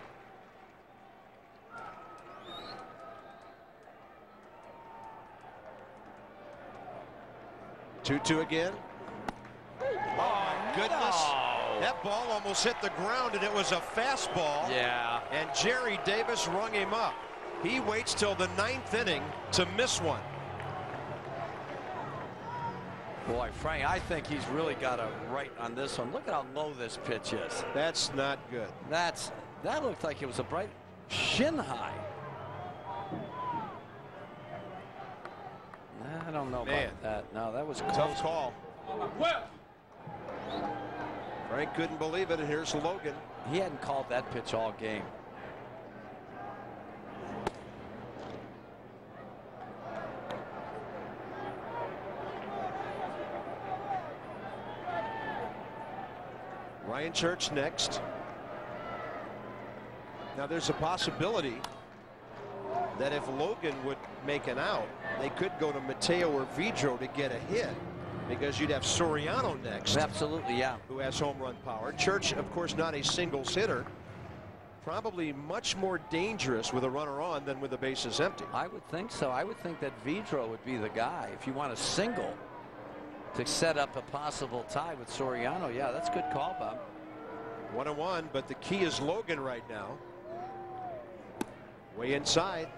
Two again. Oh my goodness. No. That ball almost hit the ground and it was a fastball. Yeah. And Jerry Davis rung him up. He waits till the 9th inning to miss one. Boy, Frank, I think he's really got a right on this one. Look at how low this pitch is. That's not good. That looked like it was a bright shin high. I don't know about that. No, that was close. Tough call. Frank couldn't believe it, and here's Logan. He hadn't called that pitch all game. Ryan Church next. Now there's a possibility that if Logan would make an out, they could go to Mateo or Vidro to get a hit, because you'd have Soriano next. Absolutely, yeah. Who has home run power. Church, of course, not a singles hitter. Probably much more dangerous with a runner on than with the bases empty. I would think so. I would think that Vidro would be the guy if you want a single to set up a possible tie with Soriano. Yeah, that's a good call, Bob. 1-1, but the key is Logan right now. Way inside.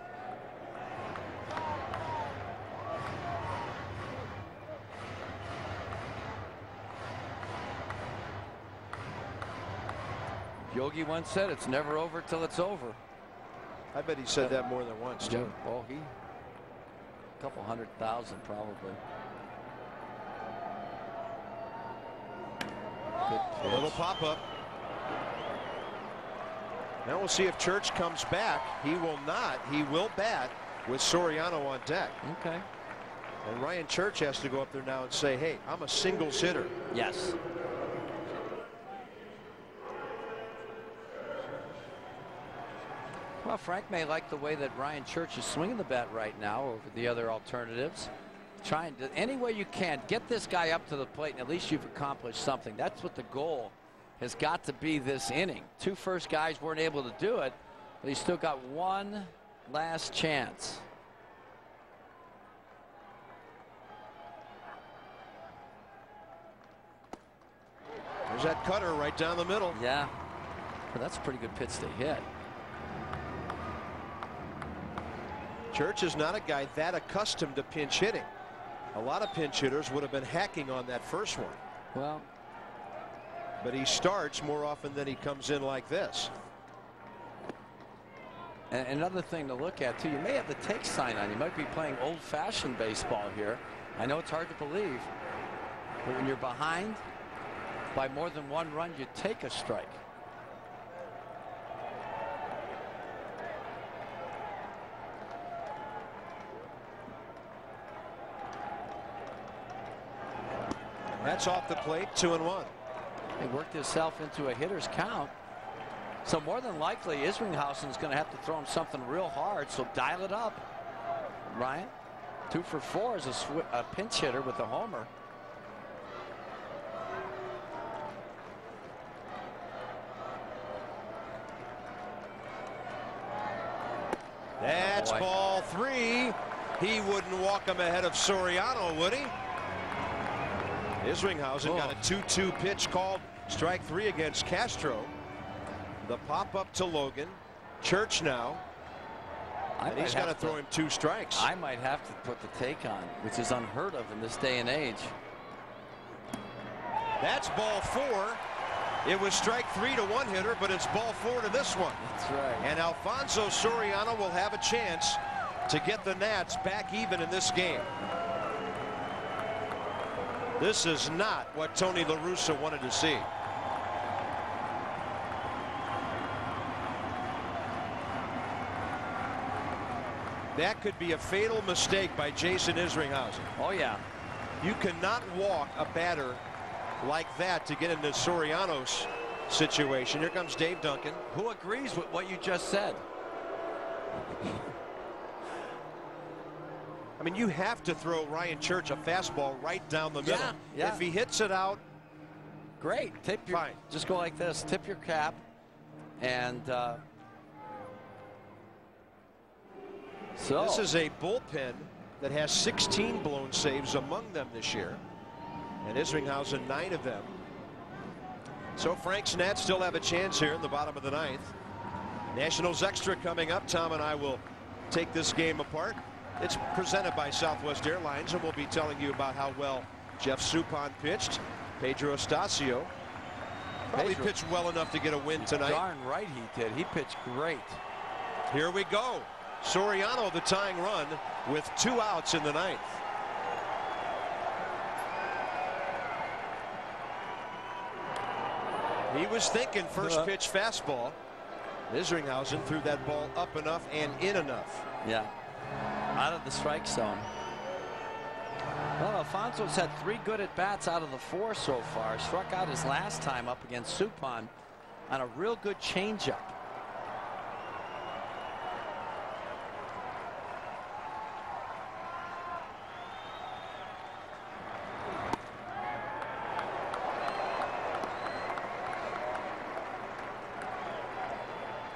Yogi once said it's never over till it's over. I bet he said that more than once, too. Oh, a couple 100,000 probably. A little pop up. Now we'll see if Church comes back. He will not. He will bat with Soriano on deck. Okay. And Ryan Church has to go up there now and say, hey, I'm a singles hitter. Yes. Well, Frank may like the way that Ryan Church is swinging the bat right now over the other alternatives. Trying to, any way you can, get this guy up to the plate, and at least you've accomplished something. That's what the goal has got to be this inning. 2 first guys weren't able to do it, but he's still got 1, last chance. There's that cutter right down the middle. Yeah. Well, that's a pretty good pitch to hit. Church is not a guy that accustomed to pinch hitting. A lot of pinch hitters would have been hacking on that first one. Well, but he starts more often than he comes in like this. and another thing to look at too, you may have the take sign on. You might be playing old-fashioned baseball here. I know it's hard to believe, but when you're behind by more than one run, you take a strike. That's off the plate, 2-1. He worked himself into a hitter's count. So more than likely, Isringhausen's going to have to throw him something real hard. So dial it up, Ryan. 2 for 4 as a pinch hitter with a homer. That's ball 3. He wouldn't walk him ahead of Soriano, would he? Isringhausen got a 2-2 pitch called strike 3 against Castro. The pop up to Logan. Church now. And he's got to throw him 2 strikes. I might have to put the take on, which is unheard of in this day and age. That's ball 4. It was strike 3 to one hitter, but it's ball 4 to this one. That's right. And Alfonso Soriano will have a chance to get the Nats back even in this game. This is not what Tony La Russa wanted to see. That could be a fatal mistake by Jason Isringhausen. Oh, yeah. You cannot walk a batter like that to get into Soriano's situation. Here comes Dave Duncan. Who agrees with what you just said? I mean, you have to throw Ryan Church a fastball right down the middle. Yeah. If he hits it out, great. Tip your, fine. Just go like this. Tip your cap. And so this is a bullpen that has 16 blown saves among them this year. And Isringhausen 9 of them. So Frank's Nats still have a chance here in the bottom of the 9th. Nationals Extra coming up. Tom and I will take this game apart. It's presented by Southwest Airlines, and we'll be telling you about how well Jeff Suppan pitched. Pedro Estacio probably pitched well enough to get a win tonight. Darn right he did. He pitched great. Here we go. Soriano the tying run with 2 outs in the 9th. He was thinking first pitch fastball. Isringhausen threw that ball up enough and in enough. Yeah. Out of the strike zone. Well, Alfonso's had 3 good at bats out of the 4 so far. Struck out his last time up against Suppan on a real good changeup.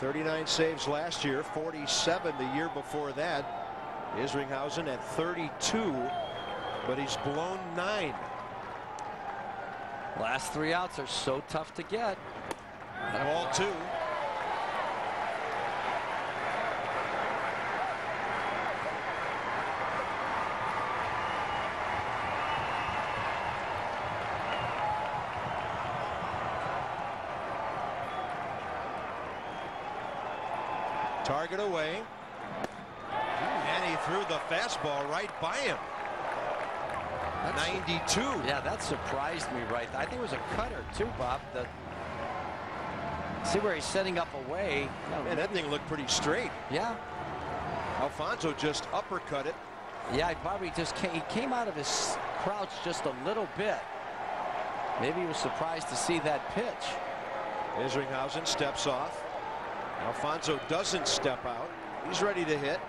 .39 saves last year, 47 the year before that. Isringhausen at 32, but he's blown 9. Last 3 outs are so tough to get. Ball 2. Target away. And he threw the fastball right by him. 92. Yeah, that surprised me right. I think it was a cutter too, Bob. See where he's setting up away. Man, that thing looked pretty straight. Yeah. Alfonso just uppercut it. Yeah, he probably just came out of his crouch just a little bit. Maybe he was surprised to see that pitch. Isringhausen steps off. Alfonso doesn't step out. He's ready to hit.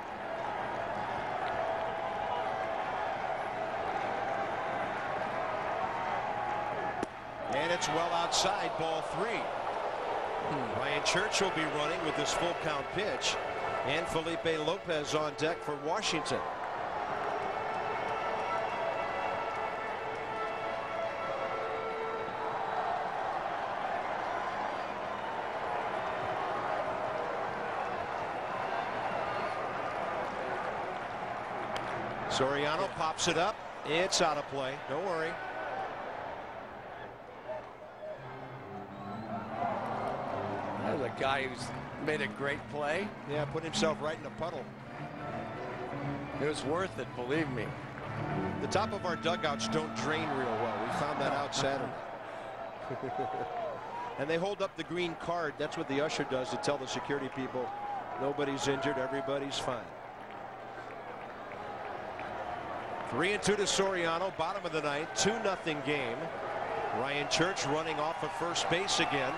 And it's well outside, ball 3. Ryan Church will be running with this full count pitch. And Felipe Lopez on deck for Washington. Soriano pops it up. It's out of play. Don't worry. There's a guy who's made a great play. Yeah, put himself right in a puddle. It was worth it, believe me. The top of our dugouts don't drain real well. We found that out Saturday. And they hold up the green card. That's what the usher does to tell the security people nobody's injured, everybody's fine. 3-2 to Soriano, bottom of the ninth, 2-0 game. Ryan Church running off of first base again.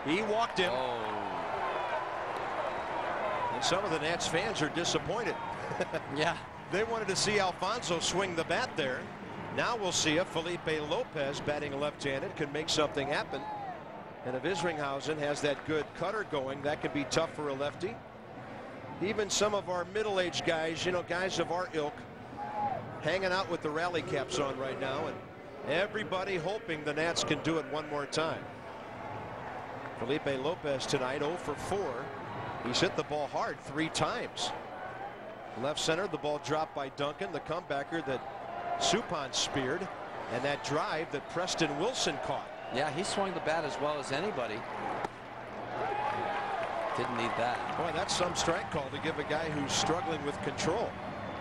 He walked him. Oh. And some of the Nats fans are disappointed. Yeah. They wanted to see Alfonso swing the bat there. Now we'll see if Felipe Lopez, batting left-handed, can make something happen. And if Isringhausen has that good cutter going, that could be tough for a lefty. Even some of our middle-aged guys, you know, guys of our ilk, hanging out with the rally caps on right now, and everybody hoping the Nats can do it one more time. Felipe Lopez tonight 0 for 4. He's hit the ball hard 3 times. Left center, the ball dropped by Duncan, the comebacker that Suppan speared, and that drive that Preston Wilson caught. Yeah, he swung the bat as well as anybody. Didn't need that. Boy, that's some strike call to give a guy who's struggling with control.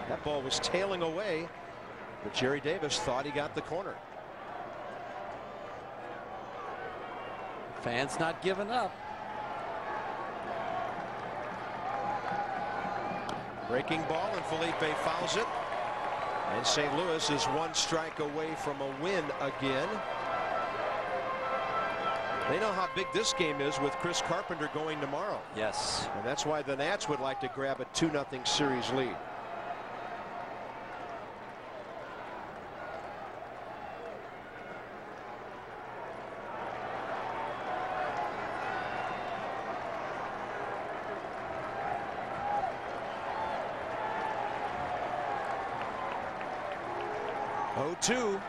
That ball was tailing away, but Jerry Davis thought he got the corner. Fans not giving up. Breaking ball, and Felipe fouls it. And St. Louis is 1 strike away from a win again. They know how big this game is with Chris Carpenter going tomorrow. Yes. And that's why the Nats would like to grab a 2-0 series lead. Oh, 2.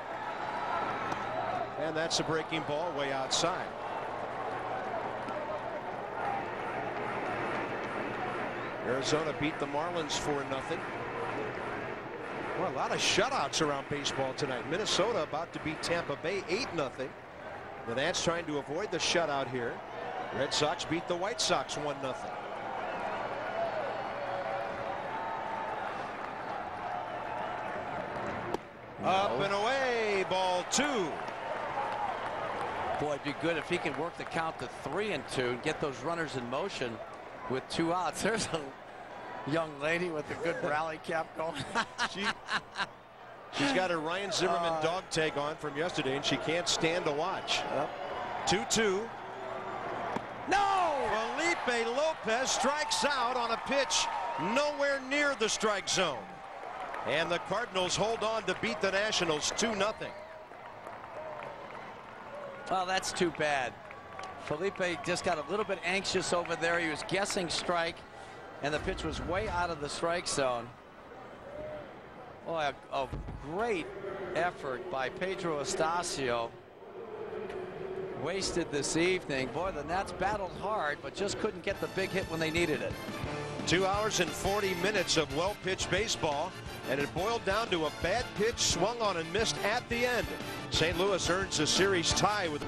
And that's a breaking ball way outside. Arizona beat the Marlins 4-0. Well, a lot of shutouts around baseball tonight. Minnesota about to beat Tampa Bay 8-0. The Nats trying to avoid the shutout here. Red Sox beat the White Sox 1-0. Up and away, ball 2. Boy, it'd be good if he can work the count to 3-2 and get those runners in motion with 2 outs. There's a young lady with a good rally cap going. She's got her Ryan Zimmerman dog tag on from yesterday, and she can't stand to watch. 2-2. No! Felipe Lopez strikes out on a pitch nowhere near the strike zone. And the Cardinals hold on to beat the Nationals 2-0. Well, that's too bad. Felipe just got a little bit anxious over there. He was guessing strike, and the pitch was way out of the strike zone. Boy, a great effort by Pedro Estacio. Wasted this evening. Boy, the Nats battled hard, but just couldn't get the big hit when they needed it. 2 hours and 40 minutes of well-pitched baseball, and it boiled down to a bad pitch swung on and missed at the end. St. Louis earns a series tie with,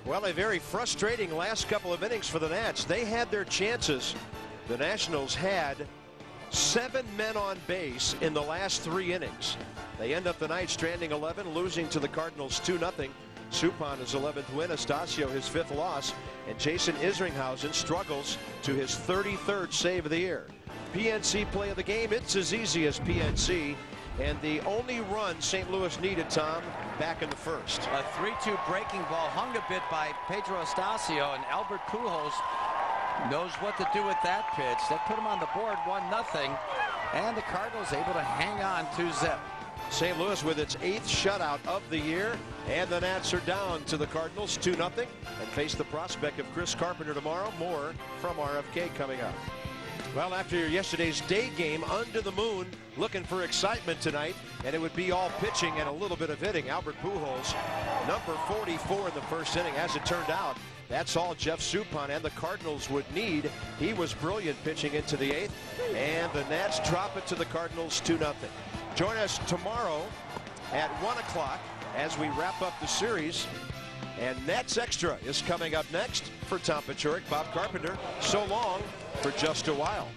well, a very frustrating last couple of innings for the Nats. They had their chances. The Nationals had 7 men on base in the last 3 innings. They end up the night stranding 11, losing to the Cardinals 2-0. Suppan his 11th win, Estacio his 5th loss, and Jason Isringhausen struggles to his 33rd save of the year. PNC play of the game, it's as easy as PNC, and the only run St. Louis needed, Tom, back in the first. A 3-2 breaking ball hung a bit by Pedro Estacio, and Albert Pujols knows what to do with that pitch. That put him on the board 1-0, and the Cardinals able to hang on 2-0. St. Louis with its 8th shutout of the year, and the Nats are down to the Cardinals 2-0 and face the prospect of Chris Carpenter tomorrow. More from RFK coming up. Well, after yesterday's day game, under the moon, looking for excitement tonight, and it would be all pitching and a little bit of hitting. Albert Pujols, number 44 in the first inning. As it turned out, that's all Jeff Suppan and the Cardinals would need. He was brilliant pitching into the 8th, and the Nats drop it to the Cardinals 2-0. Join us tomorrow at 1 o'clock as we wrap up the series. And Nats Extra is coming up next. For Tom Paciorek, Bob Carpenter, so long for just a while.